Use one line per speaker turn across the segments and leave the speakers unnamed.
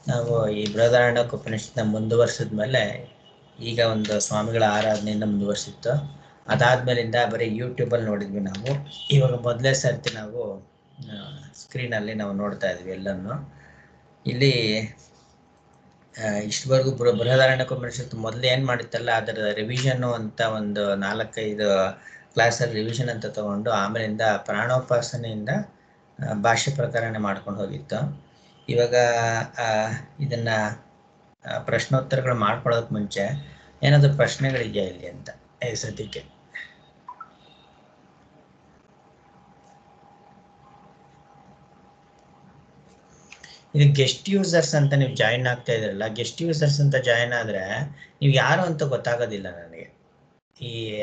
ನಾವು ಈ ಬೃಹದಾರಣ್ಯಕ ಉಪನಿಷತ್ನ ಮುಂದುವರ್ಸಿದ ಮೇಲೆ ಈಗ ಒಂದು ಸ್ವಾಮಿಗಳ ಆರಾಧನೆಯಿಂದ ಮುಂದುವರ್ಸಿತ್ತು. ಅದಾದ್ಮೇಲಿಂದ ಬರೀ ಯೂಟ್ಯೂಬಲ್ಲಿ ನೋಡಿದ್ವಿ ನಾವು. ಇವಾಗ ಮೊದಲೇ ಸರ್ತಿ ನಾವು ಸ್ಕ್ರೀನಲ್ಲಿ ನಾವು ನೋಡ್ತಾ ಇದ್ವಿ ಎಲ್ಲನ್ನು. ಇಲ್ಲಿ ಇಷ್ಟವರೆಗೂ ಬೃಹದಾರಣ್ಯಕ ಉಪನಿಷತ್ತು ಮೊದಲು ಏನು ಮಾಡಿತ್ತಲ್ಲ ಅದರ ರಿವಿಷನ್ನು ಅಂತ ಒಂದು 4-5 ಕ್ಲಾಸಲ್ಲಿ ರಿವಿಷನ್ ಅಂತ ತಗೊಂಡು ಆಮೇಲಿಂದ ಪ್ರಾಣೋಪಾಸನೆಯಿಂದ ಭಾಷ್ಯ ಪ್ರಕರಣ ಮಾಡ್ಕೊಂಡು ಹೋಗಿತ್ತು. ಇವಾಗ ಇದನ್ನ ಪ್ರಶ್ನೋತ್ತರಗಳು ಮಾಡ್ಕೊಳ್ಳೋಕೆ ಮುಂಚೆ ಏನಾದರೂ ಪ್ರಶ್ನೆಗಳಿದೆಯಾ ಇಲ್ಲಿ ಅಂತ ಈ ಸದ್ಯಕ್ಕೆ? ಇದು ಗೆಸ್ಟ್ ಯೂಸರ್ಸ್ ಅಂತ ನೀವು ಜಾಯಿನ್ ಆಗ್ತಾ ಇದ್ರಲ್ಲ, ಗೆಸ್ಟ್ ಯೂಸರ್ಸ್ ಅಂತ ಜಾಯಿನ್ ಆದರೆ ನೀವು ಯಾರು ಅಂತ ಗೊತ್ತಾಗೋದಿಲ್ಲ ನನಗೆ.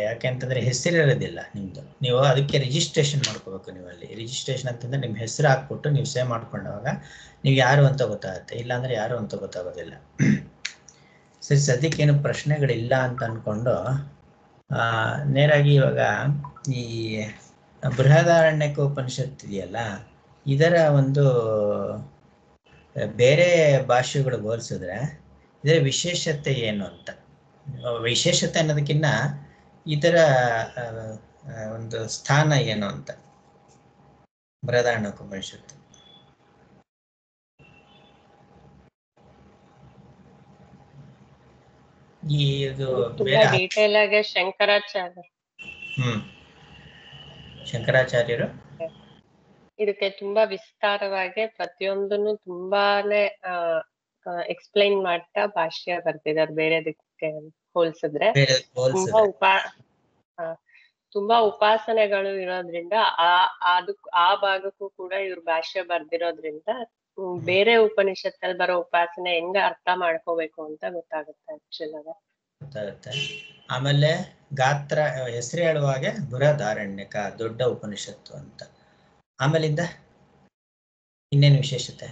ಯಾಕೆಂತಂದ್ರೆ ಹೆಸರಿರೋದಿಲ್ಲ ನಿಮ್ಮದು. ನೀವು ಅದಕ್ಕೆ ರಿಜಿಸ್ಟ್ರೇಷನ್ ಮಾಡ್ಕೋಬೇಕು. ನೀವು ಅಲ್ಲಿ ರಿಜಿಸ್ಟ್ರೇಷನ್ ಅಂತಂದ್ರೆ ನಿಮ್ಮ ಹೆಸರು ಹಾಕ್ಬಿಟ್ಟು ನೀವು ಸೇವ್ ಮಾಡ್ಕೊಂಡಾಗ ನೀವು ಯಾರು ಅಂತ ಗೊತ್ತಾಗುತ್ತೆ, ಇಲ್ಲಾಂದ್ರೆ ಯಾರು ಅಂತ ಗೊತ್ತಾಗೋದಿಲ್ಲ. ಸರಿ, ಸದ್ಯಕ್ಕೇನು ಪ್ರಶ್ನೆಗಳಿಲ್ಲ ಅಂತ ಅಂದ್ಕೊಂಡು ನೇರಾಗಿ ಇವಾಗ ಈ ಬೃಹದಾರಣ್ಯಕ ಉಪನಿಷತ್ತು ಇದೆಯಲ್ಲ, ಇದರ ಒಂದು ಬೇರೆ ಭಾಷೆಗಳು ಹೋಲಿಸಿದ್ರೆ ಇದರ ವಿಶೇಷತೆ ಏನು ಅಂತ. ವಿಶೇಷತೆ ಅನ್ನೋದಕ್ಕಿಂತ ಇದರ ಒಂದು ಸ್ಥಾನ ಏನು ಅಂತ ಬೃಹದಾರಣ್ಯಕ ಉಪನಿಷತ್ತು. ಇದು
ಡೀಟೇಲ್ ಆಗಿ
ಶಂಕರಾಚಾರ್ಯರು
ಇದಕ್ಕೆ ತುಂಬಾ ವಿಸ್ತಾರವಾಗಿ ಪ್ರತಿಯೊಂದನ್ನು ತುಂಬಾನೇ ಎಕ್ಸ್ಪ್ಲೈನ್ ಮಾಡ್ತಾ ಭಾಷ್ಯ ಬರ್ತಿದ್ದಾರೆ. ಬೇರೆದಕ್ಕೆ ಹೋಲಿಸಿದ್ರೆ ತುಂಬಾ ಉಪಾಸನೆಗಳು ಇರೋದ್ರಿಂದ ಆ ಭಾಗಕ್ಕೂ ಕೂಡ ಇವ್ರ ಭಾಷ್ಯ ಬರ್ದಿರೋದ್ರಿಂದ ಬೇರೆ ಉಪನಿಷತ್ತಲ್ಲಿ ಬರೋ ಉಪಾಸನೆ ಹೆಂಗ ಅರ್ಥ ಮಾಡ್ಕೋಬೇಕು ಅಂತ ಗೊತ್ತಾಗುತ್ತೆ.
ಗೊತ್ತಾಗುತ್ತೆ. ಆಮೇಲೆ ಗಾತ್ರ ಹೆಸರು ಹೇಳುವಾಗೆ ಬೃಹದಾರಣ್ಯಕ ದೊಡ್ಡ ಉಪನಿಷತ್ತು ಅಂತ. ಆಮೇಲಿಂದ ಇನ್ನೇನು ವಿಶೇಷತೆ?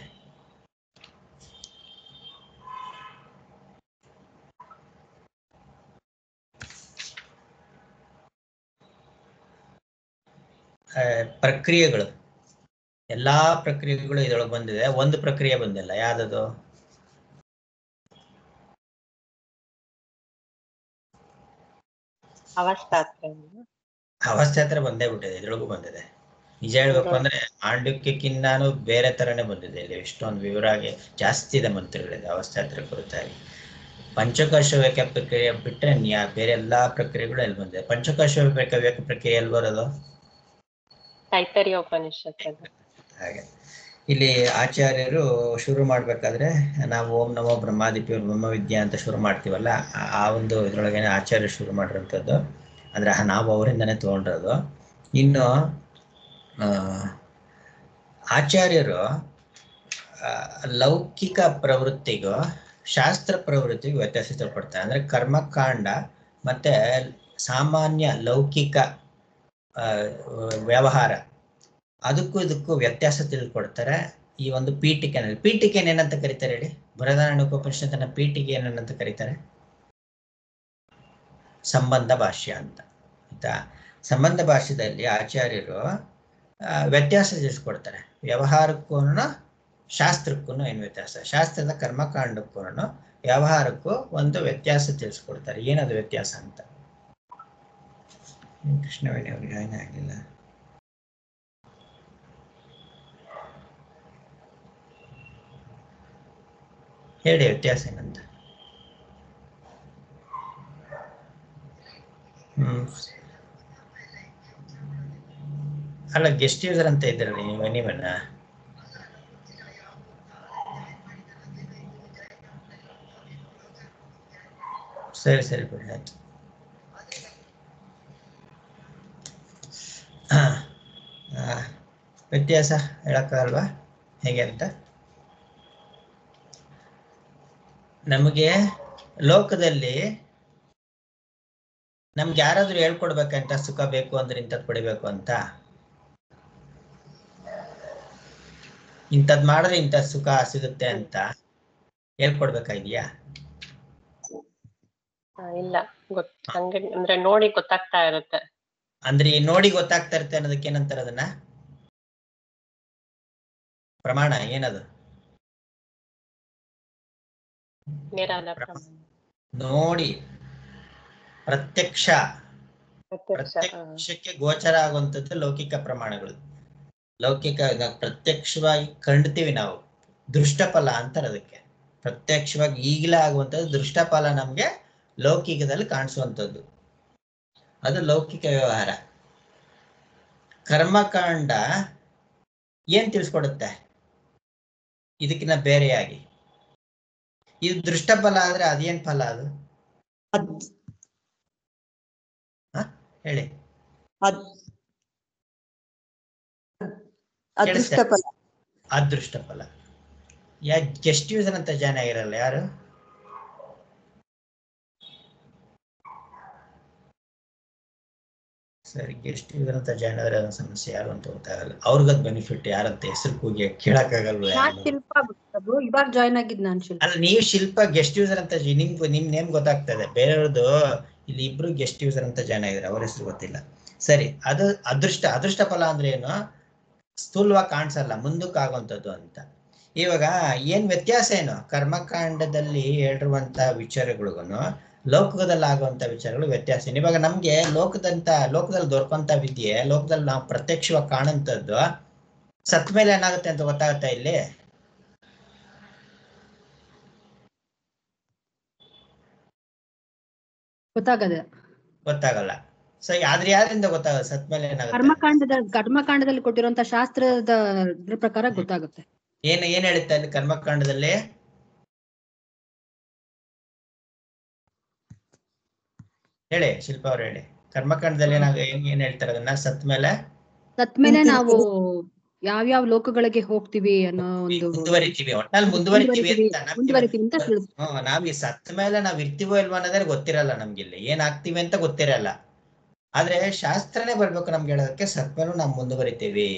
ಪ್ರಕ್ರಿಯೆಗಳು, ಎಲ್ಲಾ ಪ್ರಕ್ರಿಯೆಗಳು ಇದರೊಳಗೆ ಬಂದಿದೆ. ಒಂದು ಪ್ರಕ್ರಿಯೆ ಬಂದಿಲ್ಲ, ಯಾವ್ದದು? ಅವಸ್ಥಾತ್ರ ಬಂದೇ ಬಿಟ್ಟಿದೆ, ಇದ್ರೊಳಗೂ ಬಂದಿದೆ. ನಿಜ ಹೇಳ್ಬೇಕು ಅಂದ್ರೆ ಮಾಂಡವ್ಯಕ್ಕಿನ್ನಾನು ಬೇರೆ ತರನೇ ಬಂದಿದೆ. ಇಲ್ಲಿ ಎಷ್ಟೊಂದು ವಿವರಾಗಿ ಜಾಸ್ತಿ ಇದೆ ಮಂತ್ರಗಳಿದೆ ಅವಸ್ಥಾತ್ರ ಕುರಿತಾಗಿ. ಪಂಚಕೋಶವ್ಯಕ ಪ್ರಕ್ರಿಯೆ ಬಿಟ್ಟರೆ ಬೇರೆ ಎಲ್ಲಾ ಪ್ರಕ್ರಿಯೆಗಳು ಎಲ್ಲಿ ಬಂದಿದೆ. ಪಂಚಕೋಶವ್ಯಕ ಪ್ರಕ್ರಿಯೆ ಎಲ್ಲಿ ಬರೋದು?
ತೈತ್ತರೀಯ ಉಪನಿಷತ್ತು.
ಹಾಗೆ ಇಲ್ಲಿ ಆಚಾರ್ಯರು ಶುರು ಮಾಡ್ಬೇಕಾದ್ರೆ ನಾವು ಓಂ ನಮೋ ಬ್ರಹ್ಮಾದಿಪ್ಯ ಬ್ರಹ್ಮವಿದ್ಯಾ ಅಂತ ಶುರು ಮಾಡ್ತೀವಲ್ಲ, ಆ ಒಂದು ಇದ್ರೊಳಗೇನೆ ಆಚಾರ್ಯರು ಶುರು ಮಾಡಿರೋಂಥದ್ದು. ಅಂದ್ರೆ ನಾವು ಅವರಿಂದನೇ ತಗೊಂಡಿರೋದು. ಇನ್ನು ಆಚಾರ್ಯರು ಲೌಕಿಕ ಪ್ರವೃತ್ತಿಗೂ ಶಾಸ್ತ್ರ ಪ್ರವೃತ್ತಿಗೂ ವ್ಯತ್ಯಾಸ ಪಡ್ತಾರೆ. ಅಂದ್ರೆ ಕರ್ಮಕಾಂಡ ಮತ್ತೆ ಸಾಮಾನ್ಯ ಲೌಕಿಕ ವ್ಯವಹಾರ ಅದಕ್ಕೂ ಇದಕ್ಕೂ ವ್ಯತ್ಯಾಸ ತಿಳ್ಕೊಡ್ತಾರೆ ಈ ಒಂದು ಪೀಠಿಕೆನಲ್ಲಿ. ಪೀಠಿಕೆಯನ್ನು ಏನಂತ ಕರೀತಾರೆ ಹೇಳಿ? ಬೃಹದಾರಣ್ಯಕ ಉಪನಿಷತ್ತನ್ನ ಪೀಠಿಕೆ ಏನಂತ ಕರೀತಾರೆ? ಸಂಬಂಧ ಭಾಷ್ಯ ಅಂತ. ಆಯ್ತಾ? ಸಂಬಂಧ ಭಾಷ್ಯದಲ್ಲಿ ಆಚಾರ್ಯರು ವ್ಯತ್ಯಾಸ ತಿಳಿಸ್ಕೊಡ್ತಾರೆ. ವ್ಯವಹಾರಕ್ಕೂ ಶಾಸ್ತ್ರಕ್ಕೂ ಏನು ವ್ಯತ್ಯಾಸ, ಶಾಸ್ತ್ರದ ಕರ್ಮಕಾಂಡಕ್ಕೂ ವ್ಯವಹಾರಕ್ಕೂ ಒಂದು ವ್ಯತ್ಯಾಸ ತಿಳಿಸ್ಕೊಡ್ತಾರೆ. ಏನದು ವ್ಯತ್ಯಾಸ ಅಂತ? ಕೃಷ್ಣವೇಣಿ ಅವ್ರಿಗೆ ಜಾಯ್ನ್ ಆಗಲಿಲ್ಲ. ಹೇಳಿ ವ್ಯತ್ಯಾಸ ಏನಂತ. ಅಲ್ಲ, ಗೆಸ್ಟ್ ಯೂಸರ್ ಅಂತ ಇದ್ರಲ್ಲ ನೀವನ್ನ. ಸರಿ ಬಿಡಿ, ಆಯ್ತು. ವ್ಯತ್ಯಾಸ ಹೇಳಕ್ಕಾಗಲ್ವಾ ಹೇಗೆ ಅಂತ? ನಮಗೆ ಲೋಕದಲ್ಲಿ ನಮ್ಗೆ ಯಾರಾದ್ರೂ ಹೇಳ್ಕೊಡ್ಬೇಕಂತ, ಸುಖ ಬೇಕು ಅಂದ್ರೆ ಇಂಥದ್ದು ಪಡಿಬೇಕು ಅಂತ, ಇಂಥದ್ದು ಮಾಡಿದ್ರೆ ಇಂಥ ಸುಖ ಸಿಗುತ್ತೆ ಅಂತ ಹೇಳ್ಕೊಡ್ಬೇಕಾಗಿದ್ಯಾ?
ಇಲ್ಲ, ಅಂದ್ರೆ ನೋಡಿ ಗೊತ್ತಾಗ್ತಾ ಇರುತ್ತೆ.
ಅಂದ್ರೆ ನೋಡಿ ಗೊತ್ತಾಗ್ತಾ ಇರುತ್ತೆ ಅನ್ನೋದಕ್ಕೆ ಏನಂತಾರೆ? ಅದನ್ನ ಪ್ರಮಾಣ ಏನದು?
ನಿರಾಲ ಪ್ರಮಾಣ.
ನೋಡಿ ಪ್ರತ್ಯಕ್ಷಕ್ಕೆ ಗೋಚರ ಆಗುವಂಥದ್ದು ಲೌಕಿಕ ಪ್ರಮಾಣಗಳು. ಲೌಕಿಕ ಪ್ರತ್ಯಕ್ಷವಾಗಿ ಕಂಡ್ತೀವಿ ನಾವು, ದೃಷ್ಟಫಲ ಅಂತಾರೆ ಅದಕ್ಕೆ. ಪ್ರತ್ಯಕ್ಷವಾಗಿ ಈಗಲೇ ಆಗುವಂಥದ್ದು ದೃಷ್ಟಫಲ ನಮ್ಗೆ ಲೌಕಿಕದಲ್ಲಿ ಕಾಣಿಸುವಂಥದ್ದು, ಅದು ಲೌಕಿಕ ವ್ಯವಹಾರ. ಕರ್ಮಕಾಂಡ ಏನ್ ತಿಳಿಸ್ಕೊಡುತ್ತೆ ಇದಕ್ಕಿಂತ ಬೇರೆಯಾಗಿ? ಇದು ದೃಷ್ಟಫಲ ಆದ್ರೆ ಅದೇನ್ ಫಲ ಅದು ಹೇಳಿ? ಅದೃಷ್ಟ ಫಲ. ಗೆಸ್ಟ್ ಯೂಸರ್ ಅಂತ ಜಾಯ್ನ್ ಆಗಿರಲ್ಲ ಯಾರು? ಸರಿ, ಗೆಸ್ಟ್ ಯೂಸರ್ ಅಂತ ಜಾಯ್ನ್ ಆದ್ರೆ ಅದೊಂದು ಸಮಸ್ಯೆ, ಯಾರು ಅಂತ ಗೊತ್ತಾಗಲ್ಲ. ಅವ್ರಿಗದ್ ಬೆನಿಫಿಟ್, ಯಾರಂತ ಹೆಸರು ಕೂಗಿ ಕೇಳಕ್ಕಾಗಲ್ವ?
ಇವಾಗ ಜಾಯ್ನ್ ಆಗಿದ್ ನಾನು.
ಅಲ್ಲ, ನೀವು ಶಿಲ್ಪ ಗೆಸ್ಟ್ ಯೂಸರ್ ಅಂತ ನಿಮ್ ನೇಮ್ ಗೊತ್ತಾಗ್ತದೆ, ಬೇರೆಯವ್ರದ್ದು ಇಲ್ಲಿ ಇಬ್ರು ಗೆಸ್ಟ್ ಯೂಸರ್ ಅಂತ ಜಾಯ್ನ್ ಆಗಿದ್ರೆ ಅವ್ರ ಹೆಸರು ಗೊತ್ತಿಲ್ಲ. ಸರಿ, ಅದು ಅದೃಷ್ಟ ಫಲ ಅಂದ್ರೆ ಏನು? ಸ್ಥೂಲವಾಗಿ ಕಾಣಿಸಲ್ಲ, ಮುಂದಕ್ಕೆ ಆಗುವಂಥದ್ದು ಅಂತ. ಇವಾಗ ಏನ್ ವ್ಯತ್ಯಾಸ ಏನು? ಕರ್ಮಕಾಂಡದಲ್ಲಿ ಹೇಳಿರುವಂತ ವಿಚಾರಗಳಿಗೂ ಲೋಕದಲ್ಲಿ ಆಗುವಂತ ವಿಚಾರಗಳು ವ್ಯತ್ಯಾಸ ಏನು? ಇವಾಗ ನಮ್ಗೆ ಲೋಕದಲ್ಲಿ ದೊರಕುವಂತ ವಿದ್ಯೆ, ಲೋಕದಲ್ಲಿ ನಾವು ಪ್ರತ್ಯಕ್ಷವಾಗಿ ಕಾಣುವಂಥದ್ದು ಸತ್ ಮೇಲೆ ಏನಾಗುತ್ತೆ ಅಂತ ಗೊತ್ತಾಗತ್ತಾ ಇಲ್ಲಿ? ಗೊತ್ತಾಗಲ್ಲ. ಸೊ ಆದ್ರೆ ಯಾರಿಂದ ಗೊತ್ತಾಗುತ್ತೆ ಸತ್ ಮೇಲೆ ಏನಾಗುತ್ತೆ?
ಕರ್ಮಕಾಂಡದಲ್ಲಿ ಕೊಟ್ಟಿರುವಂತ ಶಾಸ್ತ್ರದ ಪ್ರಕಾರ ಗೊತ್ತಾಗುತ್ತೆ.
ಏನ್ ಹೇಳುತ್ತೆ ಅಲ್ಲಿ ಕರ್ಮಕಾಂಡದಲ್ಲಿ? ಹೇಳಿ ಶಿಲ್ಪ ಅವ್ರು, ಹೇಳಿ. ಕರ್ಮಕಾಂಡದಲ್ಲಿ ಏನ್ ಹೇಳ್ತಾರೆ ಅದನ್ನ? ಸತ್ ಮೇಲೆ ನಾವು
ಯಾವ್ಯಾವ ಲೋಕಗಳಿಗೆ ಹೋಗ್ತೀವಿ ಅನ್ನೋ ಒಂದು
ಮುಂದುವರಿತೀವಿ, ಒಟ್ನಲ್ಲಿ ಮುಂದುವರಿತೀವಿ ಅಂತ. ನಾವ್ ಈ ಸತ್ ಮೇಲೆ ನಾವ್ ಇರ್ತೀವೋ ಇಲ್ವೋ ಅನ್ನೋದ್ರೆ ಗೊತ್ತಿರಲ್ಲ ನಮ್ಗಿಲ್ಲಿ, ಏನ್ ಆಗ್ತೀವಿ ಅಂತ ಗೊತ್ತಿರಲ್ಲ. ಆದ್ರೆ ಶಾಸ್ತ್ರನೇ ಬರ್ಬೇಕು ನಮ್ಗೆ ಹೇಳೋದಕ್ಕೆ, ಸತ್ ಮೇಲೂ ನಾವು ಮುಂದುವರಿತೀವಿ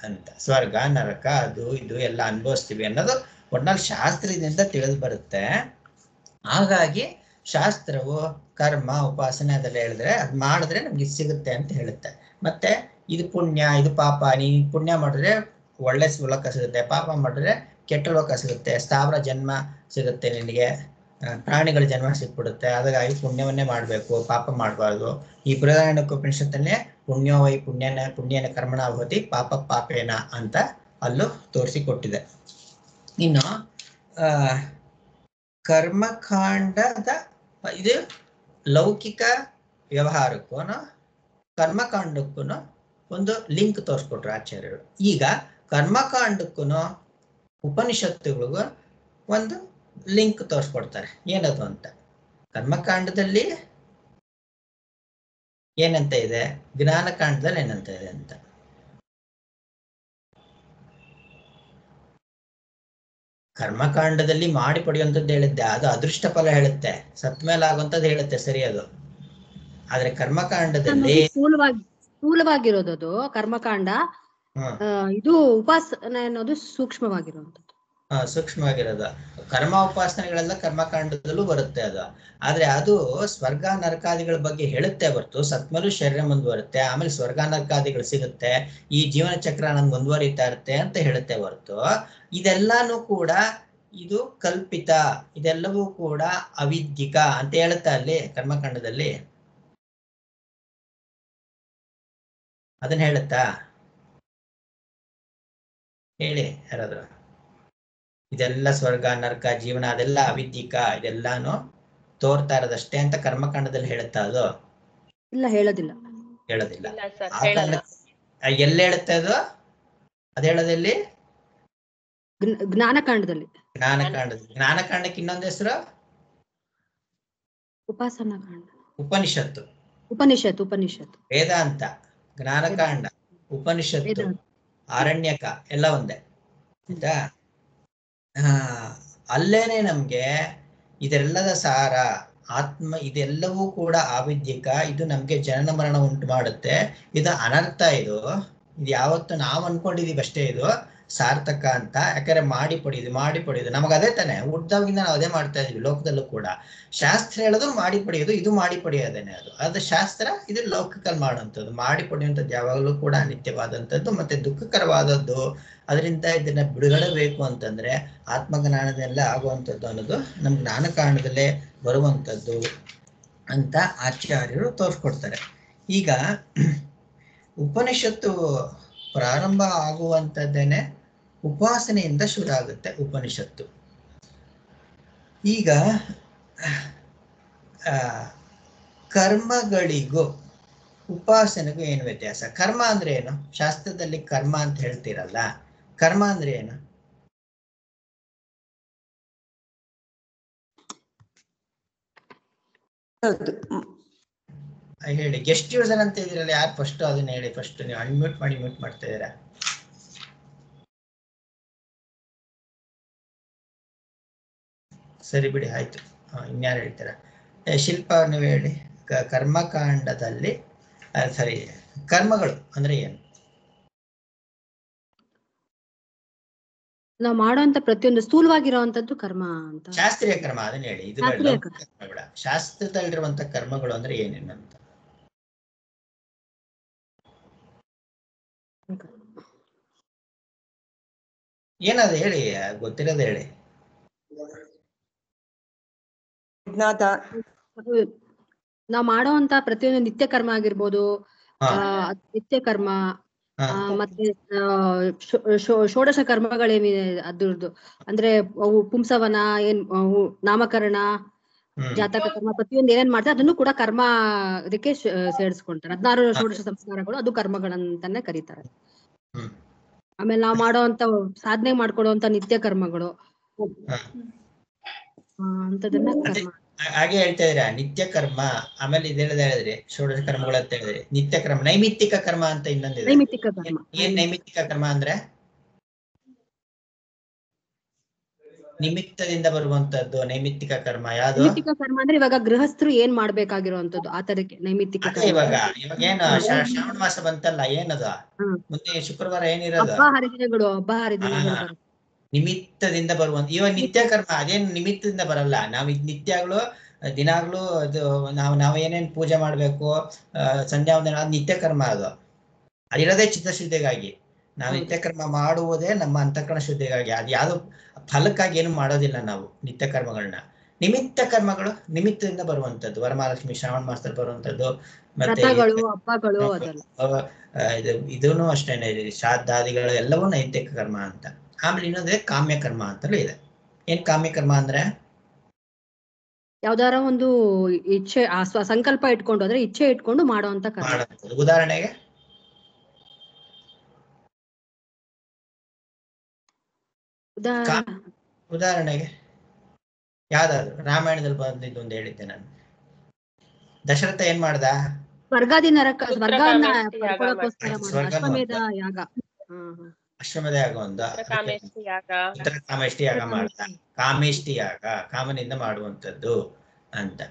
ಅಂತ. ಸ್ವರ್ಗ ನರಕ ಅದು ಇದು ಎಲ್ಲ ಅನುಭವಿಸ್ತೀವಿ ಅನ್ನೋದು ಒಟ್ನಲ್ಲಿ ಶಾಸ್ತ್ರದಿಂದ ತಿಳಿದು ಬರುತ್ತೆ. ಹಾಗಾಗಿ ಶಾಸ್ತ್ರವು ಕರ್ಮ ಉಪಾಸನೆ ಅದೆಲ್ಲ ಹೇಳಿದ್ರೆ ಅದ್ ಮಾಡಿದ್ರೆ ನಮ್ಗೆ ಸಿಗುತ್ತೆ ಅಂತ ಹೇಳುತ್ತೆ. ಮತ್ತೆ ಇದು ಪುಣ್ಯ ಇದು ಪಾಪ, ನೀ ಪುಣ್ಯ ಮಾಡಿದ್ರೆ ಒಳ್ಳೆ ಲೋಕ ಸಿಗುತ್ತೆ, ಪಾಪ ಮಾಡಿದ್ರೆ ಕೆಟ್ಟ ಲೋಕ ಸಿಗುತ್ತೆ, ಸ್ಥಾವರ ಜನ್ಮ ಸಿಗುತ್ತೆ ನಿನಗೆ, ಪ್ರಾಣಿಗಳ ಜನ್ಮ ಸಿಕ್ಬಿಡುತ್ತೆ. ಹಾಗಾಗಿ ಪುಣ್ಯವನ್ನೇ ಮಾಡ್ಬೇಕು, ಪಾಪ ಮಾಡಬಾರ್ದು. ಈ ಬೃಹದಾರಣ್ಯಕೋಪನಿಷತ್ತನ್ನೇ ಪುಣ್ಯೋವೈ ಪುಣ್ಯನ ಕರ್ಮಣ ಭವತಿ ಪಾಪ ಪಾಪೇನ ಅಂತ ಅಲ್ಲೂ ತೋರಿಸಿಕೊಟ್ಟಿದೆ. ಇನ್ನು ಕರ್ಮಕಾಂಡದ ಇದು ಲೌಕಿಕ ವ್ಯವಹಾರಕ್ಕೂ ಕರ್ಮಕಾಂಡಕ್ಕೂ ಒಂದು ಲಿಂಕ್ ತೋರಿಸ್ಕೊಟ್ರು ಆಚಾರ್ಯರು. ಈಗ ಕರ್ಮಕಾಂಡಕ್ಕೂ ಉಪನಿಷತ್ತುಗಳಿಗೂ ಒಂದು ಲಿಂಕ್ ತೋರಿಸ್ಕೊಡ್ತಾರೆ. ಏನದು ಅಂತ? ಕರ್ಮಕಾಂಡದಲ್ಲಿ ಏನಂತ ಇದೆ, ಜ್ಞಾನಕಾಂಡದಲ್ಲಿ ಏನಂತ ಇದೆ ಅಂತ. ಕರ್ಮಕಾಂಡದಲ್ಲಿ ಮಾಡಿ ಪಡೆಯುವಂಥದ್ದು ಹೇಳಿದ್ದೆ, ಅದು ಅದೃಷ್ಟ ಫಲ ಹೇಳುತ್ತೆ, ಸತ್ ಮೇಲೆ ಆಗುವಂಥದ್ದು ಹೇಳುತ್ತೆ, ಸರಿ ಅದು. ಆದ್ರೆ ಕರ್ಮಕಾಂಡದಲ್ಲಿ
ಸ್ಥೂಲವಾಗಿರೋದು ಕರ್ಮಕಾಂಡ, ಇದು ಉಪಾಸನೆ ಅನ್ನೋದು ಸೂಕ್ಷ್ಮವಾಗಿರುವಂಥದ್ದು.
ಸೂಕ್ಷ್ಮವಾಗಿರೋದು. ಕರ್ಮ ಉಪಾಸನೆಗಳೆಲ್ಲ ಕರ್ಮಕಾಂಡದಲ್ಲೂ ಬರುತ್ತೆ ಅದು. ಆದ್ರೆ ಅದು ಸ್ವರ್ಗ ನರಕಾದಿಗಳ ಬಗ್ಗೆ ಹೇಳುತ್ತೆ ಹೊರತು ಸತ್ಮೇಲೂ ಶರೀರ ಮುಂದುವರುತ್ತೆ, ಆಮೇಲೆ ಸ್ವರ್ಗ ನರಕಾದಿಗಳು ಸಿಗುತ್ತೆ, ಈ ಜೀವನ ಚಕ್ರ ನನ್ ಮುಂದುವರಿತಾ ಇರುತ್ತೆ ಅಂತ ಹೇಳುತ್ತೆ ಹೊರತು ಇದೆಲ್ಲಾನು ಕೂಡ ಇದು ಕಲ್ಪಿತ, ಇದೆಲ್ಲವೂ ಕೂಡ ಅವಿದ್ಯಿಕ ಅಂತ ಹೇಳುತ್ತಾ ಅಲ್ಲಿ ಕರ್ಮಕಾಂಡದಲ್ಲಿ. ಅದನ್ನ ಹೇಳುತ್ತಾ? ಹೇಳಿ ಯಾರಾದ್ರು. ಇದೆಲ್ಲ ಸ್ವರ್ಗ ನರಕ ಜೀವನ ಅದೆಲ್ಲ ಅವಿದ್ಯಿಕ, ಇದೆಲ್ಲಾನು ತೋರ್ತಾ ಇರೋದಷ್ಟೇ ಅಂತ ಕರ್ಮಕಾಂಡದಲ್ಲಿ ಹೇಳುತ್ತಾ ಅದು?
ಇಲ್ಲ, ಹೇಳೋದಿಲ್ಲ.
ಎಲ್ಲ ಹೇಳುತ್ತೆ ಅದು? ಅದ್ ಹೇಳೋದಲ್ಲಿ
ಜ್ಞಾನಕಾಂಡದಲ್ಲಿ.
ಜ್ಞಾನಕಾಂಡಕ್ಕೆ ಇನ್ನೊಂದು ಹೆಸರು
ಉಪಾಸನಾ ಕಾಂಡ,
ಉಪನಿಷತ್ತು, ವೇದಾಂತ, ಜ್ಞಾನಕಾಂಡ, ಉಪನಿಷತ್ತು, ಆರಣ್ಯಕ ಎಲ್ಲ ಒಂದೇ ಆಯ್ತಾ? ಅಲ್ಲೇನೆ ನಮ್ಗೆ ಇದೆಲ್ಲದ ಸಾರ ಆತ್ಮ, ಇದೆಲ್ಲವೂ ಕೂಡ ಆವಿದ್ಯಿಕ, ಇದು ನಮ್ಗೆ ಜನನ ಮರಣ ಉಂಟು ಮಾಡುತ್ತೆ, ಇದು ಅನರ್ಥ, ಇದು ಯಾವತ್ತು ನಾವು ಅನ್ಕೊಂಡಿದೀವಿ ಅಷ್ಟೇ, ಇದು ಸಾರ್ಥಕ ಅಂತ. ಯಾಕಂದ್ರೆ ಮಾಡಿ ಪಡೆಯೋದು ನಮಗೆ ಅದೇ ತಾನೆ, ಹುಟ್ಟಿದಾಗಿಂದ ನಾವು ಅದೇ ಮಾಡ್ತಾ ಇದೀವಿ. ಲೋಕದಲ್ಲೂ ಕೂಡ ಶಾಸ್ತ್ರ ಹೇಳೋದು ಮಾಡಿ ಪಡೆಯೋದು, ಇದು ಮಾಡಿ ಪಡೆಯೋದೇನೆ. ಅದು ಶಾಸ್ತ್ರ, ಇದು ಲೌಕಿಕಲ್ಲಿ ಮಾಡುವಂಥದ್ದು. ಮಾಡಿ ಪಡೆಯುವಂಥದ್ದು ಯಾವಾಗಲೂ ಕೂಡ ಅನಿತ್ಯವಾದಂಥದ್ದು ಮತ್ತೆ ದುಃಖಕರವಾದದ್ದು. ಅದರಿಂದ ಇದನ್ನ ಬಿಡುಗಡೆ ಬೇಕು ಅಂತಂದ್ರೆ ಆತ್ಮಜ್ಞಾನದಲ್ಲೇ ಆಗುವಂಥದ್ದು ಅನ್ನೋದು ನಮ್ ಜ್ಞಾನ ಕಾರಣದಲ್ಲೇ ಬರುವಂಥದ್ದು ಅಂತ ಆಚಾರ್ಯರು ತೋರಿಸ್ಕೊಡ್ತಾರೆ. ಈಗ ಉಪನಿಷತ್ತು ಪ್ರಾರಂಭ ಆಗುವಂಥದ್ದೇನೆ ಉಪಾಸನೆಯಿಂದ ಶುರು ಆಗುತ್ತೆ ಉಪನಿಷತ್ತು. ಈಗ ಕರ್ಮಗಳಿಗೂ ಉಪಾಸನೆಗೂ ಏನು ವ್ಯತ್ಯಾಸ? ಕರ್ಮ ಅಂದ್ರೆ ಏನು? ಶಾಸ್ತ್ರದಲ್ಲಿ ಕರ್ಮ ಅಂತ ಹೇಳ್ತೀರಲ್ಲ, ಕರ್ಮ ಅಂದ್ರೆ ಏನು? ಹೇಳಿ. ಗೆಸ್ಟ್ ಯೂಸರ್ ಅಂತ ಇದ್ರಲ್ಲ, ಯಾರು ಫಸ್ಟ್ ಅದನ್ನ ಹೇಳಿ. ಫಸ್ಟ್ ನೀವು ಅನ್ಮ್ಯೂಟ್ ಮಾಡಿ ಮ್ಯೂಟ್ ಮಾಡ್ತಾ ಇದ್ದೀರಾ. ಸರಿ ಬಿಡಿ, ಆಯ್ತು. ಇನ್ಯಾರು ಹೇಳ್ತೀರಾ? ಶಿಲ್ಪ ನೀವು ಹೇಳಿ. ಕರ್ಮಕಾಂಡದಲ್ಲಿ ಸರಿ, ಕರ್ಮಗಳು ಅಂದ್ರೆ ಏನು?
ನಾವು ಮಾಡುವಂತ ಪ್ರತಿಯೊಂದು ಸ್ಥೂಲವಾಗಿರುವಂತದ್ದು ಕರ್ಮ ಅಂತ.
ಶಾಸ್ತ್ರೀಯ ಕರ್ಮ ಅದನ್ನ ಹೇಳಿ. ಇದು ಬೇಡ. ಶಾಸ್ತ್ರದಲ್ಲಿರುವಂತ ಕರ್ಮಗಳು ಅಂದ್ರೆ ಏನೇನಂತ ಏನಾದ್ರು ಹೇಳಿ, ಗೊತ್ತಿರೋದು ಹೇಳಿ.
ನಾವು ಮಾಡುವಂತ ಪ್ರತಿಯೊಂದು ನಿತ್ಯ ಕರ್ಮ ಆಗಿರ್ಬೋದು, ನಿತ್ಯ ಕರ್ಮ, ಮತ್ತೆ ಷೋಡಶ ಕರ್ಮಗಳೇನಿದೆ ಅದ್ರದ್ದು ಅಂದ್ರೆ ಅವು ಪುಂಸವನ, ನಾಮಕರಣ, ಜಾತಕ ಕರ್ಮ, ಪ್ರತಿಯೊಂದು ಏನೇನ್ ಮಾಡ್ತಾರೆ ಅದನ್ನು ಕೂಡ ಕರ್ಮ ಇದಕ್ಕೆ ಸೇರಿಸ್ಕೊಂತಾರೆ. 16 ಷೋಡಶ ಸಂಸ್ಕಾರಗಳು ಅದು ಕರ್ಮಗಳಂತಾನೆ ಕರೀತಾರೆ. ಆಮೇಲೆ ನಾವು ಮಾಡೋಂತ ಸಾಧನೆ ಮಾಡ್ಕೊಡುವಂತ ನಿತ್ಯ ಕರ್ಮಗಳು ಅಂತದನ್ನ ಕರ್ಮ
ಹಾಗೆ ಹೇಳ್ತಾ ಇದ್ದೀರಾ. ನಿತ್ಯ ಕರ್ಮ, ಆಮೇಲೆ ಇದೆಲ್ಲ ಹೇಳಿದ್ರಿ ಷೋಡಶ ಕರ್ಮಗಳು ಅಂತ ಹೇಳಿದ್ರಿ. ನಿತ್ಯ ಕರ್ಮ, ನೈಮಿತ್ತಿಕ ಕರ್ಮ ಅಂತ ಇನ್ನೊಂದಿದೆ.
ನೈಮಿತ್ತಿಕ ಕರ್ಮ.
ಏನ್ ನೈಮಿತ್ತಿಕ ಕರ್ಮ ಅಂದ್ರೆ? ನಿಮಿತ್ತದಿಂದ ಬರುವಂತದ್ದು ನೈಮಿತ್ತಿಕ ಕರ್ಮ. ಯಾವ್ದು
ನೈಮಿತ್ತಿಕ ಕರ್ಮ ಅಂದ್ರೆ ಇವಾಗ ಗೃಹಸ್ಥರು ಏನ್ ಮಾಡ್ಬೇಕಾಗಿರುವಂತದ್ದು ಆ ತರಕ್ಕೆ ನೈಮಿತ್ತಿಕ ಕರ್ಮ.
ಇವಾಗ ಏನು ಶ್ರಾವಣ ಮಾಸ ಬಂತಲ್ಲ, ಏನದ ಮುಂದೆ ಶುಕ್ರವಾರ ಏನಿರೋದು?
ಹಬ್ಬ ಹರಿದಿನಗಳು
ನಿಮಿತ್ತದಿಂದ ಬರುವಂತ. ಇವಾಗ ನಿತ್ಯ ಕರ್ಮ ಅದೇನು ನಿಮಿತ್ತದಿಂದ ಬರಲ್ಲ. ನಾವು ನಿತ್ಯಗಳು ದಿನಾಗ್ಲೂ ಅದು ನಾವು ಏನೇನ್ ಪೂಜೆ ಮಾಡ್ಬೇಕು, ಸಂಧ್ಯಾ ವಂದನ, ಅದು ನಿತ್ಯ ಕರ್ಮ. ಅದಿರೋದೇ ಚಿತ್ತಶುದ್ಧಿಗಾಗಿ. ನಾವು ನಿತ್ಯ ಕರ್ಮ ಮಾಡುವುದೇ ನಮ್ಮ ಅಂತಃಕರಣ ಶುದ್ಧಿಗಾಗಿ. ಅದು ಯಾವ್ದು ಫಲಕ್ಕಾಗಿ ಏನು ಮಾಡೋದಿಲ್ಲ ನಾವು ನಿತ್ಯ ಕರ್ಮಗಳನ್ನ. ನಿಮಿತ್ತ ಕರ್ಮಗಳು ನಿಮಿತ್ತದಿಂದ ಬರುವಂತದ್ದು. ವರಮಹಾಲಕ್ಷ್ಮಿ ಶ್ರಾವಣ ಮಾಸದಲ್ಲಿ ಬರುವಂತದ್ದು, ಮತ್ತೆ ಇದೂ ಅಷ್ಟೇನೆ, ಶ್ರಾದ್ದಾದಿಗಳು ಎಲ್ಲವೂ ನೈತಿಕ ಕರ್ಮ ಅಂತ. ಆಮೇಲೆ ಇನ್ನೊಂದೇ ಕಾಮ್ಯ ಕರ್ಮ ಅಂತಲೂ ಇದೆ. ಏನ್ ಕಾಮ್ಯ ಕರ್ಮ ಅಂದ್ರೆ?
ಯಾವ್ದಾರ ಒಂದು ಇಚ್ಛೆ, ಸಂಕಲ್ಪ ಇಟ್ಕೊಂಡು ಅಂದ್ರೆ ಇಚ್ಛೆ ಇಟ್ಕೊಂಡು ಮಾಡುವಂತ ಕರ್ಮ.
ಉದಾಹರಣೆಗೆ ಯಾವ್ದಾದ್ರು ರಾಮಾಯಣದಲ್ಲಿ ಬಂದಿದ್ದು ಒಂದು ಹೇಳಿದ್ದೆ ನಾನು. ದಶರಥ ಏನ್ ಮಾಡ್ದ?
ಸ್ವರ್ಗಾದಿ ನರಕ, ಸ್ವರ್ಗವನ್ನ ಪಡ್ಕೊಳ್ಳೋಕೋಸ್ಕರ ಅಶ್ವಮೇಧ ಯಾಗ.
ಅಶ್ವಮೇಧ ಯಾಗ ಒಂದು, ಕಾಮೇಷ್ಟಿ ಯಾಗ ಮಾಡ್ದ. ಕಾಮೇಷ್ಟಿ ಯಾಗ ಕಾಮನಿಂದ ಮಾಡುವಂಥದ್ದು ಅಂತ.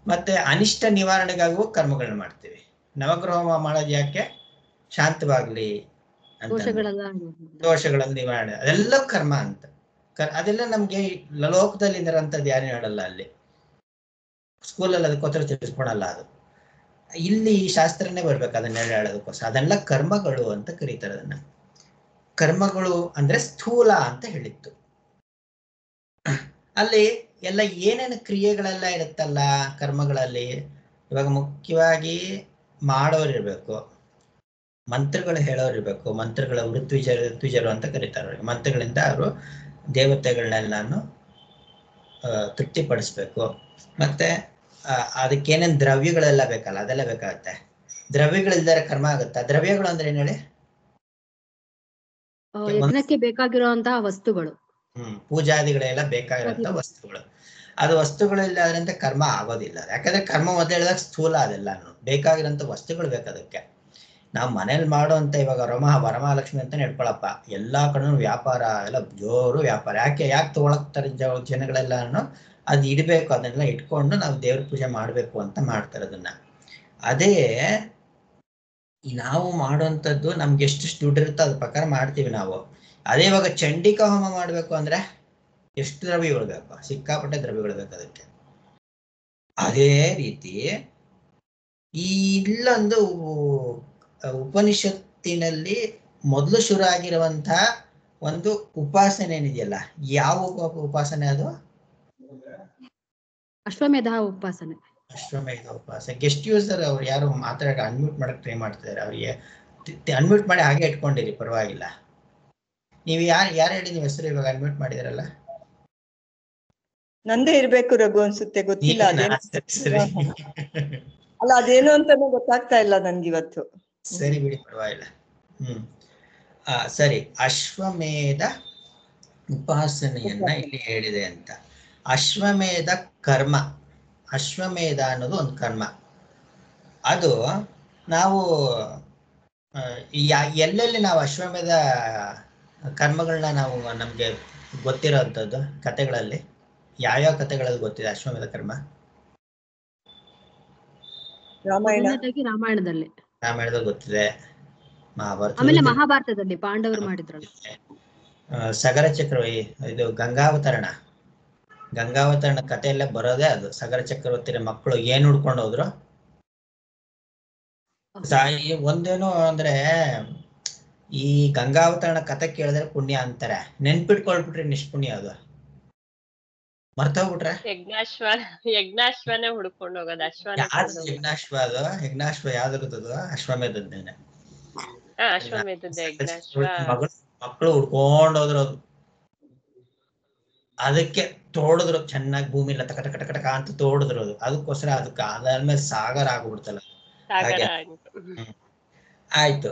ಮತ್ತೆ ಅನಿಷ್ಟ ನಿವಾರಣೆಗಾಗುವ ಕರ್ಮಗಳನ್ನ ಮಾಡ್ತೀವಿ. ನವಗ್ರಹ ಹೋಮ ಮಾಡೋದು ಯಾಕೆ? ಶಾಂತವಾಗ್ಲಿ ಅಂತ, ದೋಷಗಳನ್ನು ನಿವಾರಣೆ, ಅದೆಲ್ಲ ಕರ್ಮ ಅಂತ. ಅದೆಲ್ಲ ನಮ್ಗೆ ಲೋಕದಲ್ಲಿ ಇರೋಂಥದ್ದು ಯಾರು ಹೇಳಲ್ಲ. ಅಲ್ಲಿ ಸ್ಕೂಲಲ್ಲಿ ಅದಕ್ಕೋಸ್ಕರ ತಿಳಿಸ್ಕೊಳಲ್ಲ. ಅದು ಇಲ್ಲಿ ಶಾಸ್ತ್ರನೇ ಬರ್ಬೇಕು ಅದನ್ನೆಲ್ಲ ಹೇಳೋದಕ್ಕೋಸ್ಕರ. ಅದೆಲ್ಲ ಕರ್ಮಗಳು ಅಂತ ಕರೀತಾರೆ. ಅದನ್ನ ಕರ್ಮಗಳು ಅಂದ್ರೆ ಸ್ಥೂಲ ಅಂತ ಹೇಳಿತ್ತು. ಅಲ್ಲಿ ಎಲ್ಲ ಏನೇನು ಕ್ರಿಯೆಗಳೆಲ್ಲ ಇರುತ್ತಲ್ಲ ಕರ್ಮಗಳಲ್ಲಿ. ಇವಾಗ ಮುಖ್ಯವಾಗಿ ಮಾಡೋರಿರ್ಬೇಕು, ಮಂತ್ರಗಳು ಹೇಳೋರಿರ್ಬೇಕು. ಮಂತ್ರಗಳ ಋತ್ವಿಜರು ಅಂತ ಕರೀತಾರೆ. ಮಂತ್ರಗಳಿಂದ ಅವರು ದೇವತೆಗಳನ್ನೆಲ್ಲಾನು ತೃಪ್ತಿಪಡಿಸ್ಬೇಕು. ಮತ್ತೆ ಅದಕ್ಕೇನೇನು ದ್ರವ್ಯಗಳೆಲ್ಲ ಬೇಕಲ್ಲ, ಅದೆಲ್ಲ ಬೇಕಾಗತ್ತೆ. ದ್ರವ್ಯಗಳಿಲ್ದರೆ ಕರ್ಮ ಆಗುತ್ತಾ? ದ್ರವ್ಯಗಳು ಅಂದ್ರೆ ಏನ್ ಹೇಳಿ?
ಯಜ್ಞಕ್ಕೆ ಬೇಕಾಗಿರುವಂತಹ ವಸ್ತುಗಳು.
ಪೂಜಾದಿಗಳೆಲ್ಲ ಬೇಕಾಗಿರುವಂತ ವಸ್ತುಗಳು. ಅದು ವಸ್ತುಗಳಿಲ್ಲ ಅದರಿಂದ ಕರ್ಮ ಆಗೋದಿಲ್ಲ. ಯಾಕಂದ್ರೆ ಕರ್ಮ ಮೊದಲು ಹೇಳಿದಾಗ ಸ್ಥೂಲ, ಅದೆಲ್ಲಾನು ಬೇಕಾಗಿರೋಂಥ ವಸ್ತುಗಳು ಬೇಕು ಅದಕ್ಕೆ. ನಾವು ಮನೇಲಿ ಮಾಡುವಂತ ಇವಾಗ ವರಮಹಾಲಕ್ಷ್ಮಿ ಅಂತಾನೆ ಇಟ್ಕೊಳಪ್ಪ, ಎಲ್ಲಾ ಕಡೆ ವ್ಯಾಪಾರ ಎಲ್ಲ ಜೋರು ವ್ಯಾಪಾರ. ಯಾಕೆ ತಗೊಳಕ್ತಾರೆ ಜನಗಳೆಲ್ಲಾನು? ಅದು ಇಡಬೇಕು, ಅದನ್ನೆಲ್ಲ ಇಟ್ಕೊಂಡು ನಾವು ದೇವ್ರ ಪೂಜೆ ಮಾಡ್ಬೇಕು ಅಂತ ಮಾಡ್ತಾರೆ ಅದನ್ನ. ಅದೇ ನಾವು ಮಾಡುವಂಥದ್ದು ನಮ್ಗೆ ಎಷ್ಟು ದುಡ್ಡು ಇರುತ್ತೋ ಅದ್ರ ಪ್ರಕಾರ ಮಾಡ್ತೀವಿ ನಾವು. ಅದೇ ಇವಾಗ ಚಂಡಿಕಾ ಹೋಮ ಮಾಡ್ಬೇಕು ಅಂದ್ರೆ ಎಷ್ಟು ದ್ರವ್ಯಗಳು ಬೇಕು? ಸಿಕ್ಕಾಪಟ್ಟೆ ದ್ರವ್ಯಗಳು ಬೇಕು ಅದಕ್ಕೆ. ಅದೇ ರೀತಿ ಈ ಇಲ್ಲೊಂದು ಉಪನಿಷತ್ತಿನಲ್ಲಿ ಮೊದಲು ಶುರು ಆಗಿರುವಂತಹ ಒಂದು ಉಪಾಸನೆ ಏನಿದೆಯಲ್ಲ, ಯಾವ ಉಪಾಸನೆ ಅದು?
ಅಶ್ವಮೇಧ ಉಪಾಸನೆ.
ಅಶ್ವಮೇಧ ಉಪಾಸನೆ. ಗೆಸ್ಟ್ ಯೂಸರ್ ಅವ್ರು ಯಾರು ಮಾತಾಡ ಅನ್ಮ್ಯೂಟ್ ಮಾಡಕ್ ಟ್ರೈ ಮಾಡ್ತಿದ್ದಾರೆ, ಅವ್ರಿಗೆ ಅನ್ಮ್ಯೂಟ್ ಮಾಡಿ ಹಾಗೆ ಇಟ್ಕೊಂಡಿರಿ, ಪರವಾಗಿಲ್ಲ. ನೀವು ಯಾರು ಹೇಳಿ ನೀವು ಹೆಸರು ಇವಾಗ ಅನ್ಮ್ಯೂಟ್ ಮಾಡಿದಾರಲ್ಲ?
ನಂದೇ ಇರ್ಬೇಕು ರಘು ಅನ್ಸುತ್ತೆ, ಗೊತ್ತಿಲ್ಲ ಅದೇನು. ಅಲ್ಲ ಅದೇನು ಅಂತಾನು ಗೊತ್ತಾಗ್ತಾ ಇಲ್ಲ ನನ್ಗಿವತ್ತು.
ಸರಿ ಬಿಡಿ, ಪರವಾಗಿಲ್ಲ. ಸರಿ, ಅಶ್ವಮೇಧ ಉಪಾಸನೆಯನ್ನ ಇಲ್ಲಿ ಹೇಳಿದೆ ಅಂತ. ಅಶ್ವಮೇಧ ಕರ್ಮ, ಅಶ್ವಮೇಧ ಅನ್ನೋದು ಒಂದು ಕರ್ಮ. ಅದು ನಾವು ಎಲ್ಲೆಲ್ಲಿ ನಾವು ಅಶ್ವಮೇಧ ಕರ್ಮಗಳನ್ನ ನಾವು ನಮ್ಗೆ ಗೊತ್ತಿರೋಂಥದ್ದು ಕಥೆಗಳಲ್ಲಿ ಯಾವ್ಯಾವ ಕಥೆಗಳಲ್ಲಿ ಗೊತ್ತಿದೆ ಅಶ್ವಮೇಧ ಕರ್ಮ?
ರಾಮಾಯಣದಲ್ಲಿ
ಗೊತ್ತಿದೆ,
ಆಮೇಲೆ ಮಹಾಭಾರತದಲ್ಲಿ ಪಾಂಡವರು ಮಾಡಿದ್ರಲ್ಲ.
ಸಗರ ಚಕ್ರವರ್ತಿ, ಇದು ಗಂಗಾವತರಣ ಕಥೆಯಲ್ಲೇ ಬರೋದೇ ಅದು. ಸಗರ ಚಕ್ರವರ್ತಿ ಮಕ್ಕಳು ಏನ್ ಹುಡ್ಕೊಂಡು ಹೋದ್ರು? ಒಂದೇನು ಅಂದ್ರೆ ಈ ಗಂಗಾವತರಣ ಕಥೆ ಕೇಳಿದ್ರೆ ಪುಣ್ಯ ಅಂತಾರೆ, ನೆನ್ಪಿಟ್ಕೊಳ್ಬಿಟ್ರೆ ನಿಷ್ಪುಣ್ಯ ಅದು. ಮರ್ತೋಗ್ಬಿಟ್ರೆ
ಯಜ್ಞಾಶ್ವನೇ ಹುಡ್ಕೊಂಡು ಹೋಗೋದು.
ಯಜ್ಞಾಶ್ವ ಅದು, ಯಜ್ಞಾಶ್ವ ಯಾವ್ದಿರುತ್ತದು? ಅಶ್ವಮೇಧದ್ದೇನೆ. ಮಕ್ಕಳು ಹುಡ್ಕೊಂಡು ಹೋದ್ರು, ಅದು ಅದಕ್ಕೆ ತೋಡಿದ್ರು ಚೆನ್ನಾಗಿ, ಭೂಮಿ ಎಲ್ಲ ಟಕ ಟಕ ಟಕ ಅಂತ ತೋಡಿದ್ರು. ಅದು ಅದಕ್ಕೋಸ್ಕರ ಅದಕ್ಕೆ ಅದಾದ್ಮೇಲೆ ಸಾಗರ ಆಗ್ಬಿಡ್ತಲ್ಲ. ಆಯ್ತು,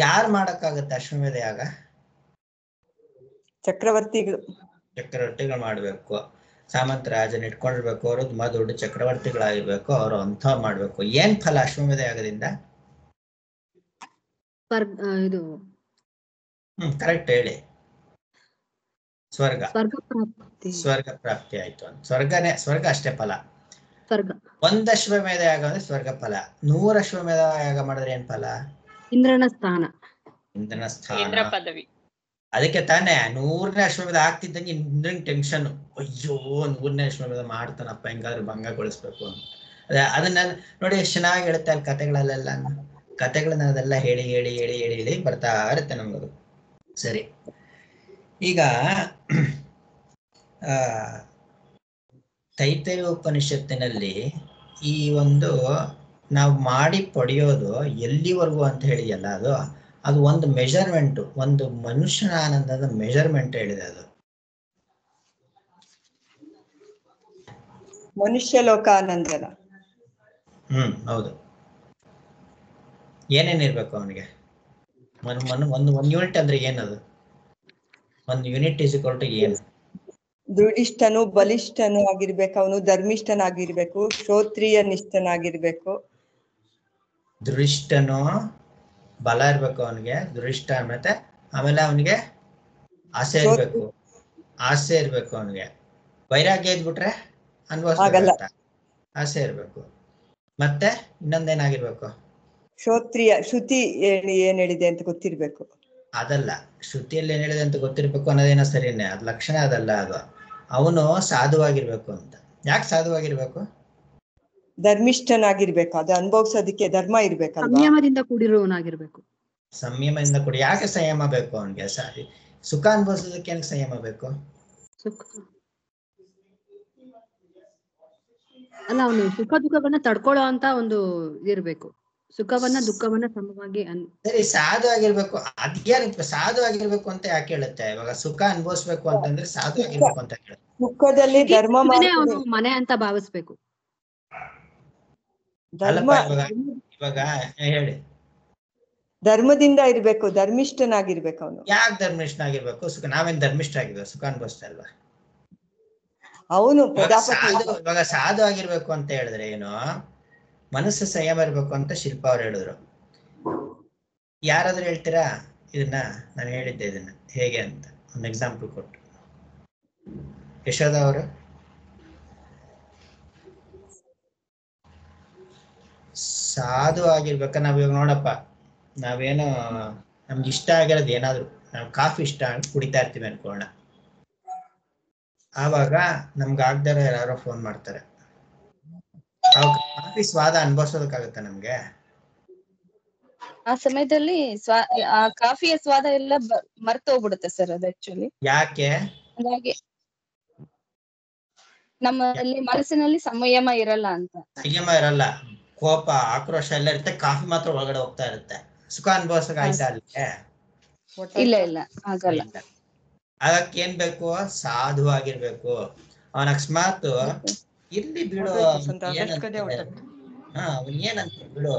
ಯಾರು ಮಾಡಕ್ಕಾಗತ್ತೆ ಅಶ್ವಮೇಧ ಯಾಗ? ಚಕ್ರವರ್ತಿಗಳು ಮಾಡ್ಬೇಕು. ಸಾಮಂತ ರಾಜನ ಇಟ್ಕೊಂಡಿರ್ಬೇಕು, ಅವರು ತುಂಬಾ ದೊಡ್ಡ ಚಕ್ರವರ್ತಿಗಳಾಗಿರ್ಬೇಕು, ಅವರು ಅಂಥವ್ರು ಮಾಡ್ಬೇಕು. ಏನ್ ಫಲ ಅಶ್ವಮೇಧ ಯಾಗದಿಂದ?
ಇದು
ಕರೆಕ್ಟ್ ಹೇಳಿ. ಸ್ವರ್ಗ ಪ್ರಾಪ್ತಿ ಆಯ್ತು. ಸ್ವರ್ಗ ಅಷ್ಟೇ ಫಲ. ಒಂದ್ ಅಶ್ವಮೇಧ ಯಾಗ ಅಂದ್ರೆ ಸ್ವರ್ಗ ಫಲ. 100 ಅಶ್ವಮೇಧ ಯಾಗ ಮಾಡಿದ್ರೆ ಏನ್ ಫಲ? ಇಂದ್ರನ ಸ್ಥಾನ
ಪದವಿ.
ಅದಕ್ಕೆ ತಾನೇ 100ನೇ ಅಶ್ವಮೇಧ ಆಗ್ತಿದ್ದಂಗೆ ಇಂದ್ರನ್ ಟೆನ್ಷನ್, ಅಯ್ಯೋ 100ನೇ ಅಶ್ವಮೇಧ ಮಾಡ್ತಾನಪ್ಪ, ಹೆಂಗಾದ್ರೂ ಭಂಗಗೊಳಿಸ್ಬೇಕು ಅಂತ. ಅದನ್ನ ನೋಡಿ ಎಷ್ಟು ಚೆನ್ನಾಗಿ ಹೇಳುತ್ತೆ ಅಲ್ಲಿ ಕಥೆಗಳಲ್ಲೆಲ್ಲ. ಕಥೆಗಳನ್ನ ಅದೆಲ್ಲ ಹೇಳಿ ಹೇಳಿ ಹೇಳಿ ಹೇಳಿ ಹೇಳಿ ಬರ್ತಾ ಇರುತ್ತೆ ನಮ್ಗದು. ಸರಿ, ಈಗ ತೈತರೀಯ ಉಪನಿಷತ್ತಿನಲ್ಲಿ ಈ ಒಂದು ನಾವು ಮಾಡಿ ಪಡೆಯೋದು ಎಲ್ಲಿವರೆಗೂ ಅಂತ ಹೇಳಿಯಲ್ಲ, ಅದು ಒಂದು ಮೆಜರ್ಮೆಂಟ್, ಒಂದು ಮನುಷ್ಯನ ಆನಂದದ ಮೆಜರ್ಮೆಂಟ್ ಹೇಳಿದೆ ಅದು.
ಮನುಷ್ಯ ಲೋಕ ಆನಂದನ.
ಹೌದು. ಏನೇನಿರ್ಬೇಕು ಅವನಿಗೆ? ಒಂದು ಯೂನಿಟ್ ಅಂದ್ರೆ ಏನದು? ಒಂದು ಯೂನಿಟ್ ಇಸ್ ಈಕ್ವಲ್ ಟು ಏನು?
ದೃಢಿಷ್ಠನು ಬಲಿಷ್ಠನು ಆಗಿರ್ಬೇಕು, ಅವನು ಧರ್ಮಿಷ್ಠನಾಗಿರ್ಬೇಕು, ಶ್ರೋತ್ರಿಯ ನಿಷ್ಠನಾಗಿರ್ಬೇಕು.
ದೃಢಿಷ್ಠನು ಬಲ ಇರ್ಬೇಕು ಅವನಿಗೆ, ದೃಢಿಷ್ಠ. ಮತ್ತೆ ಆಮೇಲೆ ಅವನಿಗೆ ಆಸೆ ಇರ್ಬೇಕು ಅವನಿಗೆ. ವೈರಾಗ್ಯ ಇದ್ಬಿಟ್ರೆ ಅನುಭವಿಸ್ಬೇಕಾಗತ್ತ, ಆಸೆ ಇರ್ಬೇಕು. ಮತ್ತೆ ಇನ್ನೊಂದೇನಾಗಿರ್ಬೇಕು?
ಶ್ರೋತ್ರಿಯ, ಶ್ರುತಿ ಏನ್ ಹೇಳಿದೆ ಅಂತ ಗೊತ್ತಿರ್ಬೇಕು.
ಅದಲ್ಲ, ಶ್ರುತಿಯಲ್ಲಿ ಏನ್ ಹೇಳಿದೆ ಅಂತ ಗೊತ್ತಿರ್ಬೇಕು ಅನ್ನೋದೇನೋ ಸರಿನೇ, ಅದ್ ಲಕ್ಷಣ ಅದಲ್ಲ. ಅವನು ಸಾಧುವಾಗಿರ್ಬೇಕು ಅಂತ. ಯಾಕೆ ಸಾಧುವಾಗಿರ್ಬೇಕು?
ಧರ್ಮಿಷ್ಠನಾಗಿರ್ಬೇಕು, ಅದು ಅನುಭವಿಸೋದಕ್ಕೆ ಧರ್ಮ ಇರ್ಬೇಕಲ್ವಾ?
ಸಂಯಮದಿಂದ ಕೂಡಿರುವವನಾಗಿರ್ಬೇಕು.
ಸಂಯಮದಿಂದ ಕೂಡಿ. ಯಾಕೆ ಸಂಯಮ ಬೇಕು ಅವನಿಗೆ? ಸುಖ ಅನುಭವಿಸೋದಕ್ಕೆ ಏನಕ್ಕೆ ಸಂಯಮ ಬೇಕು?
ಅಲ್ಲ, ಅವನು ಸುಖ ದುಃಖಗಳನ್ನ ತಡ್ಕೊಳ್ಳೋ ಅಂತ ಒಂದು ಇರ್ಬೇಕು. ಸುಖವನ್ನ ದುಃಖವನ್ನ ಸಮವಾಗಿ
ಸರಿ, ಸಾಧು ಆಗಿರ್ಬೇಕು. ಅದ್ಯಾರು ಸಾಧು ಆಗಿರ್ಬೇಕು ಅಂತ ಯಾಕೆ ಹೇಳುತ್ತೆ? ಇವಾಗ ಸುಖ ಅನುಭವಿಸ್ಬೇಕು ಅಂತಂದ್ರೆ ಸಾಧು ಆಗಿರ್ಬೇಕು ಅಂತ ಹೇಳುತ್ತೆ.
ಸುಖದಲ್ಲಿ ಧರ್ಮ
ಅವನು ಮನೆ ಅಂತ ಭಾವಿಸ್ಬೇಕು.
ಇವಾಗ ಹೇಳಿ,
ಧರ್ಮದಿಂದ ಇರ್ಬೇಕು, ಧರ್ಮಿಷ್ಠನಾಗಿರ್ಬೇಕು ಅವನು.
ಯಾಕೆ ಧರ್ಮಿಷ್ಠನಾಗಿರ್ಬೇಕು? ಸುಖ ನಾವೇನ್ ಧರ್ಮಿಷ್ಠ ಆಗಿರ್ಬೇಕು? ಸುಖ ಅನುಭವಿಸ್ತಾ ಇಲ್ವಾ
ಅವನು?
ಇವಾಗ ಸಾಧು ಆಗಿರ್ಬೇಕು ಅಂತ ಹೇಳಿದ್ರೆ ಏನು? ಮನಸ್ಸು ಸಂಯಮ ಇರ್ಬೇಕು ಅಂತ ಶಿಲ್ಪ ಅವ್ರು ಹೇಳಿದ್ರು. ಯಾರಾದ್ರೂ ಹೇಳ್ತೀರಾ ಇದನ್ನ? ನಾನು ಹೇಳಿದ್ದೆ ಇದನ್ನ ಹೇಗೆ ಅಂತ ಒಂದು ಎಕ್ಸಾಂಪಲ್ ಕೊಟ್ಟು. ಯಶೋಧ ಅವರು ಸಾಧು ಆಗಿರ್ಬೇಕ. ನಾವಿವಾಗ ನೋಡಪ್ಪ, ನಾವೇನು ನಮ್ಗೆ ಇಷ್ಟ ಆಗಿರೋದು ಏನಾದ್ರು, ನಾವು ಕಾಫಿ ಇಷ್ಟ ಅಂತ ಕುಡಿತಾ ಇರ್ತೀವಿ ಅನ್ಕೋಣ, ಆವಾಗ ನಮ್ಗೆ ಆಗ್ದಾರ ಯಾರೋ ಫೋನ್ ಮಾಡ್ತಾರೆ, ಕಾಫಿ ಸ್ವಾದ ಅನುಭವಿಸೋದಕ್ಕಾಗತ್ತ ನಮ್ಗೆ?
ಆ ಸಮಯದಲ್ಲಿ ಆ ಕಾಫಿಯ ಸ್ವಾದ ಎಲ್ಲ ಮರ್ತೋಗ್ಬಿಡುತ್ತೆ ಸರ್ ಅದು ಆಕ್ಚುಲಿ.
ಯಾಕೆ?
ಹಾಗಾಗಿ ನಮ್ಮಲ್ಲಿ ಮನಸ್ಸಿನಲ್ಲಿ ಸಂಯಮ ಇರಲ್ಲ ಅಂತ.
ಸಂಯಮ ಇರಲ್ಲ, ಕೋಪ ಆಕ್ರೋಶ ಎಲ್ಲ ಇರುತ್ತೆ, ಕಾಫಿ ಮಾತ್ರ ಒಳಗಡೆ ಹೋಗ್ತಾ ಇರುತ್ತೆ. ಸುಖ ಅನುಭವಿಸಕ್ ಆಯ್ತಾ ಅಲ್ಲಿಗೆ?
ಇಲ್ಲ ಇಲ್ಲ ಆಗಲ್ಲ.
ಅದಕ್ಕೆ ಏನ್ ಬೇಕು? ಸಾಧುವಾಗಿರ್ಬೇಕು. ಅವನ ಅಕಸ್ಮಾತ್ ಇಲ್ಲಿ ಬಿಡು, ಅವನ್ ಏನಂತ ಬಿಡು,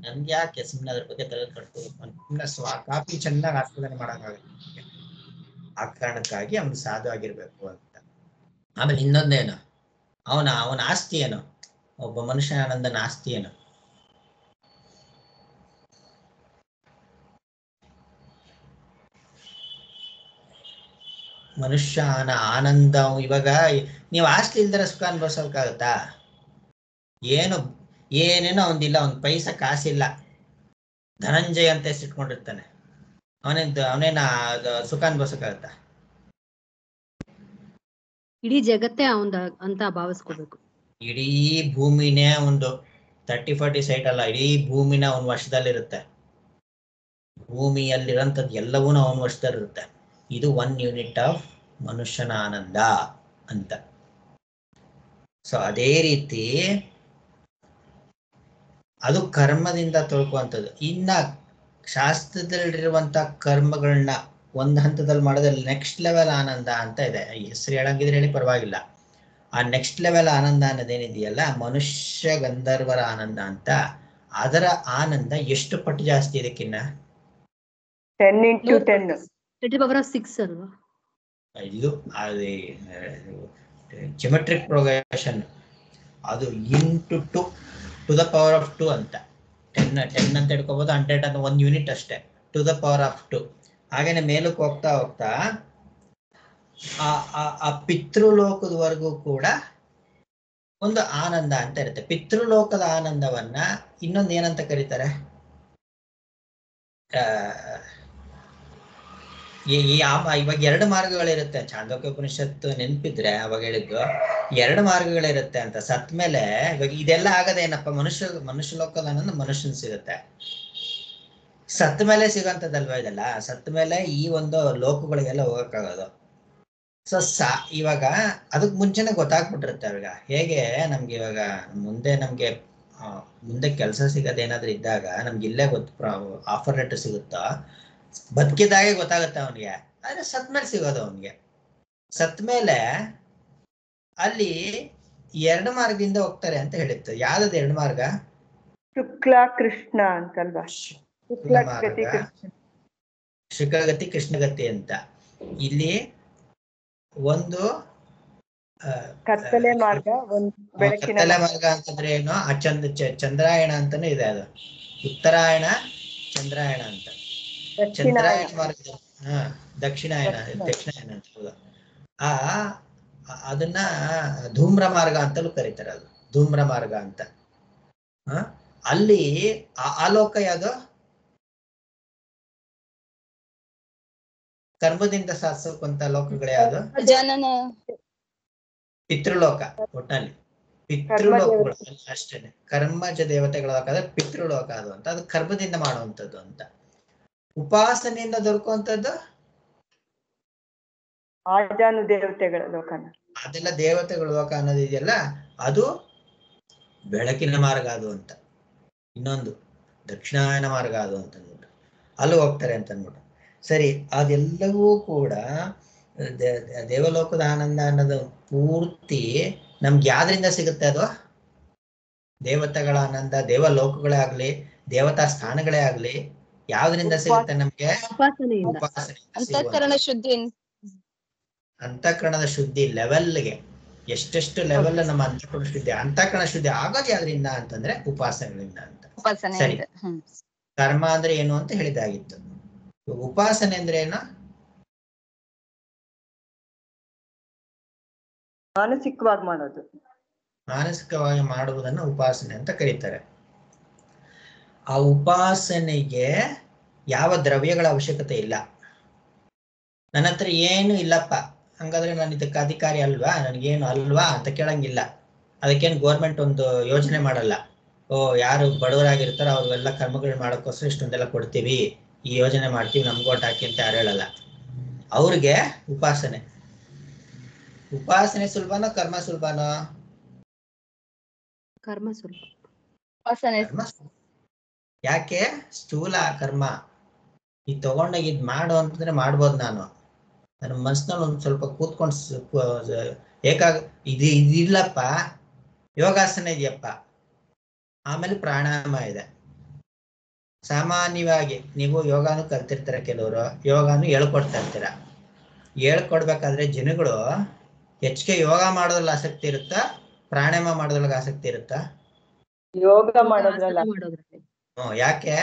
ನನ್ಗೆ ಯಾಕೆ ಸುಮ್ಮನೆ ಅದ್ರ ಬಗ್ಗೆ ತಲೆ ಕಟ್ಟು, ಕಾಫಿ ಚೆನ್ನಾಗಿ ಆಸ್ವಾದನೆ ಮಾಡಕ್ಕಾಗತ್ತೆ. ಆ ಕಾರಣಕ್ಕಾಗಿ ಅವನು ಸಾಧು ಆಗಿರ್ಬೇಕು ಅಂತ. ಆಮೇಲೆ ಇನ್ನೊಂದೇನು, ಅವನ ಆಸ್ತಿ ಏನು? ಒಬ್ಬ ಮನುಷ್ಯನ ಆನಂದನ ಆಸ್ತಿ ಏನು? ಮನುಷ್ಯನ ಆನಂದ. ಇವಾಗ ನೀವು ಆಸ್ತಿ ಇಲ್ದರೆ ಸುಖ ಅನುಭವಿಸೋಕ್ಕಾಗತ್ತಾ? ಏನೇನೋ ಒಂದಿಲ್ಲ, ಒಂದ್ ಪೈಸಾ ಕಾಸಿಲ್ಲ, ಧನಂಜಯ ಅಂತ ಹೆಸರಿಟ್ಕೊಂಡಿರ್ತಾನೆ, ಅವನೇನ ಸುಖ ಅನುಭವಿಸಕ್ಕಾಗತ್ತಾ?
ಇಡೀ ಜಗತ್ತೇ ಅವಂದ ಅಂತ ಭಾವಿಸ್ಕೋಬೇಕು.
ಇಡೀ ಭೂಮಿನೇ ಒಂದು 30-40 ಸೈಟ್ ಅಲ್ಲ, ಇಡೀ ಭೂಮಿನ ಅವನ ವಶದಲ್ಲಿರುತ್ತೆ. ಭೂಮಿಯಲ್ಲಿರೋಂಥದ್ದು ಎಲ್ಲವೂ ಅವನ ವಶದಲ್ಲಿರುತ್ತೆ. ಇದು 1 ಯೂನಿಟ್ ಆಫ್ ಮನುಷ್ಯನ ಆನಂದ ಅಂತ. ಸೊ ಅದೇ ರೀತಿ ಅದು ಕರ್ಮದಿಂದ ತೊಳ್ಕುವಂಥದ್ದು. ಇನ್ನ ಶಾಸ್ತ್ರದಲ್ಲಿರುವಂತ ಕರ್ಮಗಳನ್ನ ಒಂದ್ ಹಂತದಲ್ಲಿ ಮಾಡೋದ್ರಲ್ಲಿ ನೆಕ್ಸ್ಟ್ ಲೆವೆಲ್ ಆನಂದ ಅಂತ ಇದೆ. ಹೆಸರು ಹೇಳಂಗಿದ್ರೆ ಹೇಳಿ ಪರವಾಗಿಲ್ಲ. ಆ ನೆಕ್ಸ್ಟ್ ಲೆವೆಲ್ ಆನಂದ ಅನ್ನೋದೇನಿದೆಯಲ್ಲ, ಮನುಷ್ಯ ಗಂಧರ್ವರ ಆನಂದ ಅಂತ, ಅದರ ಆನಂದ ಎಷ್ಟು ಪಟ್ಟು ಜಾಸ್ತಿ ಇದಕ್ಕಿನ್ನ?
10 into 10.
10⁶ ಅಲ್ವಾ?
ಇದು ಜಿಯೋಮೆಟ್ರಿಕ್ ಪ್ರೋಗ್ರೆಷನ್, ಅದು into 2 to the power of 2 ಅಂತ. 10 ಅಂತ ಇಟ್ಕೋಬಹುದು, 100 ಅಂತ 1 ಯೂನಿಟ್ ಅಷ್ಟೇ, to the power of 2. ಹಾಗೇನೆ ಮೇಲಕ್ಕೆ ಹೋಗ್ತಾ ಹೋಗ್ತಾ ಆ ಪಿತೃಲೋಕದವರೆಗೂ ಕೂಡ ಒಂದು ಆನಂದ ಅಂತ ಇರುತ್ತೆ. ಪಿತೃಲೋಕದ ಆನಂದವನ್ನ ಇನ್ನೊಂದು ಏನಂತ ಕರೀತಾರೆ? ಇವಾಗ 2 ಮಾರ್ಗಗಳಿರುತ್ತೆ. ಚಾಂದೋಕ್ಯ ಉಪನಿಷತ್ತು ನೆನ್ಪಿದ್ರೆ ಅವಾಗ ಹೇಳಿದ್ದು 2 ಮಾರ್ಗಗಳಿರುತ್ತೆ ಅಂತ. ಸತ್ ಮೇಲೆ ಇವಾಗ ಇದೆಲ್ಲ ಆಗದೇನಪ್ಪ, ಮನುಷ್ಯ ಲೋಕದ ಆನಂದ ಮನುಷ್ಯನ್ ಸಿಗುತ್ತೆ. ಸತ್ ಮೇಲೆ ಸಿಗೋಂಥದ್ದಲ್ವಾ ಇದೆಲ್ಲ? ಸತ್ ಮೇಲೆ ಈ ಒಂದು ಲೋಕಗಳಿಗೆಲ್ಲ ಹೋಗಕ್ಕಾಗೋದು. ಸೊ ಇವಾಗ ಅದಕ್ ಮುಂಚೆನೆ ಗೊತ್ತಾಗ್ಬಿಟ್ಟಿರುತ್ತೆ ಅವಾಗ. ಹೇಗೆ ನಮ್ಗೆ ಇವಾಗ ಮುಂದೆ ಕೆಲಸ ಸಿಗೋದೇನಾದ್ರೂ ಇದ್ದಾಗ ನಮ್ಗೆ ಇಲ್ಲೇ ಆಫರ್ ಲೆಟರ್ ಸಿಗುತ್ತಾ, ಬದುಕಿದಾಗೆ ಗೊತ್ತಾಗುತ್ತೆ ಅವನಿಗೆ. ಆದ್ರೆ ಸತ್ ಮೇಲೆ ಸಿಗೋದು ಅವನಿಗೆ. ಸತ್ ಮೇಲೆ ಅಲ್ಲಿ 2 ಮಾರ್ಗದಿಂದ ಹೋಗ್ತಾರೆ ಅಂತ ಹೇಳಿತ್ತು. ಯಾವ್ದು 2 ಮಾರ್ಗ?
ಶುಕ್ಲ ಕೃಷ್ಣ ಅಂತಲ್ವಾ?
ಶುಕ್ಲಗತಿ ಕೃಷ್ಣಗತಿ ಅಂತ. ಇಲ್ಲಿ ಒಂದು
ಕತ್ತಲೆ ಮಾರ್ಗ, ಒಂದು ಬೆಳಕಿನ
ಮಾರ್ಗ ಅಂತಂದ್ರೆ ಏನು? ಚಂದ್ರಾಯಣ ಅಂತಾನು ಇದೆ. ಅದು ಉತ್ತರಾಯಣ, ಚಂದ್ರಾಯಣ ಅಂತ. ಚಂದ್ರಾಯಣ ಮಾರ್ಗ ದಕ್ಷಿಣಾಯನ ಅಂತ. ಅದನ್ನ ಧೂಮ್ರ ಮಾರ್ಗ ಅಂತಲೂ ಕರೀತಾರೆ. ಅದು ಧೂಮ್ರ ಮಾರ್ಗ ಅಂತ. ಅಲ್ಲಿ ಆಲೋಕ ಯಾವುದು? ಕರ್ಮದಿಂದ ಸಾಧಿಸೋಕಂತ ಲೋಕಗಳು ಯಾವುದು? ಪಿತೃಲೋಕ. ಒಟ್ಟಲ್ಲಿ ಪಿತೃಲೋಕಗಳು ಅಷ್ಟೇನೆ. ಕರ್ಮಜ ದೇವತೆಗಳ ಲೋಕ ಅಂದ್ರೆ ಪಿತೃಲೋಕ ಅದು ಅಂತ. ಅದು ಕರ್ಮದಿಂದ ಮಾಡುವಂಥದ್ದು ಅಂತ. ಉಪಾಸನೆಯಿಂದ ದೊರಕುವಂಥದ್ದು
ಆಜಾನು ದೇವತೆಗಳ ಲೋಕನ.
ಅದೆಲ್ಲ ದೇವತೆಗಳ ಲೋಕ ಅನ್ನೋದು ಇದೆಯಲ್ಲ, ಅದು ಬೆಳಕಿನ ಮಾರ್ಗ ಅದು ಅಂತ. ಇನ್ನೊಂದು ದಕ್ಷಿಣಾಯನ ಮಾರ್ಗ ಅದು ಅಂತ ಅಂದ್ಬಿಟ್ಟು ಅಲ್ಲೂ ಹೋಗ್ತಾರೆ ಅಂತ ಅಂದ್ಬಿಟ್ಟು. ಸರಿ, ಅದೆಲ್ಲವೂ ಕೂಡ ದೇವಲೋಕದ ಆನಂದ ಅನ್ನೋದು ಪೂರ್ತಿ ನಮ್ಗೆ ಯಾವ್ದ್ರಿಂದ ಸಿಗುತ್ತೆ? ಅದು ದೇವತೆಗಳ ಆನಂದ, ದೇವಲೋಕಗಳೇ ಆಗ್ಲಿ, ದೇವತಾ ಸ್ಥಾನಗಳೇ ಆಗ್ಲಿ, ಯಾವ್ದ್ರಿಂದ ಸಿಗುತ್ತೆ ನಮ್ಗೆ? ಅಂತಃಕರಣದ ಶುದ್ಧಿ ಲೆವೆಲ್ಗೆ. ಎಷ್ಟೆಷ್ಟು ಲೆವೆಲ್ ನಮ್ಮ ಅಂತಃಕರಣ ಶುದ್ಧಿ, ಅಂತಃಕರಣ ಶುದ್ಧಿ ಆಗೋದು ಯಾವ್ದ್ರಿಂದ ಅಂತಂದ್ರೆ ಉಪಾಸನೆಗಳಿಂದ ಅಂತ. ಸರಿ, ಕರ್ಮ ಅಂದ್ರೆ ಏನು ಅಂತ ಹೇಳಿದಾಗಿತ್ತು. ಉಪಾಸನೆ ಅಂದ್ರೆ ಏನು?
ಮಾನಸಿಕವಾಗಿ ಮಾಡೋದು.
ಮಾನಸಿಕವಾಗಿ ಮಾಡುವುದನ್ನು ಉಪಾಸನೆ ಅಂತ ಕರೀತಾರೆ. ಆ ಉಪಾಸನೆಗೆ ಯಾವ ದ್ರವ್ಯಗಳ ಅವಶ್ಯಕತೆ ಇಲ್ಲ. ನನ್ನ ಹತ್ರ ಏನು ಇಲ್ಲಪ್ಪ, ಹಂಗಾದ್ರೆ ನಾನು ಇದಕ್ಕೆ ಅಧಿಕಾರಿ ಅಲ್ವಾ, ನನಗೇನು ಅಲ್ವಾ ಅಂತ ಕೇಳಂಗಿಲ್ಲ. ಅದಕ್ಕೇನು ಗೋರ್ಮೆಂಟ್ ಒಂದು ಯೋಜನೆ ಮಾಡಲ್ಲ, ಓ ಯಾರು ಬಡವರಾಗಿರ್ತಾರೋ ಅವ್ರಿಗೆಲ್ಲ ಕರ್ಮಗಳು ಮಾಡೋಕ್ಕೋಸ್ಕರ ಇಷ್ಟೊಂದೆಲ್ಲ ಕೊಡ್ತೀವಿ, ಈ ಯೋಜನೆ ಮಾಡ್ತೀವಿ, ನಮ್ಗೆ ಓಟ್ ಹಾಕಿ ಅಂತ ಯಾರು ಹೇಳಲ್ಲ. ಅವ್ರಿಗೆ ಉಪಾಸನೆ ಸುಲಭನೋ ಕರ್ಮ ಸುಲಭನೋ?
ಕರ್ಮ ಸುಲಭ.
ಉಪಾಸನೆ
ಕರ್ಮ. ಯಾಕೆ? ಸ್ಥೂಲ ಕರ್ಮ. ಈಗ ತಗೊಂಡಾಗ ಇದ್ ಮಾಡು ಅಂತಂದ್ರೆ ಮಾಡ್ಬೋದು. ನನ್ನ ಮನಸ್ಸಿನಲ್ಲಿ ಒಂದ್ ಸ್ವಲ್ಪ ಕೂತ್ಕೊಂಡು ಇದಿಲ್ಲಪ್ಪ, ಯೋಗಾಸನ ಇದೆಯಪ್ಪ, ಆಮೇಲೆ ಪ್ರಾಣಾಯಾಮ ಇದೆ. ಸಾಮಾನ್ಯವಾಗಿ ನೀವು ಯೋಗಾನು ಕಲ್ತಿರ್ತೀರ, ಕೆಲವರು ಯೋಗಾನು ಹೇಳ್ಕೊಡ್ತಾ ಇರ್ತೀರ. ಹೇಳ್ಕೊಡ್ಬೇಕಾದ್ರೆ ಜನಗಳು ಹೆಚ್ಚಿಗೆ ಯೋಗ ಮಾಡೋದ್ರಲ್ಲಿ ಆಸಕ್ತಿ ಇರುತ್ತಾ, ಪ್ರಾಣಾಯಾಮ ಮಾಡೋದ್ರೊಳಗೆ ಆಸಕ್ತಿ ಇರುತ್ತಾ?
ಯೋಗ ಮಾಡೋದ್ರಲ್ಲ.
ಯಾಕೆ?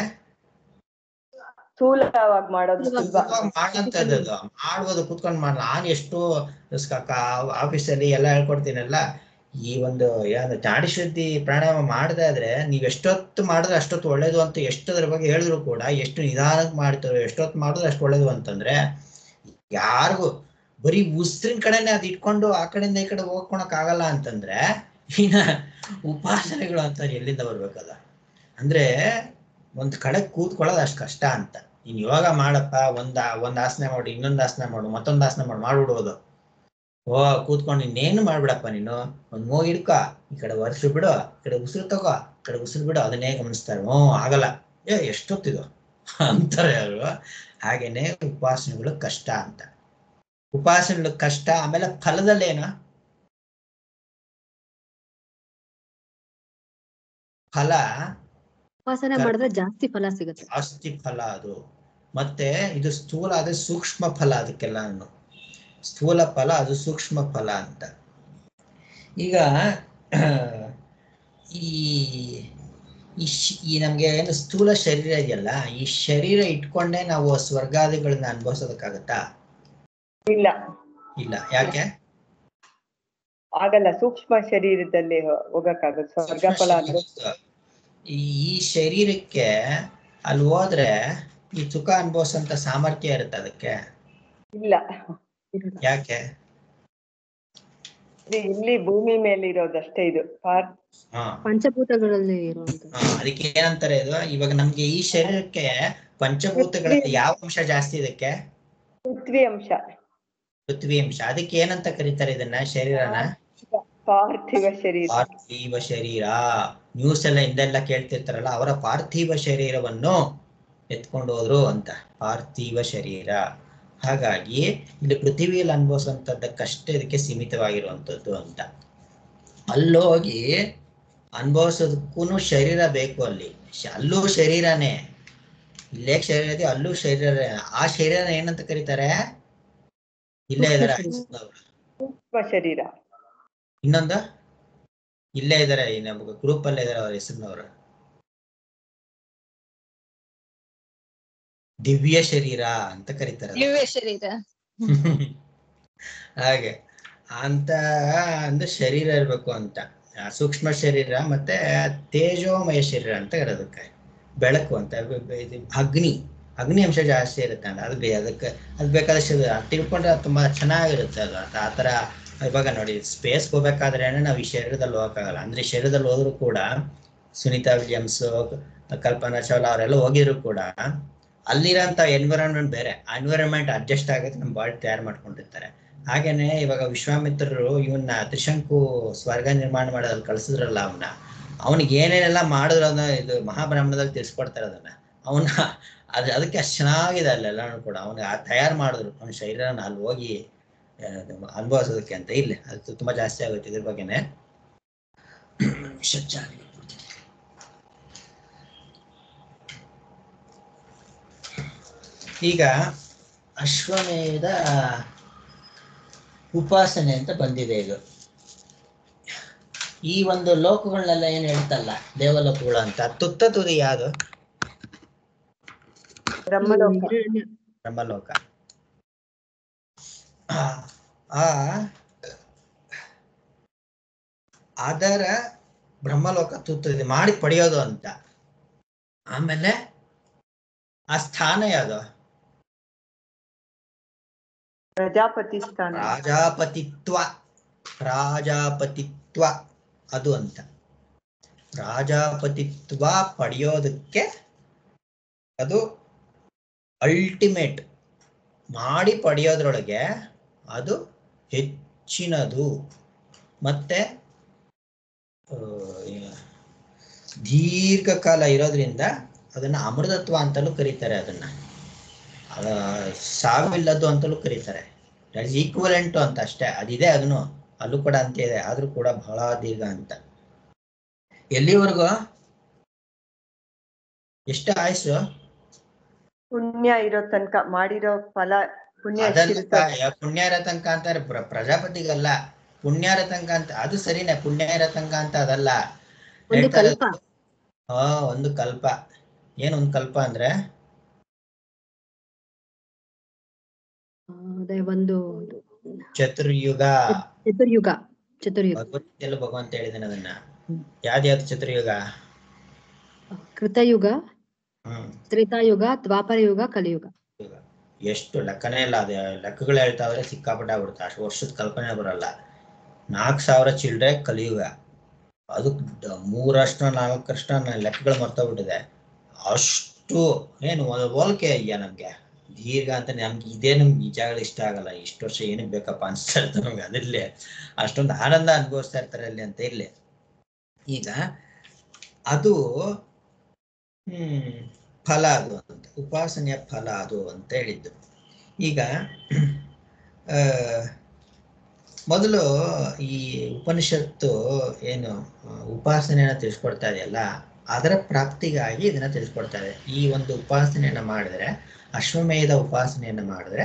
ಸ್ಥೂಲವಾಗಿ ಮಾಡೋದು ಸುಲಭ.
ಮಾಡೋಂಥದ್ದು ಮಾಡ್ಬೋದು, ಕೂತ್ಕೊಂಡು ಮಾಡ. ನಾನು ಎಷ್ಟು ಆಫೀಸಲ್ಲಿ ಎಲ್ಲ ಹೇಳ್ಕೊಡ್ತೀನಲ್ಲ, ಈ ಒಂದು ಏನು ನಾಡಿ ಶುದ್ಧಿ ಪ್ರಾಣಾಯಾಮ ಮಾಡದೇ ಆದ್ರೆ ನೀವ್ ಎಷ್ಟೊತ್ತು ಮಾಡಿದ್ರೆ ಅಷ್ಟೊತ್ತು ಒಳ್ಳೇದು ಅಂತ ಎಷ್ಟೋದ್ರ ಬಗ್ಗೆ ಹೇಳಿದ್ರು ಕೂಡ, ಎಷ್ಟು ನಿಧಾನಕ್ಕೆ ಮಾಡ್ತಾರೆ, ಎಷ್ಟೊತ್ತು ಮಾಡಿದ್ರೆ ಅಷ್ಟು ಒಳ್ಳೇದು ಅಂತಂದ್ರೆ, ಯಾರಿಗೂ ಬರೀ ಉಸಿರಿನ ಕಡೆನೆ ಅದ್ ಇಟ್ಕೊಂಡು ಆ ಕಡೆಯಿಂದ ಈ ಕಡೆ ಹೋಗ್ಕೊಳಕ್ ಆಗಲ್ಲ ಅಂತಂದ್ರೆ ಇನ್ನ ಉಪಾಸನೆಗಳು ಅಂತ ಎಲ್ಲಿಂದ ಬರ್ಬೇಕಲ್ಲ? ಅಂದ್ರೆ ಒಂದ್ ಕಡೆ ಕೂತ್ಕೊಳ್ಳೋದು ಅಷ್ಟು ಕಷ್ಟ ಅಂತ. ನೀನ್ ಯೋಗ ಮಾಡಪ್ಪ, ಒಂದ್ ಆಸನ ಮಾಡು, ಇನ್ನೊಂದ್ ಆಸನ ಮಾಡು, ಮತ್ತೊಂದ್ ಆಸನ ಮಾಡ್ಬಿಡ್ಬೋದು. ಓ ಕೂತ್ಕೊಂಡು ಇನ್ನೇನು ಮಾಡ್ಬಿಡಪ್ಪ, ನೀನು ಒಂದ್ ಮೂಗ್ ಹಿಡ್ಕೊ, ಈ ಕಡೆ ವರ್ಷ ಬಿಡು, ಈ ಕಡೆ ಉಸಿರು ತಗೋ, ಈ ಕಡೆ ಉಸಿರು ಬಿಡು, ಅದನ್ನೇ ಗಮನಿಸ್ತಾರೆ. ಆಗಲ್ಲ, ಎಷ್ಟೊತ್ತಿದು ಅಂತಾರೆ ಅವರು. ಹಾಗೇನೆ ಉಪಾಸನೆಗಳು ಕಷ್ಟ ಅಂತ. ಉಪಾಸನೆಗಳು ಕಷ್ಟ. ಆಮೇಲೆ ಫಲದಲ್ಲೇನು? ಫಲ
ಉಪಾಸನೆ ಮಾಡಿದ್ರೆ ಜಾಸ್ತಿ ಫಲ ಸಿಗುತ್ತೆ.
ಜಾಸ್ತಿ ಫಲ ಅದು. ಮತ್ತೆ ಇದು ಸ್ಥೂಲ, ಅದು ಸೂಕ್ಷ್ಮ ಫಲ. ಅದಕ್ಕೆಲ್ಲ ಸ್ಥೂಲ ಫಲ, ಅದು ಸೂಕ್ಷ್ಮ ಫಲ ಅಂತ. ಈಗ ಈ ನಮ್ಗೆ ಏನು ಸ್ಥೂಲ ಶರೀರ ಇದೆಯಲ್ಲ, ಈ ಶರೀರ ಇಟ್ಕೊಂಡೇ ನಾವು ಸ್ವರ್ಗಾದಿಗಳನ್ನ ಅನುಭವಿಸೋದಕ್ಕಾಗತ್ತಾ? ಇಲ್ಲ. ಯಾಕೆ
ಆಗಲ್ಲ? ಸೂಕ್ಷ್ಮ ಶರೀರದಲ್ಲಿ ಹೋಗಕ್ಕಾಗತ್ತೆ ಸ್ವರ್ಗ ಫಲ ಅಂದ್ರೆ.
ಈ ಶರೀರಕ್ಕೆ ಅಲ್ಲಿ ಹೋದ್ರೆ ಈ ಸುಖ ಅನುಭವಿಸಂತ ಸಾಮರ್ಥ್ಯ ಇರುತ್ತೆ ಅದಕ್ಕೆ? ಇಲ್ಲ. ಯಾಕೆ?
ಇಲ್ಲಿ ಭೂಮಿ ಮೇಲೆ ಇರೋದಷ್ಟೇ ಇದು.
ಪಂಚಭೂತಗಳಲ್ಲಿ ಇರುವಂತ.
ಅದಕ್ಕೆ ಏನಂತಾರೆ ಇದು, ಇವಾಗ ನಮ್ಗೆ ಈ ಶರೀರಕ್ಕೆ ಪಂಚಭೂತಗಳಲ್ಲಿ ಯಾವ ಅಂಶ ಜಾಸ್ತಿ? ಇದಕ್ಕೆ
ಪೃಥ್ವಿ ಅಂಶ.
ಪೃಥ್ವಿ ಅಂಶ. ಅದಕ್ಕೆ ಏನಂತ ಕರೀತಾರೆ ಇದನ್ನ, ಶರೀರನ?
ಪಾರ್ಥಿವ ಶರೀರ.
ಪಾರ್ಥಿವ ಶರೀರ. ನ್ಯೂಸ್ ಎಲ್ಲ ಹಿಂದೆಲ್ಲ ಕೇಳ್ತಿರ್ತಾರಲ್ಲ, ಅವರ ಪಾರ್ಥಿವ ಶರೀರವನ್ನು ಎತ್ಕೊಂಡು ಹೋದ್ರು ಅಂತ. ಪಾರ್ಥಿವ ಶರೀರ. ಹಾಗಾಗಿ ಇಲ್ಲಿ ಪೃಥ್ವಿಯಲ್ಲಿ ಅನುಭವಿಸುವಂತದ್ದಕ್ಕಷ್ಟೇ ಇದಕ್ಕೆ ಸೀಮಿತವಾಗಿರುವಂತದ್ದು ಅಂತ. ಅಲ್ಲೋಗಿ ಅನುಭವಿಸೋದಕ್ಕೂ ಶರೀರ ಬೇಕು. ಅಲ್ಲೂ ಶರೀರನೇ. ಇಲ್ಲೇ ಶರೀರ ಇದೆ, ಅಲ್ಲೂ ಶರೀರ. ಆ ಶರೀರ ಏನಂತ ಕರೀತಾರೆ? ಇಲ್ಲೇ ಇದಾರೆ
ಸೂಕ್ಷ್ಮ ಶರೀರ.
ಇನ್ನೊಂದು ಇಲ್ಲೇ ಇದಾರೆ, ನಮ್ಗೆ ಗ್ರೂಪ್ ಅಲ್ಲೇ ಇದಾರೆ, ಅವ್ರ ಹೆಸರಿನವರು. ದಿವ್ಯ ಶರೀರ ಅಂತ ಕರೀತಾರೆ.
ದಿವ್ಯ ಶರೀರ.
ಹಾಗೆ ಅಂತ ಅಂದ್ರೆ ಶರೀರ ಇರ್ಬೇಕು ಅಂತ. ಸೂಕ್ಷ್ಮ ಶರೀರ ಮತ್ತೆ ತೇಜೋಮಯ ಶರೀರ ಅಂತ ಇರೋದಕ್ಕೆ. ಬೆಳಕು ಅಂತ, ಅಗ್ನಿ ಅಂಶ ಜಾಸ್ತಿ ಇರುತ್ತೆ ಅಂತ. ಅದಕ್ಕೆ ಅದು ಬೇಕಾದಷ್ಟು ತಿಳ್ಕೊಂಡ್ರೆ ತುಂಬಾ ಚೆನ್ನಾಗಿರುತ್ತೆ ಅದು. ಆ ತರ ಇವಾಗ ನೋಡಿ, ಸ್ಪೇಸ್ ಹೋಗ್ಬೇಕಾದ್ರೆ ನಾವು ಈ ಶರೀರದಲ್ಲಿ ಹೋಗಕ್ಕಾಗಲ್ಲ. ಅಂದ್ರೆ ಶರೀರದಲ್ಲಿ ಹೋದ್ರು ಕೂಡ ಸುನೀತಾ ವಿಲಿಯಮ್ಸ್, ಕಲ್ಪನಾ ಚಾವ್ಲಾ ಅವರೆಲ್ಲ ಹೋಗಿದ್ರು ಕೂಡ ಅಲ್ಲಿರೋಂಥ ಎನ್ವಿರಾನ್ಮೆಂಟ್ ಬೇರೆ. ಆ ಎನ್ವಿರಾನ್ಮೆಂಟ್ ಅಡ್ಜಸ್ಟ್ ಆಗುತ್ತೆ, ನಮ್ಮ ಬಾಡಿ ತಯಾರು ಮಾಡ್ಕೊಂಡಿರ್ತಾರೆ. ಹಾಗೇನೆ ಇವಾಗ ವಿಶ್ವಾಮಿತ್ರರು ಇವನ್ನ ತ್ರಿಶಂಕು ಸ್ವರ್ಗ ನಿರ್ಮಾಣ ಮಾಡೋದ್ರಲ್ಲಿ ಕಳ್ಸಿದ್ರಲ್ಲ, ಅವನಿಗೆ ಏನೇನೆಲ್ಲ ಮಾಡಿದ್ರು ಅದನ್ನ ಇದು ಮಹಾಬ್ರಾಹ್ಮಣದಲ್ಲಿ ತಿಳಿಸ್ಕೊಡ್ತಾರೆ. ಅದಕ್ಕೆ ಅಷ್ಟು ಚೆನ್ನಾಗಿದೆ ಅಲ್ಲೆಲ್ಲಾನು ಕೂಡ. ಅವನಿಗೆ ತಯಾರು ಮಾಡಿದ್ರು ಅವನ ಶರೀರನ ಅಲ್ಲಿ ಹೋಗಿ ಅನುಭವಿಸೋದಕ್ಕೆ ಅಂತ. ಇಲ್ಲ, ಅದು ತುಂಬಾ ಜಾಸ್ತಿ ಆಗುತ್ತೆ ಇದ್ರ ಬಗ್ಗೆನೆ. ಈಗ ಅಶ್ವಮೇಧ ಉಪಾಸನೆ ಅಂತ ಬಂದಿದೆ. ಇದು ಈ ಒಂದು ಲೋಕಗಳನ್ನೆಲ್ಲ ಏನ್ ಹೇಳ್ತಲ್ಲ, ದೇವಲೋಕಗಳು ಅಂತ. ತುತ್ತ ತುದಿ ಯಾವುದು? ಬ್ರಹ್ಮಲೋಕ. ಅದರ ಬ್ರಹ್ಮಲೋಕ ತುತ್ತದಿ ಮಾಡಿ ಪಡೆಯೋದು ಅಂತ. ಆಮೇಲೆ ಆ ಸ್ಥಾನ ಯಾವುದು?
ಪ್ರಜಾಪತಿ ಸ್ಥಾನ.
ರಾಜಾಪತಿತ್ವ. ರಾಜಾಪತಿತ್ವ ಅದು ಅಂತ. ರಾಜಾಪತಿತ್ವ ಪಡೆಯೋದಕ್ಕೆ ಅದು ಅಲ್ಟಿಮೇಟ್ ಮಾಡಿ ಪಡೆಯೋದ್ರೊಳಗೆ ಅದು ಹೆಚ್ಚಿನದು ಮತ್ತೆ ದೀರ್ಘಕಾಲ ಇರೋದ್ರಿಂದ ಅದನ್ನ ಅಮೃತತ್ವ ಅಂತಲೂ ಕರೀತಾರೆ. ಅದನ್ನ ಸಾವಿಲ್ಲದ್ದು ಅಂತಲೂ ಕರೀತಾರೆ. ಈಕ್ವಲೆಂಟು ಅಂತ ಅಷ್ಟೇ ಅದಿದೆ, ಅದನ್ನು ಅಲ್ಲೂ ಕೂಡ ಅಂತ ಇದೆ, ಆದ್ರೂ ಕೂಡ ಬಹಳ ದೀರ್ಘ ಅಂತ. ಎಲ್ಲಿವರೆಗೂ? ಎಷ್ಟು ಆಯುಸ್ಸು?
ಪುಣ್ಯ ಇರೋ ತನಕ, ಮಾಡಿರೋ ಫಲ ಪುಣ್ಯ
ಪುಣ್ಯ ಇರೋ ತನಕ ಅಂತಾರೆ. ಪ್ರಜಾಪತಿಗಲ್ಲ, ಪುಣ್ಯ ಇರೋ ತನಕ ಅಂತ. ಅದು ಸರಿನೇ, ಪುಣ್ಯ ಇರೋ ತನಕ ಅಂತ ಅದಲ್ಲ ಹೇಳ್ತಾರೆ. ಒಂದು ಕಲ್ಪ. ಏನು ಒಂದು ಕಲ್ಪ ಅಂದ್ರೆ?
ಒಂದು
ಚತುರ್ಯುಗ.
ಚತುರ್ಯುಗ. ಚತುರ್ಯುಗ
ಭಗವದ್ಗೀತೆಯಲ್ಲೂ ಭಗವಂತ ಹೇಳಿದಾನೆ ಅದನ್ನ. ಯಾವ್ದು ಚತುರ್ಯುಗ?
ಕೃತಯುಗ, ತ್ರೇತಾಯುಗ, ದ್ವಾಪರ ಯುಗ, ಕಲಿಯುಗ.
ಎಷ್ಟು ಲೆಕ್ಕನೇ ಇಲ್ಲ. ಅದೇ ಲೆಕ್ಕಗಳು ಹೇಳ್ತಾವ್ರೆ ಸಿಕ್ಕಾಪಟ್ಟೆ ಆಗ್ಬಿಡುತ್ತೆ. ಅಷ್ಟು ವರ್ಷದ ಕಲ್ಪನೆ ಬರಲ್ಲ. 4000 ಚಿಲ್ಡ್ರೆ ಕಲಿಯುಗ. ಅದು 3-4 ಲೆಕ್ಕಗಳು ಮರ್ತೋಗ್ಬಿಟ್ಟಿದೆ. ಅಷ್ಟು ಏನು ಹೋಲಿಕೆ ಇದೆಯಾ ನಮ್ಗೆ? ದೀರ್ಘ ಅಂತ ನಮ್ಗೆ ಇದೇ ನಮ್ಗೆ ನಿಜಗಳು ಇಷ್ಟ ಆಗಲ್ಲ. ಇಷ್ಟು ವರ್ಷ ಏನಕ್ಕೆ ಬೇಕಪ್ಪ ಅನ್ಸ್ತಾ ಇರ್ತದೆ ನಮ್ಗೆ. ಅದಿರ್ಲಿ, ಅಷ್ಟೊಂದು ಆನಂದ ಅನುಭವಿಸ್ತಾ ಇರ್ತಾರೆ ಅಲ್ಲಿ ಅಂತ ಇರ್ಲಿ. ಈಗ ಅದು ಫಲ ಅದು ಅಂತ, ಉಪಾಸನೆಯ ಫಲ ಅದು ಅಂತ ಹೇಳಿದ್ದು. ಈಗ ಮೊದಲು ಈ ಉಪನಿಷತ್ತು ಏನು ಉಪಾಸನೆಯನ್ನ ತಿಳಿಸ್ಕೊಡ್ತಾ ಇದೆಯಲ್ಲ, ಅದರ ಪ್ರಾಪ್ತಿಗಾಗಿ ಇದನ್ನ ತಿಳಿಸ್ಕೊಡ್ತಾ ಇದೆ. ಈ ಒಂದು ಉಪಾಸನೆಯನ್ನ ಮಾಡಿದ್ರೆ, ಅಶ್ವಮೇಧ ಉಪಾಸನೆಯನ್ನ ಮಾಡಿದ್ರೆ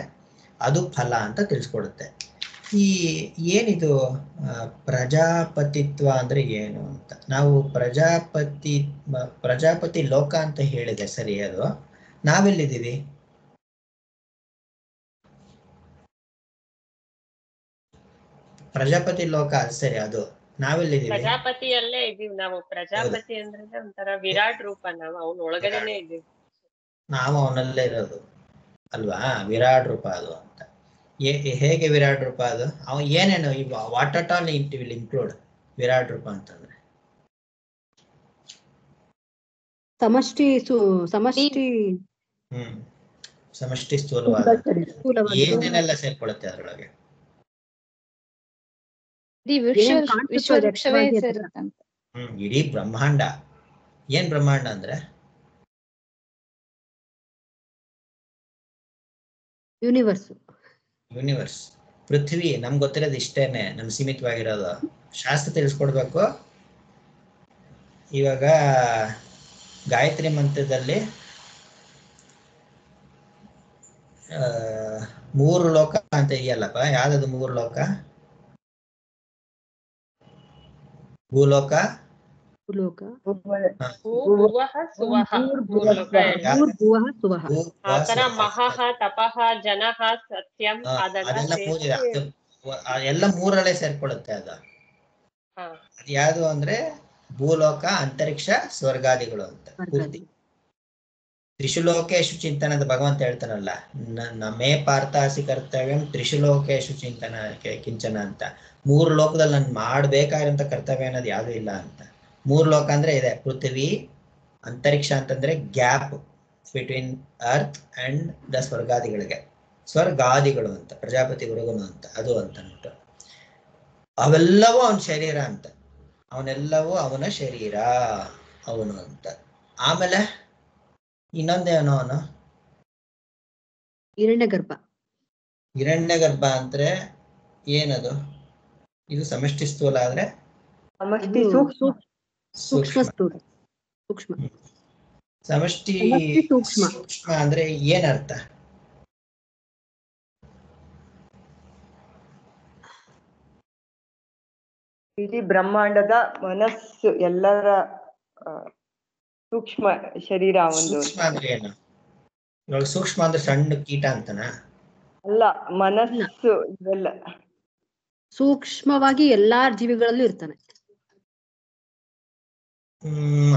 ಅದು ಫಲ ಅಂತ ತಿಳಿಸ್ಕೊಡುತ್ತೆ. ಈ ಏನಿದು ಪ್ರಜಾಪತಿತ್ವ ಅಂದ್ರೆ ಏನು ಅಂತ ನಾವು ಪ್ರಜಾಪತಿ ಲೋಕ ಅಂತ ಹೇಳಿದೆ ಸರಿ. ಅದು ನಾವೆಲ್ಲಿದ್ದೀವಿ? ಪ್ರಜಾಪತಿ ಲೋಕ ಸರಿ, ಅದು ನಾವೆಲ್ಲಿದ್ದೀವಿ?
ಪ್ರಜಾಪತಿಯಲ್ಲೇ ಇದೀವಿ ನಾವು. ಪ್ರಜಾಪತಿ ಅಂದ್ರೆ ಒಂಥರ ವಿರಾಟ್ ರೂಪ. ನಾವು ಅವನ ಒಳಗಡೆನೆ ಇದೀವಿ. ನಾವು
ಅವನಲ್ಲೇ ಇರೋದು ಅಲ್ವಾ? ವಿರಾಟ್ ರೂಪ ಅದು ಅಂತ. ಹೇಗೆ ವಿರಾಟ್ ರೂಪ ಅದು? ಅವ ಏನೇನು what at all will include Virat ರೂಪ ಅಂತಂದ್ರೆ?
ಸಮಷ್ಟಿ
ಸಮಷ್ಟಿ ಸ್ಥೂಲವಾದ ಏನೇನೆಲ್ಲ ಸೇರ್ಕೊಳ್ಳುತ್ತೆ ಅದರೊಳಗೆ? ಇಡೀ ಬ್ರಹ್ಮಾಂಡ. ಏನ್ ಬ್ರಹ್ಮಾಂಡ ಅಂದ್ರೆ? ಯೂನಿವರ್ಸ್. ಪೃಥ್ವಿ ನಮ್ಗೆ ಗೊತ್ತಿರೋದು ಇಷ್ಟೇನೆ, ನಮ್ ಸೀಮಿತವಾಗಿರೋದು. ಶಾಸ್ತ್ರ ತಿಳಿಸ್ಕೊಡ್ಬೇಕು. ಇವಾಗ ಗಾಯತ್ರಿ ಮಂತ್ರದಲ್ಲಿ 3 ಲೋಕ ಅಂತ ಇದೆಯಲ್ಲಪ್ಪ. ಯಾವ್ದದು 3 ಲೋಕ? ಭೂಲೋಕ, ಎಲ್ಲ 3ರಲ್ಲೇ ಸೇರ್ಕೊಳ್ಳುತ್ತೆ ಅದು. ಅದು ಯಾವುದು ಅಂದ್ರೆ ಭೂಲೋಕ, ಅಂತರಿಕ್ಷ, ಸ್ವರ್ಗಾದಿಗಳು ಅಂತ ಪೂರ್ತಿ. ತ್ರಿಶುಲೋಕೇಶು ಚಿಂತನದ ಭಗವಂತ ಹೇಳ್ತಾನಲ್ಲ, ಮೇ ಪಾರ್ಥಾಸಿ ಕರ್ತವ್ಯಂ ತ್ರಿಶುಲೋಕೇಶು ಚಿಂತನ ಕಿಂಚನ ಅಂತ. 3 ಲೋಕದಲ್ಲಿ ನಾನು ಮಾಡ್ಬೇಕಾಗಿರೋಂಥ ಕರ್ತವ್ಯ ಅನ್ನೋದು ಯಾವ್ದು ಇಲ್ಲ ಅಂತ. 3 ಲೋಕ ಅಂದ್ರೆ ಇದೆ, ಪೃಥ್ವಿ, ಅಂತರಿಕ್ಷ ಅಂತಂದ್ರೆ gap between earth and the ಸ್ವರ್ಗಾದಿಗಳಿಗೆ, ಸ್ವರ್ಗಾದಿಗಳು ಅಂತ, ಪ್ರಜಾಪತಿಗಳಿಗೂ ಅಂತ ಅದು ಅಂತ ಅಂದ್ಬಿಟ್ಟು. ಅವೆಲ್ಲವೂ ಅವನ ಶರೀರ ಅಂತ, ಅವನೆಲ್ಲವೂ ಅವನ ಶರೀರ ಅವನು ಅಂತ. ಆಮೇಲೆ ಇನ್ನೊಂದೇನೋ ಅವನು ಹಿರಣ್ಯಗರ್ಭ ಅಂದ್ರೆ ಏನದು? ಇದು ಸಮಷ್ಟಿ ಸ್ಥೂಲ ಆದ್ರೆ ಸೂಕ್ಷ್ಮ. ಸಮಷ್ಟಿ ಸೂಕ್ಷ್ಮ ಅಂದ್ರೆ ಏನರ್ಥ?
ಇಡೀ ಬ್ರಹ್ಮಾಂಡದ ಮನಸ್ಸು, ಎಲ್ಲರ ಸೂಕ್ಷ್ಮ ಶರೀರ.
ಸೂಕ್ಷ್ಮ ಅಂದ್ರೆ ಏನು? ಇವಾಗ ಸೂಕ್ಷ್ಮ ಅಂದ್ರೆ ಸಣ್ಣ ಕೀಟ ಅಂತನ
ಅಲ್ಲ, ಮನಸ್ಸು ಇವೆಲ್ಲ
ಸೂಕ್ಷ್ಮವಾಗಿ ಎಲ್ಲಾ ಜೀವಿಗಳಲ್ಲೂ ಇರ್ತಾನೆ.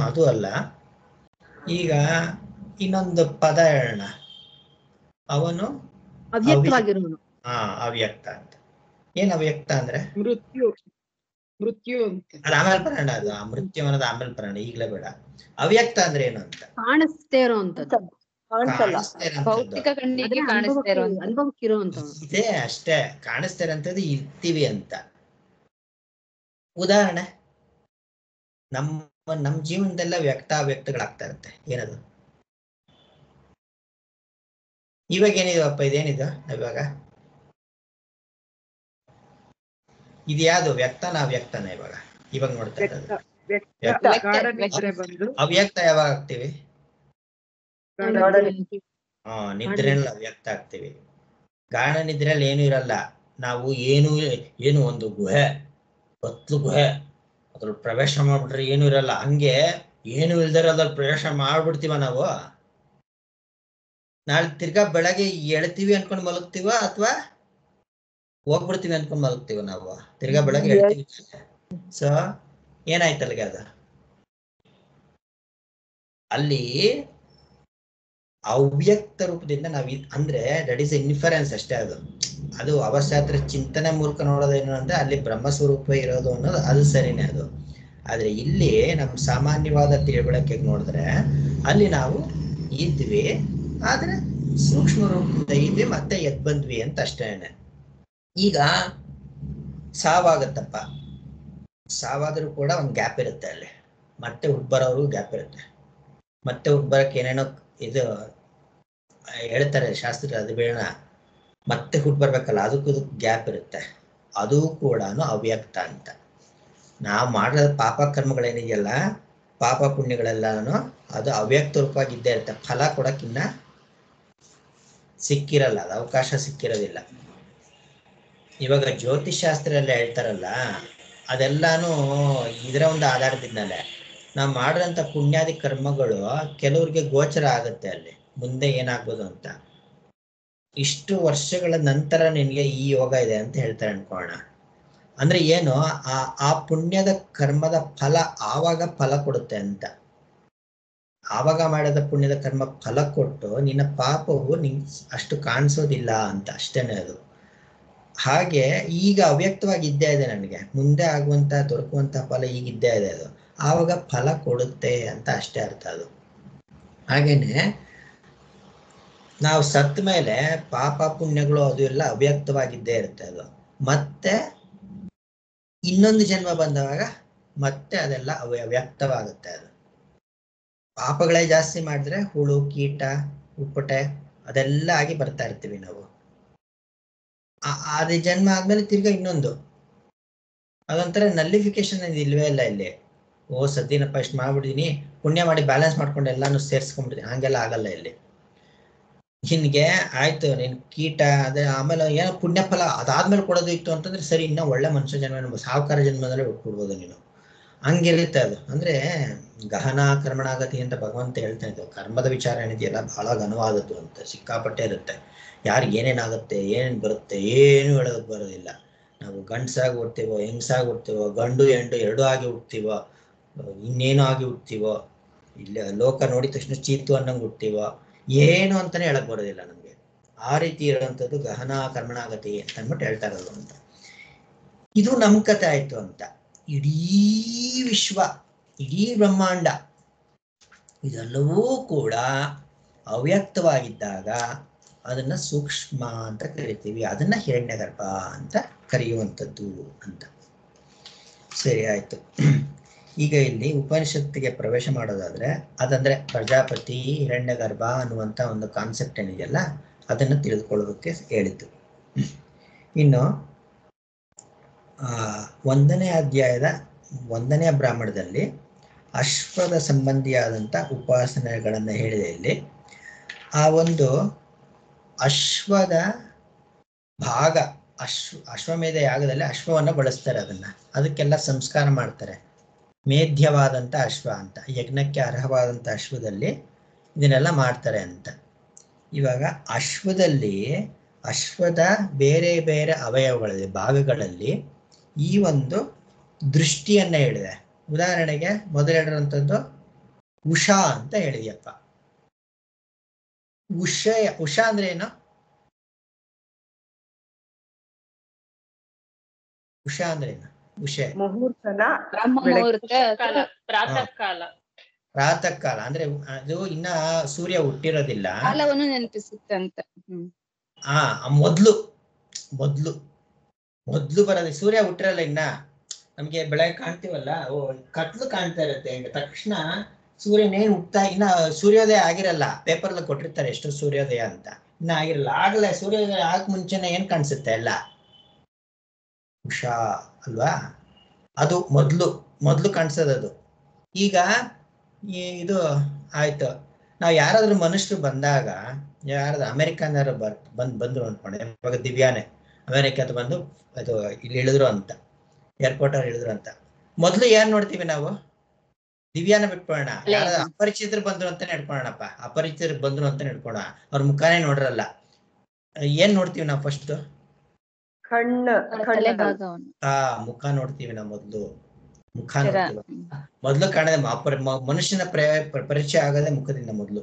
ಅದು ಅಲ್ಲ. ಈಗ ಇನ್ನೊಂದು ಪದ ಹೇಳೋಣ, ಅವನು
ಅವ್ಯಕ್ತವಾಗಿರೋನು.
ಅವ್ಯಕ್ತ ಅಂತ. ಏನ್ ಅವ್ಯಕ್ತ ಅಂದ್ರೆ
ಮೃತ್ಯು ಅಂತ.
ಅದು ಆಮೇಲೆ ಬರೋಣ, ಅದು ಮೃತ್ಯು ಅನ್ನೋದು ಆಮೇಲೆ ಬರೋಣ, ಈಗಲೇ ಬೇಡ. ಅವ್ಯಕ್ತ ಅಂದ್ರೆ ಏನು ಅಂತ
ಕಾಣಿಸ್ತೇ ಇರೋಂಥದ್ದು,
ಕಾಣಿಸ್ತಾ ಇರೋಂಥದ್ದು.
ಭೌತಿಕ ಕಣ್ಣಿಗೆ ಕಾಣಿಸ್ತಾ ಇರುವಂತ
ಅನುಭವಕ್ಕಿರೋಂಥವ್ನು.
ಇದೆ ಅಷ್ಟೇ, ಕಾಣಿಸ್ತಾ ಇರೋಂಥದ್ದು ಇರ್ತೀವಿ ಅಂತ. ಉದಾಹರಣೆ, ನಮ್ಮ ಜೀವನದೆಲ್ಲ ವ್ಯಕ್ತ ಅವ್ಯಕ್ತಗಳಾಗ್ತಾ ಇರುತ್ತೆ. ಏನದು ಇವಾಗ ಏನಿದೆವಪ್ಪ, ಇದೇನಿದು ಇವಾಗ ಇದು ಯಾವುದು ವ್ಯಕ್ತನ ಅವ್ಯಕ್ತನ? ಇವಾಗ ನೋಡ್ತಾ ಇರೋದು ಅವ್ಯಕ್ತ ಯಾವಾಗ ಆಗ್ತೀವಿ? ನಿದ್ರೆಯಲ್ಲಿ ಅವ್ಯಕ್ತ ಆಗ್ತೀವಿ. ಗಾಢ ನಿದ್ರೆಯಲ್ಲಿ ಏನು ಇರಲ್ಲ, ನಾವು ಏನು ಒಂದು ಗುಹೆ, ಕತ್ಲು ಗುಹೆ, ಅದ್ರಲ್ಲಿ ಪ್ರವೇಶ ಮಾಡ್ಬಿಟ್ರೆ ಏನು ಇರಲ್ಲ. ಹಂಗೆ ಏನು ಇಲ್ದಾರ ಅದ್ರಲ್ಲಿ ಪ್ರವೇಶ ಮಾಡ್ಬಿಡ್ತೀವ ನಾವು. ನಾಳೆ ತಿರ್ಗಾ ಬೆಳಗ್ಗೆ ಎಳ್ತೀವಿ ಅನ್ಕೊಂಡ್ ಮಲಗ್ತೀವ ಅಥವಾ ಹೋಗ್ಬಿಡ್ತೀವಿ ಅನ್ಕೊಂಡ್ ಮಲಗ್ತೀವ? ನಾವು ತಿರ್ಗಾ ಬೆಳಗ್ಗೆ ಎಳ್ತೀವಿ. ಸೊ ಏನಾಯ್ತಲ್ಗೆ ಅದು? ಅಲ್ಲಿ ಅವ್ಯಕ್ತ ರೂಪದಿಂದ ಅಂದ್ರೆ ದಟ್ ಈಸ್ ಇನ್ಫರೆನ್ಸ್ ಅಷ್ಟೇ. ಅದು ಅವಶ್ಯಾತ್ರ ಚಿಂತನೆ ಮೂಲಕ ನೋಡೋದೇನು ಅಂದ್ರೆ ಅಲ್ಲಿ ಬ್ರಹ್ಮಸ್ವರೂಪ ಇರೋದು ಅನ್ನೋದು ಅದು ಸರಿನೇ ಅದು. ಆದ್ರೆ ಇಲ್ಲಿ ನಮ್ ಸಾಮಾನ್ಯವಾದ ತಿಳುವಳಿಕೆಗೆ ನೋಡಿದ್ರೆ ಅಲ್ಲಿ ನಾವು ಇದ್ವಿ, ಆದ್ರೆ ಸೂಕ್ಷ್ಮ ರೂಪದಿಂದ ಇದ್ವಿ, ಮತ್ತೆ ಎದ್ ಬಂದ್ವಿ ಅಂತ ಅಷ್ಟೇನೆ. ಈಗ ಸಾವಾಗತ್ತಪ್ಪ, ಸಾವಾದ್ರೂ ಕೂಡ ಒಂದು ಗ್ಯಾಪ್ ಇರುತ್ತೆ ಅಲ್ಲಿ, ಮತ್ತೆ ಹುಡ್ಬರೋರು ಗ್ಯಾಪ್ ಇರುತ್ತೆ. ಮತ್ತೆ ಹುಡ್ಬರಕ್ಕೆ ಏನೇನೋ ಇದು ಹೇಳ್ತಾರೆ ಶಾಸ್ತ್ರ, ಅದು ಬೇಡ, ಮತ್ತೆ ಹುಡ್ಬರ್ಬೇಕಲ್ಲ, ಅದಕ್ಕೂ ಗ್ಯಾಪ್ ಇರುತ್ತೆ. ಅದು ಕೂಡ ಅವ್ಯಕ್ತ ಅಂತ. ನಾವು ಮಾಡೋ ಪಾಪ ಕರ್ಮಗಳೇನಿದೆಯಲ್ಲ, ಪಾಪ ಪುಣ್ಯಗಳೆಲ್ಲಾನು ಅದು ಅವ್ಯಕ್ತ ರೂಪವಾಗಿ ಇದ್ದೇ ಇರುತ್ತೆ. ಫಲ ಕೊಡಕ್ಕಿನ್ನ ಸಿಕ್ಕಿರಲ್ಲ, ಅದು ಅವಕಾಶ ಸಿಕ್ಕಿರೋದಿಲ್ಲ. ಇವಾಗ ಜ್ಯೋತಿಷಾಸ್ತ್ರ ಎಲ್ಲ ಹೇಳ್ತಾರಲ್ಲ, ಅದೆಲ್ಲಾನು ಇದರ ಒಂದು ಆಧಾರದಿಂದಲೇ ನಾವು ಮಾಡಿದಂಥ ಪುಣ್ಯಾದಿ ಕರ್ಮಗಳು ಕೆಲವ್ರಿಗೆ ಗೋಚರ ಆಗುತ್ತೆ ಅಲ್ಲಿ ಮುಂದೆ ಏನಾಗ್ಬೋದು ಅಂತ. ಇಷ್ಟು ವರ್ಷಗಳ ನಂತರ ನಿನಗೆ ಈ ಯೋಗ ಇದೆ ಅಂತ ಹೇಳ್ತಾರೆ ಅನ್ಕೋಣ. ಅಂದ್ರೆ ಏನು, ಆ ಪುಣ್ಯದ ಕರ್ಮದ ಫಲ ಆವಾಗ ಫಲ ಕೊಡುತ್ತೆ ಅಂತ. ಆವಾಗ ಮಾಡಿದ ಪುಣ್ಯದ ಕರ್ಮ ಫಲ ಕೊಟ್ಟು ನಿನ್ನ ಪಾಪವು ನಿಂಗೆ ಅಷ್ಟು ಕಾಣಿಸೋದಿಲ್ಲ ಅಂತ ಅಷ್ಟೇನೆ ಅದು. ಹಾಗೆ ಈಗ ಅವ್ಯಕ್ತವಾಗಿ ಇದ್ದೇ ಇದೆ, ನನಗೆ ಮುಂದೆ ಆಗುವಂತ ದೊರಕುವಂತ ಫಲ ಈಗ ಇದ್ದೇ ಇದೆ, ಅದು ಆವಾಗ ಫಲ ಕೊಡುತ್ತೆ ಅಂತ ಅಷ್ಟೇ ಅರ್ಥ ಅದು. ಹಾಗೇನೆ ನಾವು ಸತ್ತ ಮೇಲೆ ಪಾಪ ಪುಣ್ಯಗಳು ಅದು ಎಲ್ಲ ಅವ್ಯಕ್ತವಾಗಿದ್ದೇ ಇರುತ್ತೆ ಅದು. ಮತ್ತೆ ಇನ್ನೊಂದು ಜನ್ಮ ಬಂದವಾಗ ಮತ್ತೆ ಅದೆಲ್ಲ ಅವ್ಯಕ್ತವಾಗುತ್ತೆ ಅದು. ಪಾಪಗಳೇ ಜಾಸ್ತಿ ಮಾಡಿದ್ರೆ ಹುಳು ಕೀಟ ಉಪ್ಪಟೆ ಅದೆಲ್ಲ ಆಗಿ ಬರ್ತಾ ಇರ್ತೀವಿ ನಾವು. ಅದೇ ಜನ್ಮ ಆದ್ಮೇಲೆ ತಿರ್ಗಾ ಇನ್ನೊಂದು, ಅದೊಂಥರ ನಲ್ಲಿಫಿಕೇಶನ್ ಇಲ್ವೇ ಇಲ್ಲ ಇಲ್ಲಿ. ಓ ಸದ್ಯನಪ್ಪ ಇಷ್ಟು ಮಾಡ್ಬಿಟ್ಟಿದೀನಿ, ಪುಣ್ಯ ಮಾಡಿ ಬ್ಯಾಲೆನ್ಸ್ ಮಾಡ್ಕೊಂಡು ಎಲ್ಲಾನು ಸೇರ್ಸ್ಕೊಂಡ್ಬಿಡ್ತೀನಿ, ಹಂಗೆಲ್ಲ ಆಗಲ್ಲ ಇಲ್ಲಿ. ನಿನ್ಗೆ ಆಯ್ತು ನಿನ್ ಕೀಟ ಅದೇ ಆಮೇಲೆ ಏನೋ ಪುಣ್ಯ ಫಲ ಅದಾದ್ಮೇಲೆ ಕೊಡೋದು ಇತ್ತು ಅಂತಂದ್ರೆ ಸರಿ, ಇನ್ನೂ ಒಳ್ಳೆ ಮನುಷ್ಯ ಜನ್ಮ ಸಾಹುಕಾರ ಜನ್ಮದಲ್ಲೇ ಬಿಟ್ಬಿಡ್ಬೋದು ನೀನು. ಹಂಗಿರುತ್ತೆ ಅದು. ಅಂದ್ರೆ ಗಹನ ಕರ್ಮಣಾಗತಿ ಅಂತ ಭಗವಂತ ಹೇಳ್ತಾ ಇದ್ದು, ಕರ್ಮದ ವಿಚಾರ ಏನಿದೆಯಲ್ಲ ಬಹಳ ಘನವಾದದ್ದು ಅಂತ, ಸಿಕ್ಕಾಪಟ್ಟೆ ಇರುತ್ತೆ. ಯಾರಿಗೆ ಏನೇನಾಗುತ್ತೆ ಏನೇನು ಬರುತ್ತೆ ಏನು ಹೇಳೋದಕ್ಕೆ ಬರೋದಿಲ್ಲ. ನಾವು ಗಂಡಸಾಗಿ ಹುಡ್ತೀವೋ ಹೆಂಗಸಾಗಿ ಹುಡ್ತೀವೋ, ಗಂಡು ಹೆಂಡು ಎರಡೂ ಆಗಿ ಹುಡ್ತೀವೋ, ಇನ್ನೇನು ಆಗಿ ಹುಡ್ತೀವೋ, ಇಲ್ಲಿ ಲೋಕ ನೋಡಿದ ತಕ್ಷಣ ಚೀತು ಅನ್ನಂಗೆ ಹುಡ್ತೀವೋ, ಏನು ಅಂತಾನೆ ಹೇಳಕ್ ಬರೋದಿಲ್ಲ ನಮ್ಗೆ. ಆ ರೀತಿ ಇರುವಂಥದ್ದು ಗಹನ ಕರ್ಮಣಾಗತಿ ಅಂತ ಅಂದ್ಬಿಟ್ಟು ಹೇಳ್ತಾ ಇರೋದು ಅಂತ. ಇದು ನಮ್ ಕಥೆ ಆಯ್ತು ಅಂತ. ಇಡೀ ವಿಶ್ವ, ಇಡೀ ಬ್ರಹ್ಮಾಂಡ ಇದೆಲ್ಲವೂ ಕೂಡ ಅವ್ಯಕ್ತವಾಗಿದ್ದಾಗ ಅದನ್ನ ಸೂಕ್ಷ್ಮ ಅಂತ ಕರಿತೀವಿ, ಅದನ್ನ ಹಿರಣ್ಯಗರ್ಭ ಅಂತ ಕರೆಯುವಂಥದ್ದು ಅಂತ. ಸರಿ ಆಯ್ತು. ಈಗ ಇಲ್ಲಿ ಉಪನಿಷತ್ತಿಗೆ ಪ್ರವೇಶ ಮಾಡೋದಾದ್ರೆ ಅದಂದ್ರೆ ಪ್ರಜಾಪತಿ ಹಿರಣ್ಯಗರ್ಭ ಅನ್ನುವಂಥ ಒಂದು ಕಾನ್ಸೆಪ್ಟ್ ಏನಿದೆಯಲ್ಲ ಅದನ್ನು ತಿಳಿದುಕೊಳ್ಳೋದಕ್ಕೆ ಹೇಳಿದ್ದು. ಇನ್ನು 1ನೇ ಅಧ್ಯಾಯದ 1ನೇ ಬ್ರಾಹ್ಮಣದಲ್ಲಿ ಅಶ್ವದ ಸಂಬಂಧಿಯಾದಂಥ ಉಪಾಸನೆಗಳನ್ನು ಹೇಳಿದೆ. ಇಲ್ಲಿ ಆ ಒಂದು ಅಶ್ವದ ಭಾಗ, ಅಶ್ವಮೇಧ ಯಾಗದಲ್ಲಿ ಅಶ್ವವನ್ನು ಬಳಸ್ತಾರೆ, ಅದಕ್ಕೆಲ್ಲ ಸಂಸ್ಕಾರ ಮಾಡ್ತಾರೆ. ಮೇಧ್ಯವಾದಂಥ ಅಶ್ವ ಅಂತ, ಯಜ್ಞಕ್ಕೆ ಅರ್ಹವಾದಂಥ ಅಶ್ವದಲ್ಲಿ ಇದನ್ನೆಲ್ಲ ಮಾಡ್ತಾರೆ ಅಂತ. ಇವಾಗ ಅಶ್ವದ ಬೇರೆ ಬೇರೆ ಅವಯವಗಳಲ್ಲಿ ಭಾಗಗಳಲ್ಲಿ ಈ ಒಂದು ದೃಷ್ಟಿಯನ್ನ ಹೇಳಿದೆ. ಉದಾಹರಣೆಗೆ ಮೊದಲು ಹೇಳಿರುವಂಥದ್ದು ಉಷಾ ಅಂತ ಹೇಳಿದ್ಯಪ್ಪ. ಉಷಾ ಅಂದ್ರೆ ಏನು? ಉಷಾ ಅಂದ್ರೆ ಏನು? ಉಷೆ
ಮುಹೂರ್ತನ
ಬ್ರಹ್ಮ
ಬೆಳಗ್ಗೆ
ಮುಹೂರ್ತ
ಕಾಲ, ಪ್ರಾತಃ ಕಾಲ.
ಪ್ರಾತಃ ಕಾಲ ಅಂದ್ರೆ ಅದು ಇನ್ನ ಸೂರ್ಯ ಹುಟ್ಟಿರೋದಿಲ್ಲ.
ಕಾಲವನ್ನು ನೆನಪಿಸುತ್ತೆ ಅಂತ.
ಮೊದ್ಲು ಮೊದ್ಲು ಮೊದ್ಲು ಬರೋದು ಸೂರ್ಯ ಹುಟ್ಟಿರಲ್ಲ ಇನ್ನ. ನಮ್ಗೆ ಬೆಳಗ್ಗೆ ಕಾಣ್ತೀವಲ್ಲ, ಕತ್ಲು ಕಾಣ್ತಾ ಇರುತ್ತೆ. ತಕ್ಷಣ ಸೂರ್ಯನೇನ್ ಹುಟ್ತಾ, ಇನ್ನ ಸೂರ್ಯೋದಯ ಆಗಿರಲ್ಲ. ಪೇಪರ್ಲ್ಲಿ ಕೊಟ್ಟಿರ್ತಾರೆ ಎಷ್ಟು ಸೂರ್ಯೋದಯ ಅಂತ, ಇನ್ನ ಆಗಿರಲ್ಲ. ಆಗ್ಲೇ ಸೂರ್ಯೋದಯ ಆಗ ಮುಂಚೆನೆ ಏನ್ ಕಾಣಿಸುತ್ತೆ ಎಲ್ಲ? ಉಷಾ ಅಲ್ವಾ? ಅದು ಮೊದ್ಲು ಕಾಣಿಸೋದು ಅದು. ಈಗ ಇದು ಆಯ್ತು, ನಾವ್ ಯಾರಾದ್ರೂ ಮನುಷ್ಯರು ಬಂದಾಗ, ಯಾರಾದ್ರೂ ಅಮೆರಿಕನ್ನರು ಬಂದ್ರು ಅನ್ಕೊಂಡೆ, ಇವಾಗ ದಿವ್ಯಾನೆ ಅಮೆರಿಕದ ಬಂದು ಅದು ಇಲ್ಲಿ ಇಳಿದ್ರು ಅಂತ, ಏರ್ಪೋರ್ಟ್ ಅವ್ರು ಇಳಿದ್ರು ಅಂತ, ಮೊದ್ಲು ಏನ್ ನೋಡ್ತೀವಿ ನಾವು? ದಿವ್ಯಾನ ಬಿಟ್ಕೊಳ್ಳೋಣ, ಯಾರಾದ್ರೂ ಅಪರಿಚಿತರು ಬಂದ್ರು ಅಂತಾನೆ ಇಟ್ಕೊಳ್ಳೋಣಪ್ಪ, ಅಪರಿಚಿತರು ಬಂದ್ರು ಅಂತಾನೆ ಇಟ್ಕೊಳ್ಳೋಣ, ಅವ್ರ ಮುಖಾನೇ ನೋಡ್ರಲ್ಲ. ಏನ್ ನೋಡ್ತೀವಿ ನಾವು ಫಸ್ಟ್? ಮುಖ ನೋಡ್ತೀವಿ ನಾವು. ಮುಖ ನೋಡ್ತೀವಿ. ಮೊದ್ಲು ಕಾಣದೆ ಮನುಷ್ಯನ ಪರಿಚಯ ಆಗದೆ ಮುಖದಿಂದ ಮೊದ್ಲು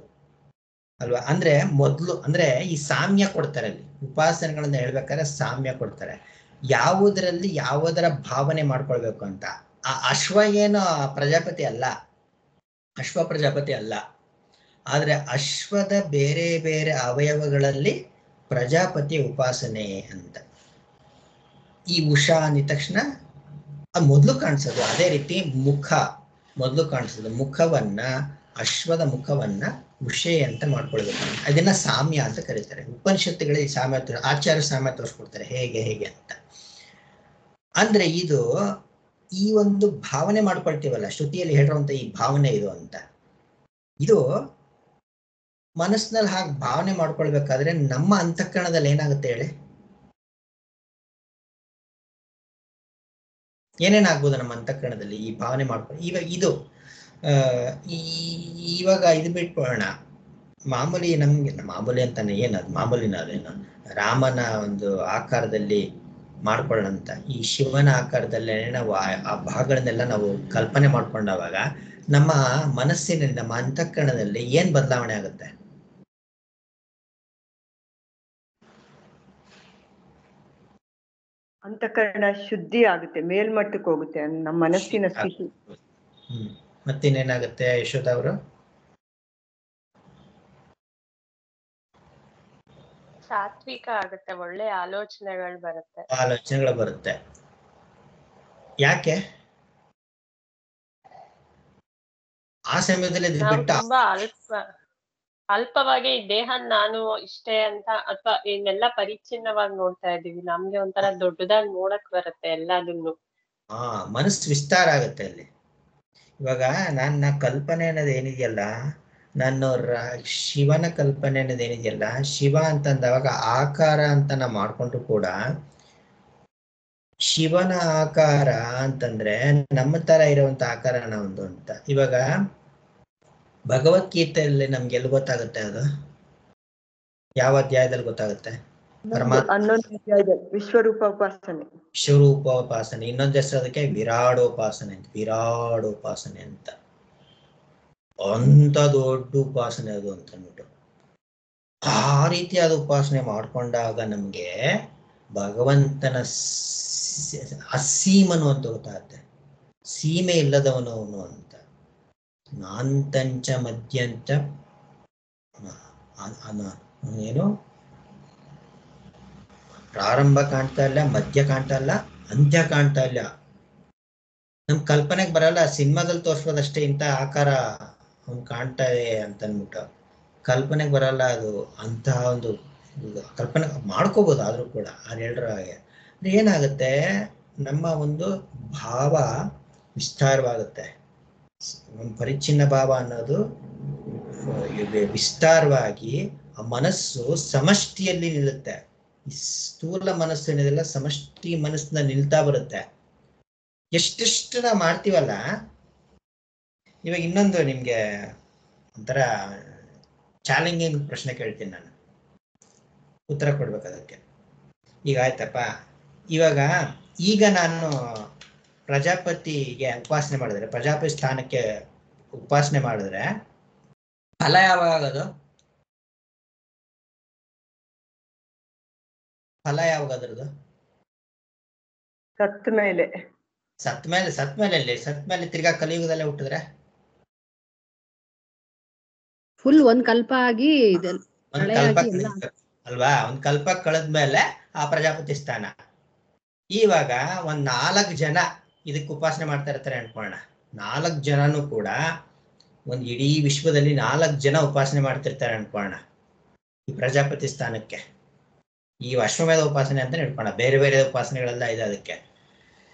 ಅಲ್ವಾ? ಅಂದ್ರೆ ಮೊದ್ಲು ಅಂದ್ರೆ ಈ ಸಾಮ್ಯ ಕೊಡ್ತಾರೆ ಅಲ್ಲಿ, ಉಪಾಸನೆಗಳನ್ನ ಹೇಳ್ಬೇಕಾದ್ರೆ ಸಾಮ್ಯ ಕೊಡ್ತಾರೆ. ಯಾವುದರಲ್ಲಿ ಯಾವುದರ ಭಾವನೆ ಮಾಡ್ಕೊಳ್ಬೇಕು ಅಂತ. ಆ ಅಶ್ವ ಏನು ಪ್ರಜಾಪತಿ ಅಲ್ಲ, ಅಶ್ವ ಪ್ರಜಾಪತಿ ಅಲ್ಲ. ಆದ್ರೆ ಅಶ್ವದ ಬೇರೆ ಬೇರೆ ಅವಯವಗಳಲ್ಲಿ ಪ್ರಜಾಪತಿ ಉಪಾಸನೆ ಅಂತ. ಈ ಉಷಾ ಅಂದಿದ ತಕ್ಷಣ ಮೊದ್ಲು ಕಾಣಿಸೋದು. ಅದೇ ರೀತಿ ಮುಖ ಮೊದ್ಲು ಕಾಣಿಸೋದು. ಮುಖವನ್ನ, ಅಶ್ವದ ಮುಖವನ್ನ ಉಷೆ ಅಂತ ಮಾಡ್ಕೊಳ್ಬೇಕು. ಅದನ್ನ ಸಾಮ್ಯ ಅಂತ ಕರೀತಾರೆ. ಉಪನಿಷತ್ತುಗಳಲ್ಲಿ ಸಾಮ್ಯ, ಆಚಾರ್ಯ ಸಾಮ್ಯ ತೋರಿಸ್ಕೊಡ್ತಾರೆ ಹೇಗೆ ಅಂತ. ಅಂದ್ರೆ ಇದು ಈ ಒಂದು ಭಾವನೆ ಮಾಡ್ಕೊಳ್ತೀವಲ್ಲ, ಶ್ರುತಿಯಲ್ಲಿ ಹೇಳಿರುವಂತ ಈ ಭಾವನೆ ಇದು ಅಂತ, ಇದು ಮನಸ್ಸಿನಲ್ಲಿ ಹಾಗೆ ಭಾವನೆ ಮಾಡ್ಕೊಳ್ಬೇಕಾದ್ರೆ ನಮ್ಮ ಅಂತಃಕರಣದಲ್ಲಿ ಏನಾಗುತ್ತೆ ಹೇಳಿ? ಏನೇನಾಗ್ಬೋದು ನಮ್ಮ ಅಂತಃಕರಣದಲ್ಲಿ ಈ ಭಾವನೆ ಮಾಡ್ಕೊಂಡು? ಇವಾಗ ಇದು ಬಿಟ್ಕೊಳ್ಳೋಣ, ಮಾಮೂಲಿ ನಮ್ಗೆ ಮಾಮೂಲಿ ಅಂತಾನೆ, ಏನದು ಮಾಮೂಲಿನ ಅದೇನು, ರಾಮನ ಒಂದು ಆಕಾರದಲ್ಲಿ ಮಾಡ್ಕೊಳ್ಳೋಣ ಅಂತ. ಈ ಶಿವನ ಆಕಾರದಲ್ಲೇ ನಾವು ಆ ಭಾಗಗಳನ್ನೆಲ್ಲ ನಾವು ಕಲ್ಪನೆ ಮಾಡ್ಕೊಂಡಾಗ ನಮ್ಮ ಮನಸ್ಸಿನಲ್ಲಿ, ನಮ್ಮ ಅಂತಃಕರಣದಲ್ಲಿ ಏನ್ ಬದಲಾವಣೆ ಆಗುತ್ತೆ?
ಅಂತಃಕರಣ ಶುದ್ಧಿ ಆಗುತ್ತೆ, ಮೇಲ್ಮಟ್ಟಕ್ಕೆ ಹೋಗುತ್ತೆ ನಮ್ಮ ಮನಸ್ಸಿನ ಸ್ಥಿತಿ.
ಮತ್ತಿನ್ನೇನಾಗುತ್ತೆ ಯಶೋಧ ಅವರು?
ಸಾತ್ವಿಕ ಆಗುತ್ತೆ, ಒಳ್ಳೆ ಆಲೋಚನೆಗಳು ಬರುತ್ತೆ.
ಯಾಕೆ ಆ ಸಮಯದಲ್ಲಿ
ತುಂಬಾ ಅಲ್ಪವಾಗಿ ದೇಹ ನಾನು ಇಷ್ಟೇ ಅಂತ, ಅಥವಾ ಇನ್ನೆಲ್ಲ ಪರಿಚ್ಛಿನ್ನವಾಗಿ ನೋಡ್ತಾ ಇದೀವಿ. ನಮ್ಗೆ ಒಂಥರ ದೊಡ್ಡದಾಗಿ ನೋಡಕ್ ಬರುತ್ತೆ ಎಲ್ಲದನ್ನು.
ಮನಸ್ಸು ವಿಸ್ತಾರ ಆಗುತ್ತೆ ಅಲ್ಲಿ. ಇವಾಗ ನನ್ನ ಕಲ್ಪನೆ ಅನ್ನೋದು ಏನಿದೆಯಲ್ಲ, ನನ್ನ ಶಿವನ ಕಲ್ಪನೆ ಅನ್ನೋದು ಏನಿದೆಯಲ್ಲ, ಶಿವ ಅಂತಂದವಾಗ ಆಕಾರ ಅಂತ ನಾ ಮಾಡ್ಕೊಂಡ್ರು ಕೂಡ, ಶಿವನ ಆಕಾರ ಅಂತಂದ್ರೆ ನಮ್ಮ ತರ ಇರುವಂತ ಆಕಾರನ ಒಂದು ಅಂತ. ಇವಾಗ ಭಗವದ್ಗೀತೆಯಲ್ಲಿ ನಮ್ಗೆ ಎಲ್ಲಿ ಗೊತ್ತಾಗುತ್ತೆ ಅದು? ಯಾವ ಅಧ್ಯಾಯದಲ್ಲಿ ಗೊತ್ತಾಗುತ್ತೆ?
ವಿಶ್ವರೂಪ ಉಪಾಸನೆ.
ಇನ್ನೊಂದು ಹೆಸರು ಅದಕ್ಕೆ ವಿರಾಡೋಪಾಸನೆ ಅಂತ. ಅಂತ ದೊಡ್ಡ ಉಪಾಸನೆ ಅದು ಅಂತ ಅಂದ್ಬಿಟ್ಟು, ಆ ರೀತಿಯಾದ ಉಪಾಸನೆ ಮಾಡ್ಕೊಂಡಾಗ ನಮ್ಗೆ ಭಗವಂತನ ಅಸೀಮನು ಅಂತ ಗೊತ್ತಾಗುತ್ತೆ. ಸೀಮೆ ಇಲ್ಲದವನು ಅವನು ಅಂತ. ನಾಂತಂಚ ಮಧ್ಯಂಚ ಏನು ಪ್ರಾರಂಭ ಕಾಣ್ತಾ ಇಲ್ಲ, ಮಧ್ಯ ಕಾಣ್ತಾ ಇಲ್ಲ, ಅಂತ್ಯ ಕಾಣ್ತಾ ಇಲ್ಲ. ನಮ್ ಕಲ್ಪನೆಗೆ ಬರಲ್ಲ. ಸಿನಿಮಾದಲ್ಲಿ ತೋರಿಸ್ಬೋದಷ್ಟೇ ಇಂಥ ಆಕಾರ ಅವ್ನು ಕಾಣ್ತಾ ಇದೆ ಅಂತ ಅಂದ್ಬಿಟ್ಟು, ಕಲ್ಪನೆಗೆ ಬರಲ್ಲ ಅದು. ಅಂತಹ ಒಂದು ಕಲ್ಪನೆ ಮಾಡ್ಕೋಬಹುದು. ಆದ್ರೂ ಕೂಡ ಅದು ಹೇಳಿರೋ ಹಾಗೆ ಏನಾಗುತ್ತೆ, ನಮ್ಮ ಒಂದು ಭಾವ ವಿಸ್ತಾರವಾಗುತ್ತೆ. ಒಂದು ಪರಿಚ್ಛಿನ್ನ ಭಾವ ಅನ್ನೋದು ವಿಸ್ತಾರವಾಗಿ ಆ ಮನಸ್ಸು ಸಮಷ್ಟಿಯಲ್ಲಿ ನಿಲ್ಲುತ್ತೆ. ಈ ಸ್ಥೂಲ ಮನಸ್ಸು ಏನಿದೆಲ್ಲ ಸಮಷ್ಟಿ ಮನಸ್ಸಿನ ನಿಲ್ತಾ ಬರುತ್ತೆ. ಎಷ್ಟೆಷ್ಟು ನಾವು ಮಾಡ್ತೀವಲ್ಲ. ಇವಾಗ ಇನ್ನೊಂದು ನಿಮ್ಗೆ ಒಂಥರ ಚಾಲೆಂಜಿಂಗ್ ಪ್ರಶ್ನೆ ಕೇಳ್ತೀನಿ, ನಾನು ಉತ್ತರ ಕೊಡ್ಬೇಕು ಅದಕ್ಕೆ. ಈಗ ಆಯ್ತಪ್ಪ, ಈಗ ನಾನು ಪ್ರಜಾಪತಿಗೆ ಉಪಾಸನೆ ಮಾಡಿದ್ರೆ, ಪ್ರಜಾಪತಿ ಸ್ಥಾನಕ್ಕೆ ಉಪಾಸನೆ ಮಾಡಿದ್ರೆ ಫಲ ಯಾವಾಗ ಆಗೋದು? ಫಲ ಯಾವಾಗ ಅದ್ರದ್ದು?
ಸತ್ತ ಮೇಲೆ
ಸತ್ ಮೇಲೆ ತಿರ್ಗಾ ಕಲಿಯುಗದಲ್ಲೇ ಹುಟ್ಟಿದ್ರೆ
ಫುಲ್ ಒಂದ್ ಕಲ್ಪ ಆಗಿ
ಒಂದ್ ಕಲ್ಪ ಅಲ್ವಾ? ಒಂದ್ ಕಲ್ಪ ಕಳೆದ್ಮೇಲೆ ಆ ಪ್ರಜಾಪತಿ ಸ್ಥಾನ. ಇವಾಗ ಒಂದ್ 4 ಜನ ಇದಕ್ಕೆ ಉಪಾಸನೆ ಮಾಡ್ತಾ ಇರ್ತಾರೆ ಅನ್ಕೊಳ್ಳೋಣ. 4 ಜನನು ಕೂಡ ಒಂದ್ ಇಡೀ ವಿಶ್ವದಲ್ಲಿ 4 ಜನ ಉಪಾಸನೆ ಮಾಡ್ತಿರ್ತಾರೆ ಅನ್ಕೊಳ್ಳೋಣ ಈ ಪ್ರಜಾಪತಿ ಸ್ಥಾನಕ್ಕೆ. ಈ ಅಶ್ವಮೇಧ ಉಪಾಸನೆ ಅಂತ ಇಟ್ಕೊಳ್ಳೋಣ, ಬೇರೆ ಬೇರೆ ಉಪಾಸನೆಗಳೆಲ್ಲ ಇದೆ. ಅದಕ್ಕೆ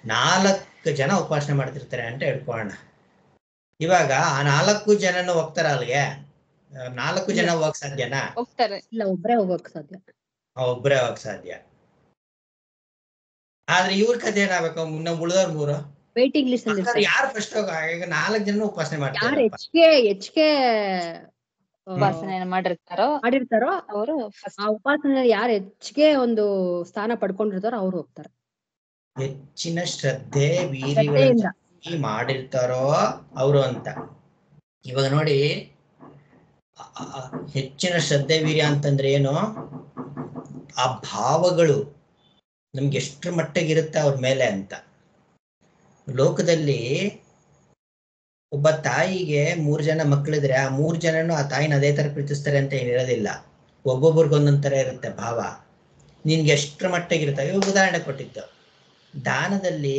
4 ಜನ ಉಪಾಸನೆ ಮಾಡ್ತಿರ್ತಾರೆ ಅಂತ ಇಟ್ಕೊಳ್ಳೋಣ. ಇವಾಗ ಆ 4 ಜನನು ಹೋಗ್ತಾರ ಅಲ್ಲಿಗೆ? 4 ಜನ ಹೋಗಕ್ ಸಾಧ್ಯನಾ?
ಹೋಗ್ತಾರೆ.
ಇಲ್ಲ, ಒಬ್ರೇ ಹೋಗಕ್ ಸಾಧ್ಯ.
ಒಬ್ರೇ ಹೋಗಕ್ ಸಾಧ್ಯ. ಆದ್ರೆ ಇವ್ರ ಕಥೆ ಏನಾಗಬೇಕು? ಉಳಿದವ್ರ 3
ವೇಟಿಂಗ್ ಲಿಸ್ಟ್ ಅಲ್ಲಿ ಇರ್ತಾರೆ.
ಯಾರು ಫಸ್ಟ್ ಹೋಗ? ಈಗ 4 ಜನ ಉಪಾಸನೆ
ಯಾರು
ಮಾಡ್ತಾರೆ.
ಹೆಚ್ಚಿಗೆ
ಉಪಾಸನೆ ಮಾಡಿರ್ತಾರೋ ಅವರು
ಆ ಉಪಾಸನೆ ಯಾರು ಹೆಚ್ಚಿಗೆ ಒಂದು ಸ್ಥಾನ ಪಡ್ಕೊಂಡಿರ್ತಾರೋ ಅವ್ರು ಹೋಗ್ತಾರೆ.
ಹೆಚ್ಚಿನ ಶ್ರದ್ಧೆ
ಶ್ರದ್ಧೆಯಿಂದ
ವೀರ್ಯಗಳನ್ನು ಮಾಡಿರ್ತಾರೋ ಅವರು ಅಂತ. ಇವಾಗ ನೋಡಿ, ಹೆಚ್ಚಿನ ಶ್ರದ್ಧೆ ವೀರ್ಯ ಅಂತಂದ್ರೆ ಏನು? ಆ ಭಾವಗಳು ನಮ್ಗೆ ಎಷ್ಟರ ಮಟ್ಟಿಗಿರುತ್ತೆ ಅವ್ರ ಮೇಲೆ ಅಂತ. ಲೋಕದಲ್ಲಿ ಒಬ್ಬ ತಾಯಿಗೆ 3 ಜನ ಮಕ್ಕಳಿದ್ರೆ ಆ 3 ಜನನು ಆ ತಾಯಿನ ಅದೇ ತರ ಪ್ರೀತಿಸ್ತಾರೆ ಅಂತ ಏನಿರೋದಿಲ್ಲ. ಒಬ್ಬೊಬ್ರಿಗೊಂದೊಂದ್ ತರ ಇರುತ್ತೆ ಭಾವ. ನಿನ್ಗೆ ಎಷ್ಟರ ಮಟ್ಟಿಗಿರುತ್ತೆ. ಇವಾಗ ಉದಾಹರಣೆ ಕೊಟ್ಟಿದ್ದು, ದಾನದಲ್ಲಿ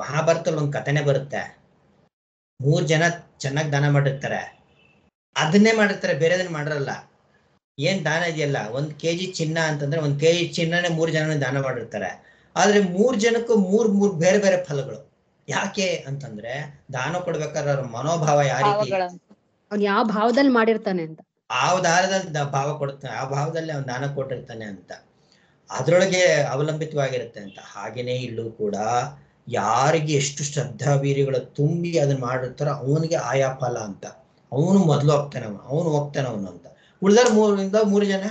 ಮಹಾಭಾರತದಲ್ಲಿ ಒಂದು ಕಥೆನೆ ಬರುತ್ತೆ. 3 ಜನ ಚೆನ್ನಾಗಿ ದಾನ ಮಾಡಿರ್ತಾರೆ, ಅದನ್ನೇ ಮಾಡಿರ್ತಾರೆ, ಬೇರೆದನ್ನ ಮಾಡಿರಲ್ಲ. ಏನ್ ದಾನ ಇದೆಯಲ್ಲ, 1 kg ಚಿನ್ನ ಅಂತಂದ್ರೆ 1 kg ಚಿನ್ನನೇ 3 ಜನ ದಾನ ಮಾಡಿರ್ತಾರೆ. ಆದ್ರೆ 3 ಜನಕ್ಕೂ 3 ಬೇರೆ ಬೇರೆ ಫಲಗಳು. ಯಾಕೆ ಅಂತಂದ್ರೆ ದಾನ ಕೊಡ್ಬೇಕಾದ್ರೆ ಅವ್ರ ಮನೋಭಾವ ಯಾವ ರೀತಿ,
ಅವ್ನು ಯಾವ ಭಾವದಲ್ಲಿ ಮಾಡಿರ್ತಾನೆ ಅಂತ,
ಆ ದಾನದಲ್ಲಿ ಭಾವ ಕೊಡ್ತಾನೆ, ಆ ಭಾವದಲ್ಲಿ ಅವ್ನು ದಾನ ಕೊಟ್ಟಿರ್ತಾನೆ ಅಂತ, ಅದ್ರೊಳಗೆ ಅವಲಂಬಿತವಾಗಿರುತ್ತೆ ಅಂತ. ಹಾಗೇನೆ ಇಲ್ಲೂ ಕೂಡ ಯಾರಿಗೆ ಎಷ್ಟು ಶ್ರದ್ಧಾ ವೀರ್ಯಗಳು ತುಂಬಿ ಅದನ್ನ ಮಾಡಿರ್ತಾರೋ ಅವನಿಗೆ ಆಯಾ ಫಲ ಅಂತ. ಅವನು ಮೊದಲು ಹೋಗ್ತಾನೆ, ಅವನು ಅಂತ. ಉಳಿದಾರ 3 ಜನ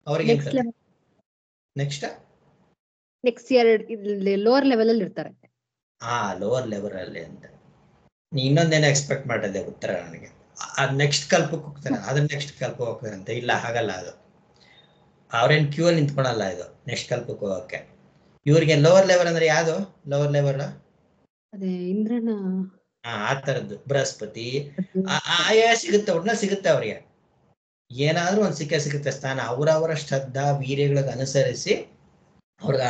ಅವ್ರಿಗೆ
ನೆಕ್ಸ್ಟ್ ಇಯರ್ ಲೋವರ್ ಲೆವೆಲ್ ಅಲ್ಲಿ ಇರ್ತಾರೆ.
ಲೋವರ್ ಲೆವೆಲ್ ಅಲ್ಲಿ ಅಂತ. ಇನ್ನೊಂದೇನೋ ಎಕ್ಸ್ಪೆಕ್ಟ್ ಮಾಡಿದೆ ಉತ್ತರ ನನಗೆ. ನೆಕ್ಸ್ಟ್ ಕಲ್ಪಕ್ಕೆ ಹೋಗ್ತಾರೆ, ಅದ್ರ ನೆಕ್ಸ್ಟ್ ಕಲ್ಪ ಹೋಗ್ತಾರೆ ಅಂತ. ಇಲ್ಲ, ಹಾಗಲ್ಲ. ಅದು ಅವ್ರೇನ್ ಕ್ಯೂ ಅಲ್ಲಿ ನಿಂತ್ಕೊಳಲ್ಲ. ಇದು ನೆಕ್ಸ್ಟ್ ಕಲ್ಪಕ್ಕೆ ಹೋಗಕ್ಕೆ. ಇವ್ರಿಗೆ ಲೋವರ್ ಲೆವೆಲ್ ಅಂದ್ರೆ ಯಾವ್ದು? ಲೋವರ್ ಲೆವೆಲ್
ಅದೇ ಇಂದ್ರನ
ಆ ತರದ್ದು ಬೃಹಸ್ಪತಿ ಆಯಾ ಸಿಗುತ್ತೆ, ಒಟ್ನಲ್ಲಿ ಸಿಗುತ್ತೆ ಅವ್ರಿಗೆ. ಏನಾದ್ರೂ ಒಂದ್ ಸಿಗುತ್ತೆ ಸ್ಥಾನ. ಅವರವರ ಶ್ರದ್ಧಾ ವೀರ್ಯಗಳಿಗೆ ಅನುಸರಿಸಿ ಅವ್ರಿಗೆ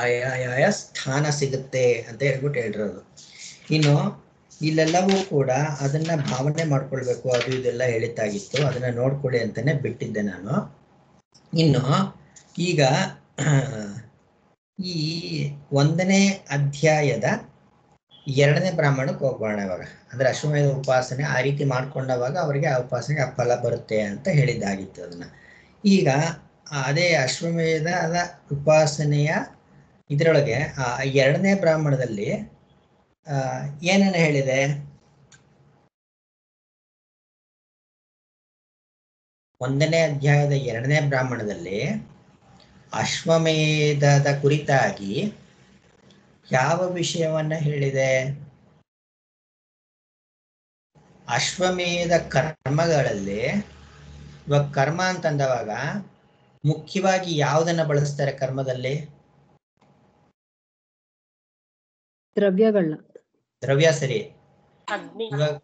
ಆಯಾ ಸ್ಥಾನ ಸಿಗುತ್ತೆ ಅಂತ ಹೇಳ್ಬಿಟ್ಟು ಹೇಳಿರೋದು. ಇನ್ನು ಇಲ್ಲೆಲ್ಲವೂ ಕೂಡ ಅದನ್ನ ಭಾವನೆ ಮಾಡ್ಕೊಳ್ಬೇಕು, ಅದು ಇದೆಲ್ಲ ಹೇಳಿದ್ದಾಗಿತ್ತು. ಅದನ್ನ ನೋಡ್ಕೊಳ್ಳಿ ಅಂತಾನೆ ಬಿಟ್ಟಿದ್ದೆ ನಾನು. ಇನ್ನು ಈಗ ಈ 1ನೇ ಅಧ್ಯಾಯದ 2ನೇ ಬ್ರಾಹ್ಮಣಕ್ಕೆ ಹೋಗೋಣ ಇವಾಗ. ಅಂದ್ರೆ ಅಶ್ವಮೇಧ ಉಪಾಸನೆ ಆ ರೀತಿ ಮಾಡ್ಕೊಂಡವಾಗ ಅವರಿಗೆ ಆ ಉಪಾಸನೆಗೆ ಆ ಫಲ ಬರುತ್ತೆ ಅಂತ ಹೇಳಿದ್ದಾಗಿತ್ತು. ಅದನ್ನ ಈಗ ಅದೇ ಅಶ್ವಮೇಧದ ಉಪಾಸನೆಯ ಇದರೊಳಗೆ 2ನೇ ಬ್ರಾಹ್ಮಣದಲ್ಲಿ ಏನೇನು ಹೇಳಿದೆ? 1ನೇ ಅಧ್ಯಾಯದ 2ನೇ ಬ್ರಾಹ್ಮಣದಲ್ಲಿ ಅಶ್ವಮೇಧದ ಕುರಿತಾಗಿ ಯಾವ ವಿಷಯವನ್ನ ಹೇಳಿದೆ? ಅಶ್ವಮೇಧ ಕರ್ಮಗಳಲ್ಲಿ, ಇವಾಗ ಕರ್ಮ ಅಂತಂದವಾಗ ಮುಖ್ಯವಾಗಿ ಯಾವುದನ್ನ ಬಳಸ್ತಾರೆ ಕರ್ಮದಲ್ಲಿ?
ದ್ರವ್ಯಗಳನ್ನ.
ದ್ರವ್ಯ ಸರಿ.
ಅಗ್ನಿ.
ಇವಾಗ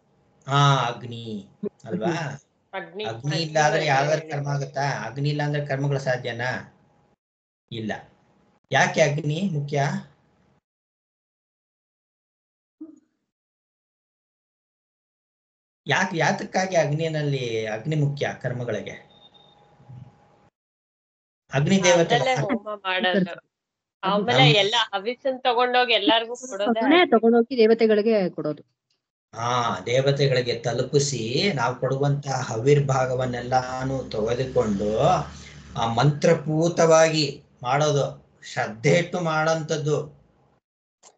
ಅಗ್ನಿ ಅಲ್ವಾ? ಅಗ್ನಿ ಇಲ್ಲ ಆದ್ರೆ ಯಾವ್ದಾದ್ರು ಕರ್ಮ ಆಗುತ್ತಾ? ಅಗ್ನಿ ಇಲ್ಲ ಅಂದ್ರೆ ಕರ್ಮಗಳು ಸಾಧ್ಯನಾ? ಇಲ್ಲ. ಯಾಕೆ ಅಗ್ನಿ ಮುಖ್ಯ? ಯಾತಕ್ಕಾಗಿ ಅಗ್ನಿ ಮುಖ್ಯ ಕರ್ಮಗಳಿಗೆ? ಅಗ್ನಿ ದೇವತೆ
ಹೋಮ ಮಾಡೋದು, ಆಮೇಲೆ ಎಲ್ಲ ಹವಿಸ್ಸನ್ ತಗೊಂಡೋಗಿ ಎಲ್ಲಾರ್ಗು
ತಗೊಂಡೋಗಿ ದೇವತೆಗಳಿಗೆ ಕೊಡೋದು.
ದೇವತೆಗಳಿಗೆ ತಲುಪಿಸಿ ನಾವು ಕೊಡುವಂತಹ ಹವಿರ್ಭಾಗವನ್ನೆಲ್ಲಾನು ತೆಗೆದುಕೊಂಡು ಆ ಮಂತ್ರಪೂತವಾಗಿ ಮಾಡೋದು, ಶ್ರದ್ಧೆ ಇಟ್ಟು ಮಾಡೋಂಥದ್ದು.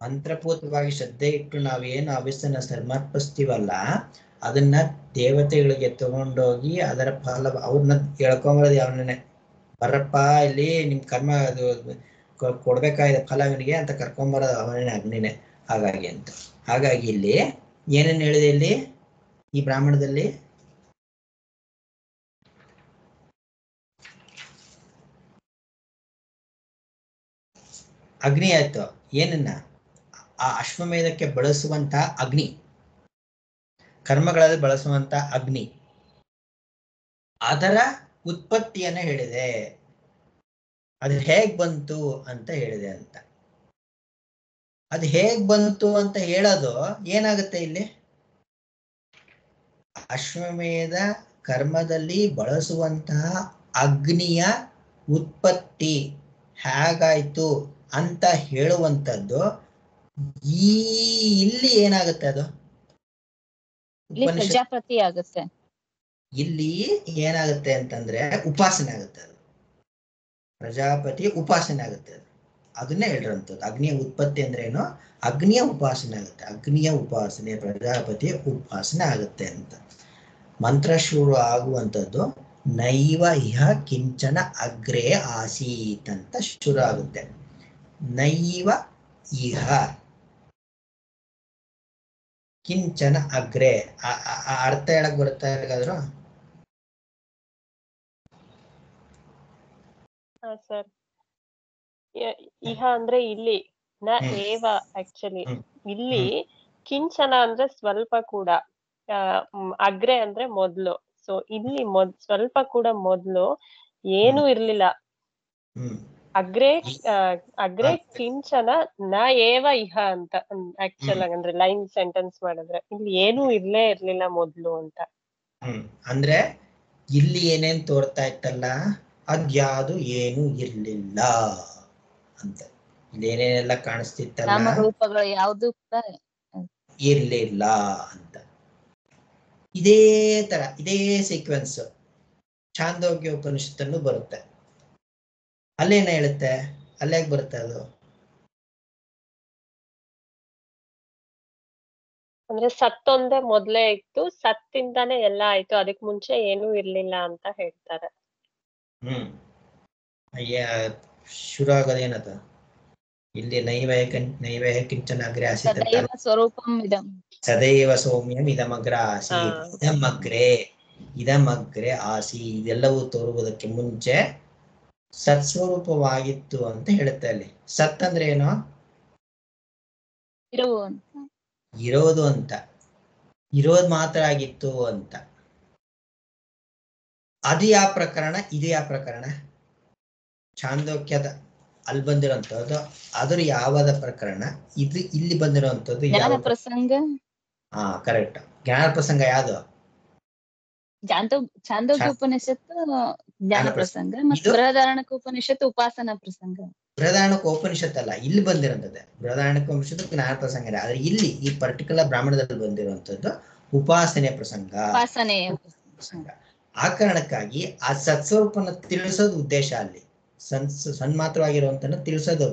ಮಂತ್ರಪೂತವಾಗಿ ಶ್ರದ್ಧೆ ಇಟ್ಟು ನಾವೇನು ಹವಿಸ್ಸನ್ನ ಸಮರ್ಪಿಸ್ತೀವಲ್ಲ, ಅದನ್ನ ದೇವತೆಗಳಿಗೆ ತಗೊಂಡೋಗಿ ಅದರ ಫಲ ಅವ್ರನ್ನ ಹೇಳ್ಕೊಂಬರೋದು ಅವನೇ. ಬರಪ್ಪ, ಇಲ್ಲಿ ನಿಮ್ ಕರ್ಮ ಅದು ಕೊಡ್ಬೇಕಾಗಿದೆ ಫಲ ಇವನಿಗೆ ಅಂತ ಕರ್ಕೊಂಬರೋದು ಅವನೇ, ಅಗ್ನಿನೇ. ಹಾಗಾಗಿ ಇಲ್ಲಿ ಏನೇನು ಹೇಳಿದೆ? ಇಲ್ಲಿ ಈ ಬ್ರಾಹ್ಮಣದಲ್ಲಿ ಅಗ್ನಿ ಆಯ್ತು. ಏನನ್ನ? ಆ ಅಶ್ವಮೇಧಕ್ಕೆ ಬಳಸುವಂತ ಅಗ್ನಿ, ಕರ್ಮಗಳಲ್ಲಿ ಬಳಸುವಂತ ಅಗ್ನಿ, ಅದರ ಉತ್ಪತ್ತಿಯನ್ನ ಹೇಳಿದೆ. ಅದು ಹೇಗ್ ಬಂತು ಅಂತ ಹೇಳಿದೆ ಅಂತ. ಅದು ಹೇಗ್ ಬಂತು ಅಂತ ಹೇಳೋದು ಏನಾಗುತ್ತೆ ಇಲ್ಲಿ? ಅಶ್ವಮೇಧ ಕರ್ಮದಲ್ಲಿ ಬಳಸುವಂತಹ ಅಗ್ನಿಯ ಉತ್ಪತ್ತಿ ಹೇಗಾಯ್ತು ಅಂತ ಹೇಳುವಂಥದ್ದು. ಇಲ್ಲಿ ಏನಾಗುತ್ತೆ? ಅದು
ಪ್ರಜಾಪತಿ ಆಗುತ್ತೆ.
ಇಲ್ಲಿ ಏನಾಗುತ್ತೆ ಅಂತಂದ್ರೆ ಉಪಾಸನೆ ಆಗುತ್ತೆ. ಅದು ಪ್ರಜಾಪತಿ ಉಪಾಸನೆ ಆಗುತ್ತೆ. ಅದು ಅದನ್ನೇ ಹೇಳಿರಂಥದ್ದು. ಅಗ್ನಿಯ ಉತ್ಪತ್ತಿ ಅಂದ್ರೆ ಏನು? ಅಗ್ನಿಯ ಉಪಾಸನೆ ಆಗುತ್ತೆ. ಅಗ್ನಿಯ ಉಪಾಸನೆ, ಪ್ರಜಾಪತಿಯ ಉಪಾಸನೆ ಆಗುತ್ತೆ ಅಂತ. ಮಂತ್ರ ಶುರು ಆಗುವಂಥದ್ದು ನೈವ ಇಹ ಕಿಂಚನ ಅಗ್ರೇ ಆಸೀತ್ ಅಂತ ಶುರು ಆಗುತ್ತೆ. ನೈವ ಇಹ ಕಿಂಚನ ಅಗ್ರೆ. ಅರ್ಥ ಹೇಳಕ್ ಬರುತ್ತಾ ಯಾರಿಗಾದ್ರು?
ಸರ್, ಇಹ ಅಂದ್ರೆ ಇಲ್ಲಿ, ನ ಏವ ಆಕ್ಚುಲಿ ಇಲ್ಲಿ ಕಿಂಚನ ಅಂದ್ರೆ ಸ್ವಲ್ಪ ಕೂಡ, ಅಗ್ರೆ ಅಂದ್ರೆ ಮೊದ್ಲು. ಸೊ ಇಲ್ಲಿ ಸ್ವಲ್ಪ ಕೂಡ ಮೊದ್ಲು ಏನು ಇರ್ಲಿಲ್ಲ. ಅಗ್ರೆ ಕಿಂಚನ ನ ಏವ ಇಹ ಅಂತ ಆಕ್ಚುಲ್ ಅಂದ್ರೆ ಲೈನ್ ಸೆಂಟೆನ್ಸ್ ಮಾಡಿದ್ರೆ ಇಲ್ಲಿ ಏನೂ ಇರ್ಲೇ ಇರ್ಲಿಲ್ಲ ಮೊದ್ಲು ಅಂತ.
ಅಂದ್ರೆ ಇಲ್ಲಿ ಏನೇನ್ ತೋರ್ತಾ ಇತ್ತಲ್ಲ ಅದ್ಯಾವುದು ಏನು ಇರ್ಲಿಲ್ಲ ಅಂತ. ಇಲ್ಲಿ ಏನೇನೆಲ್ಲ ಕಾಣಿಸ್ತಿತ್ತಲ್ಲ
ನಾಮರೂಪಗಳು ಯಾವುದು
ಇರ್ಲಿಲ್ಲ ಅಂತ. ಇದೇ ತರ ಇದೇ ಸೀಕ್ವೆನ್ಸ್ ಛಾಂದೋಗ್ಯ ಉಪನಿಷತ್ತನ್ನು ಬರುತ್ತೆ. ಅಲ್ಲೇನ ಹೇಳುತ್ತೆ? ಅಲ್ಲೇಗ್ ಬರುತ್ತೆ ಅದು?
ಅಂದ್ರೆ ಸತ್ತೊಂದೇ ಮೊದ್ಲೇ ಇತ್ತು, ಸತ್ತಿಂದಾನೇ ಎಲ್ಲ ಆಯ್ತು, ಅದಕ್ ಮುಂಚೆ ಏನೂ ಇರ್ಲಿಲ್ಲ ಅಂತ ಹೇಳ್ತಾರೆ.
ಶುರು ಆಗೋದೇನದ ಇಲ್ಲಿ? ನೈವೇಹ ಕಿಂಚನ ಅಗ್ರೆ ಆಸೀತ್ ಅಂತ. ಸದೈವ ಸೌಮ್ಯಂ ಇದಮಗ್ರ ಆಸೀತ್. ಇದಮಗ್ರೆ ಆಸಿ. ಇದೆಲ್ಲವೂ ತೋರುವುದಕ್ಕೆ ಮುಂಚೆ ಸತ್ಸ್ವರೂಪವಾಗಿತ್ತು ಅಂತ ಹೇಳುತ್ತೆ ಅಲ್ಲಿ. ಸತ್ ಅಂದ್ರೆ ಏನು? ಇರೋದು ಅಂತ. ಇರೋದು ಮಾತ್ರ ಆಗಿತ್ತು ಅಂತ. ಅದು ಯಾವ ಪ್ರಕರಣ? ಇದು ಯಾವ ಪ್ರಕರಣ? ಛಾಂದೋಕ್ಯದ ಅಲ್ಲಿ ಬಂದಿರೋಂಥದ್ದು ಅದ್ರ ಯಾವದ ಪ್ರಕರಣ? ಇದು ಇಲ್ಲಿ ಬಂದಿರುವಂತದ್ದು ಯಾವ
ಪ್ರಸಂಗ?
ಕರೆಕ್ಟ್. ಜ್ಞಾನ ಪ್ರಸಂಗ ಯಾವುದು?
ಛಾಂದೋಗ್ಯ ಉಪನಿಷತ್ತು ಜ್ಞಾನ ಪ್ರಸಂಗ, ಮತ್ತು ಬೃಹದಾರಣ್ಯಕ ಉಪನಿಷತ್ತು ಉಪಾಸನಾ ಪ್ರಸಂಗ.
ಬೃಹದಾರಣ್ಯಕ ಉಪನಿಷತ್ ಅಲ್ಲ, ಇಲ್ಲಿ ಬಂದಿರೋಂಥದ್ದು ಬೃಹದಾರಣ್ಯಕ ಉಪನಿಷತ್ತು ಜ್ಞಾನ ಪ್ರಸಂಗ. ಆದ್ರೆ ಇಲ್ಲಿ ಈ ಪರ್ಟಿಕ್ಯುಲರ್ ಬ್ರಾಹ್ಮಣದಲ್ಲಿ ಬಂದಿರುವಂತದ್ದು ಉಪಾಸನೆ ಪ್ರಸಂಗ. ಆ ಕಾರಣಕ್ಕಾಗಿ ಆ ಸತ್ಸ್ವರೂಪನ ತಿಳಿಸೋದು ಉದ್ದೇಶ ಅಲ್ಲಿ. ಸನ್ಮಾತ್ರವಾಗಿರುವಂತನ್ನ ತಿಳಿಸೋದು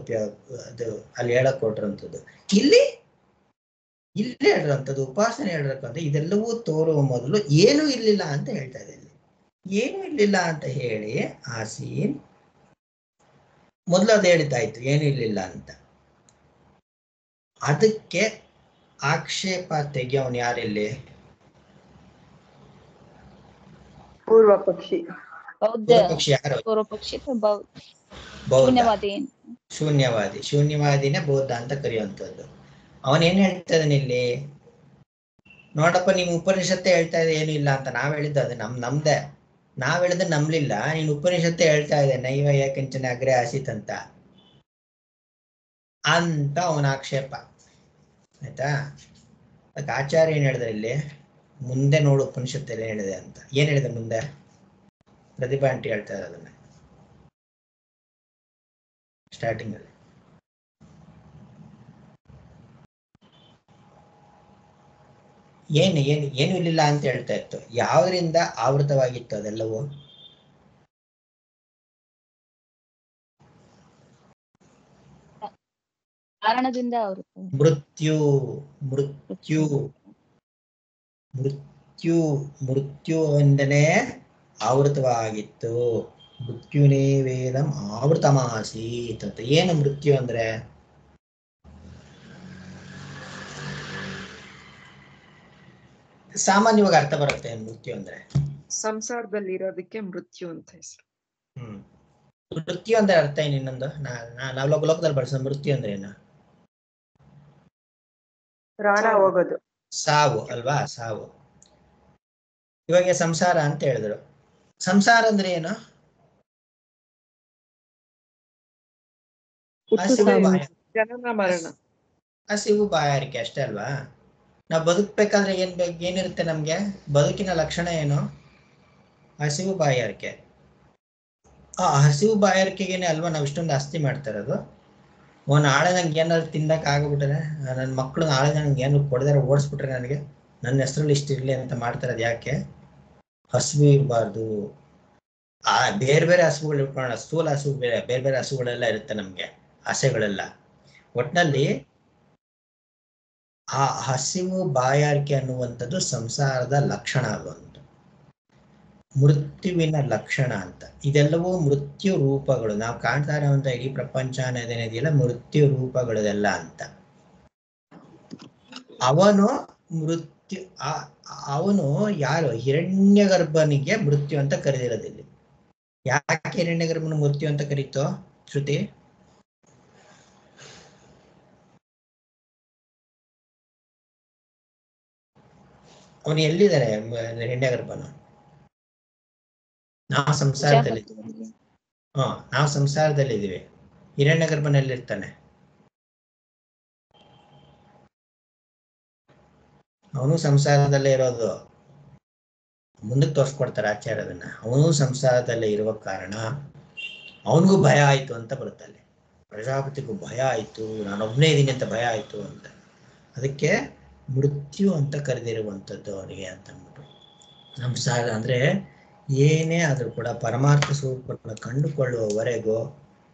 ಅದು ಅಲ್ಲಿ ಹೇಳಕ್ ಕೊಟ್ಟಿರುವಂಥದ್ದು. ಇಲ್ಲಿ ಹೇಳಿರುವಂಥದ್ದು ಉಪಾಸನೆ ಹೇಳಿರಕ್ಕಂತ ಇದೆಲ್ಲವೂ ತೋರುವ ಮೊದಲು ಏನೂ ಇರ್ಲಿಲ್ಲ ಅಂತ ಹೇಳ್ತಾ ಇದೆ. ಇಲ್ಲಿ ಏನೂ ಇರ್ಲಿಲ್ಲ ಅಂತ ಹೇಳಿ ಆಸೀನ್ ಮೊದಲು ಅದು ಹೇಳಿದ್ದಾಯ್ತು, ಏನೂ ಇರ್ಲಿಲ್ಲ ಅಂತ. ಅದಕ್ಕೆ ಆಕ್ಷೇಪ ತೆಗೆಯವನು ಯಾರಿಲ್ಲಿ?
ಪೂರ್ವ ಪಕ್ಷಿ.
ಯಾರು? ಶೂನ್ಯವಾದಿನೇ ಬೌದ್ಧ ಅಂತ ಕರೆಯುವಂಥದ್ದು. ಅವನೇನ್ ಹೇಳ್ತಾ ಇದ್ದಾನೆ ಇಲ್ಲಿ? ನೋಡಪ್ಪ, ನೀನ್ ಉಪನಿಷತ್ತೆ ಹೇಳ್ತಾ ಇದೆ ಏನು ಇಲ್ಲ ಅಂತ. ನಾವ್ ಹೇಳಿದ್ದು ಅದು ನಮ್ದೇ. ನಾವ್ ಹೇಳಿದ್ರೆ ನಂಬ್ಲಿಲ್ಲ. ನೀನ್ ಉಪನಿಷತ್ತೆ ಹೇಳ್ತಾ ಇದೆ ನೈವ ಯಾಕಿಂಚನ ಅಗ್ರೆ ಆಸೀತ್ ಅಂತ ಅವನ ಆಕ್ಷೇಪ. ಆಯ್ತಾ? ಅದಕ್ಕೆ ಆಚಾರ್ಯ ಏನ್ ಹೇಳಿದ್ರೆ ಇಲ್ಲಿ, ಮುಂದೆ ನೋಡು ಉಪನಿಷತ್ತಲ್ಲಿ ಹೇಳಿದೆ ಅಂತ. ಏನ್ ಹೇಳಿದೆ ಮುಂದೆ? ಪ್ರತಿಭಾ ಆಂಟಿ ಹೇಳ್ತಾ ಇರೋದನ್ನ ಸ್ಟಾರ್ಟಿಂಗ್ ಅಲ್ಲಿ. ಏನು ಇರ್ಲಿಲ್ಲ ಅಂತ ಹೇಳ್ತಾ ಇತ್ತು. ಯಾವ್ದ್ರಿಂದ ಆವೃತವಾಗಿತ್ತು ಅದೆಲ್ಲವೂ?
ಕಾರಣದಿಂದ
ಮೃತ್ಯುವಿಂದನೇ ಆವೃತವಾಗಿತ್ತು. ಮೃತ್ಯುನೇ ವೇದಂ ಆವೃತಮಾಸೀತ್ ಅಂತ. ಏನು ಮೃತ್ಯು ಅಂದ್ರೆ? ಸಾಮಾನ್ಯವಾಗಿ ಅರ್ಥ ಬರುತ್ತೆ ಮೃತ್ಯು ಅಂದ್ರೆ?
ಸಂಸಾರದಲ್ಲಿ ಇರೋದಕ್ಕೆ ಮೃತ್ಯು ಅಂತ ಹೆಸರು.
ಮೃತ್ಯು ಅಂದ್ರೆ ಅರ್ಥ ಏನು ಇನ್ನೊಂದು ನಾವು ಲೋಕದಲ್ಲಿ ಬಳಸೋ ಮೃತ್ಯು ಅಂದ್ರೆ ಏನು?
ಪ್ರಾಣ ಹೋಗೋದು.
ಸಾವು ಅಲ್ವಾ? ಸಾವು. ಇವಾಗ ಸಂಸಾರ ಅಂತ ಹೇಳಿದ್ರು. ಸಂಸಾರ ಅಂದ್ರೆ ಏನು?
ಜನನ ಮರಣ.
ಹಸಿವು ಬಾಯಾರಿಕೆ ಅಷ್ಟೇ ಅಲ್ವಾ? ನಾವು ಬದುಕ್ಬೇಕಾದ್ರೆ ಏನಿರುತ್ತೆ ನಮ್ಗೆ? ಬದುಕಿನ ಲಕ್ಷಣ ಏನು? ಹಸಿವು ಬಾಯಾರಿಕೆ. ಆ ಹಸಿವು ಬಾಯಾರಿಕೆಗೇನೆ ಅಲ್ವಾ ನಾವು ಇಷ್ಟೊಂದು ಆಸ್ತಿ ಮಾಡ್ತಾ ಇರೋದು. ನಾಳೆ ನಂಗೆ ಏನಾದ್ರು ತಿನ್ನಕ್ ಆಗ್ಬಿಟ್ರೆ, ನನ್ನ ಮಕ್ಳು ನಾಳೆ ನಂಗೆ ಏನು ಕೊಡದಾರ ಓಡಿಸ್ಬಿಟ್ರೆ ನನಗೆ ನನ್ನ ಹೆಸರಲ್ಲಿ ಇಷ್ಟ ಇರ್ಲಿ ಅಂತ ಮಾಡ್ತಾ ಇರೋದು ಯಾಕೆ? ಹಸಿವು ಇರಬಾರ್ದು. ಬೇರೆ ಬೇರೆ ಹಸುಗಳು ಇಟ್ಕೊಳ್ಳೋಣ, ಸ್ಥೂಲ ಹಸು ಬೇರೆ ಬೇರೆ ಹಸುಗಳೆಲ್ಲ ಇರುತ್ತೆ ನಮ್ಗೆ, ಆಸೆಗಳೆಲ್ಲ. ಒಟ್ನಲ್ಲಿ ಆ ಹಸಿವು ಬಾಯಾರಿಕೆ ಅನ್ನುವಂಥದ್ದು ಸಂಸಾರದ ಲಕ್ಷಣ ಅಲ್ಲೊಂದು, ಮೃತ್ಯುವಿನ ಲಕ್ಷಣ ಅಂತ. ಇದೆಲ್ಲವೂ ಮೃತ್ಯು ರೂಪಗಳು. ನಾವು ಕಾಣ್ತಾ ಇರುವಂತ ಇಡೀ ಪ್ರಪಂಚ ಅನ್ನೋದೇನಿದೆಯಲ್ಲ ಮೃತ್ಯು ರೂಪಗಳದೆಲ್ಲ ಅಂತ. ಅವನು ಯಾರು? ಹಿರಣ್ಯಗರ್ಭನಿಗೆ ಮೃತ್ಯು ಅಂತ ಕರೆದಿರೋದಿಲ್ಲ. ಯಾಕೆ ಹಿರಣ್ಯಗರ್ಭನ ಮೃತ್ಯು ಅಂತ ಕರೀತೋ ಶ್ರುತಿ? ಅವನು ಎಲ್ಲಿದ್ದಾನೆ ಹಿರಣ್ಯಗರ್ಭನು? ನಾವು ಸಂಸಾರದಲ್ಲಿ ನಾವು ಸಂಸಾರದಲ್ಲಿದ್ದೀವಿ. ಹಿರಣ್ಯಗರ್ಭನಲ್ಲಿರ್ತಾನೆ. ಅವನು ಸಂಸಾರದಲ್ಲೇ ಇರೋದು. ಮುಂದಕ್ಕೆ ತೋರಿಸ್ಕೊಡ್ತಾರೆ ಆಚಾರ್ಯ ಅದನ್ನ. ಅವನು ಸಂಸಾರದಲ್ಲೇ ಇರುವ ಕಾರಣ ಅವನಿಗೂ ಭಯ ಆಯ್ತು ಅಂತ ಬರುತ್ತಲ್ಲಿ. ಪ್ರಜಾಪತಿಗೂ ಭಯ ಆಯ್ತು, ನಾನೊಬ್ಬನೇ ಇದ್ದೀನಿ ಅಂತ ಭಯ ಆಯ್ತು ಅಂತ. ಅದಕ್ಕೆ ಮೃತ್ಯು ಅಂತ ಕರೆದಿರುವಂಥದ್ದು ಅವನಿಗೆ ಅಂತ ಅಂದ್ಬಿಟ್ಟು. ಸಂಸಾರ ಅಂದ್ರೆ ಏನೇ ಆದ್ರೂ ಕೂಡ ಪರಮಾರ್ಥ ಸ್ವರೂಪವನ್ನು ಕಂಡುಕೊಳ್ಳುವವರೆಗೂ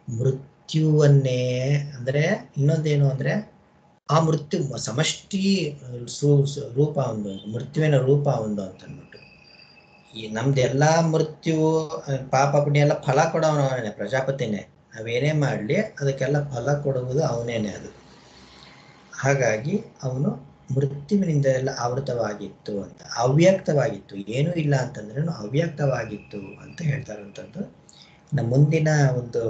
ಮೃತ್ಯುವನ್ನೇ, ಅಂದ್ರೆ ಇನ್ನೊಂದೇನು ಅಂದ್ರೆ ಆ ಮೃತ್ಯು ಸಮಷ್ಟಿ ರೂಪ ಒಂದು, ಮೃತ್ಯುವಿನ ರೂಪ ಒಂದು ಅಂತ ಅಂದ್ಬಿಟ್ಟು. ಈ ನಮ್ದೆಲ್ಲಾ ಮೃತ್ಯು ಪಾಪ ಪುಣ್ಯ ಎಲ್ಲ ಫಲ ಕೊಡೋನು ಅವನೇ, ಪ್ರಜಾಪತಿನೇ. ನಾವೇನೇ ಮಾಡ್ಲಿ ಅದಕ್ಕೆಲ್ಲ ಫಲ ಕೊಡುವುದು ಅವನೇನೆ. ಅದು ಹಾಗಾಗಿ ಅವನು ಮೃತ್ಯುವಿನಿಂದ ಎಲ್ಲ ಆವೃತವಾಗಿತ್ತು ಅಂತ, ಅವ್ಯಕ್ತವಾಗಿತ್ತು. ಏನೂ ಇಲ್ಲ ಅಂತಂದ್ರೂ ಅವ್ಯಕ್ತವಾಗಿತ್ತು ಅಂತ ಹೇಳ್ತಾ ಇರುವಂಥದ್ದು. ನಮ್ಮ ಮುಂದಿನ ಒಂದು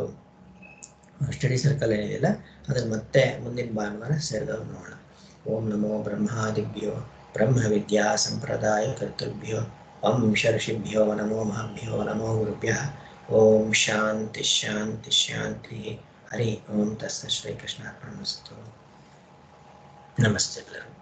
ಸ್ಟಡಿ ಸರ್ಕಲ್ ಏನಿದೆಯಲ್ಲ ಅದನ್ನು ಮತ್ತೆ ಮುಂದಿನ ಭಾನುವಾರ ಸೇರಿದವರು ನೋಡೋಣ. ಓಂ ನಮೋ ಬ್ರಹ್ಮಾದಿಭ್ಯೋ ಬ್ರಹ್ಮ ವಿದ್ಯಾ ಸಂಪ್ರದಾಯ ಕರ್ತೃಭ್ಯೋ ವಂಶರ್ಷಿಭ್ಯೋ ನಮೋ ಮಹಾಭ್ಯೋ ನಮೋ ಗುರುಭ್ಯಃ. ಓಂ ಶಾಂತಿ ಶಾಂತಿ ಶಾಂತಿ. ಹರಿ ಓಂ ತಸ್ಸತ್ ಶ್ರೀಕೃಷ್ಣಾರ್ಪಣಮಸ್ತು. ನಮಸ್ತೆ ಎಲ್ಲರೂ.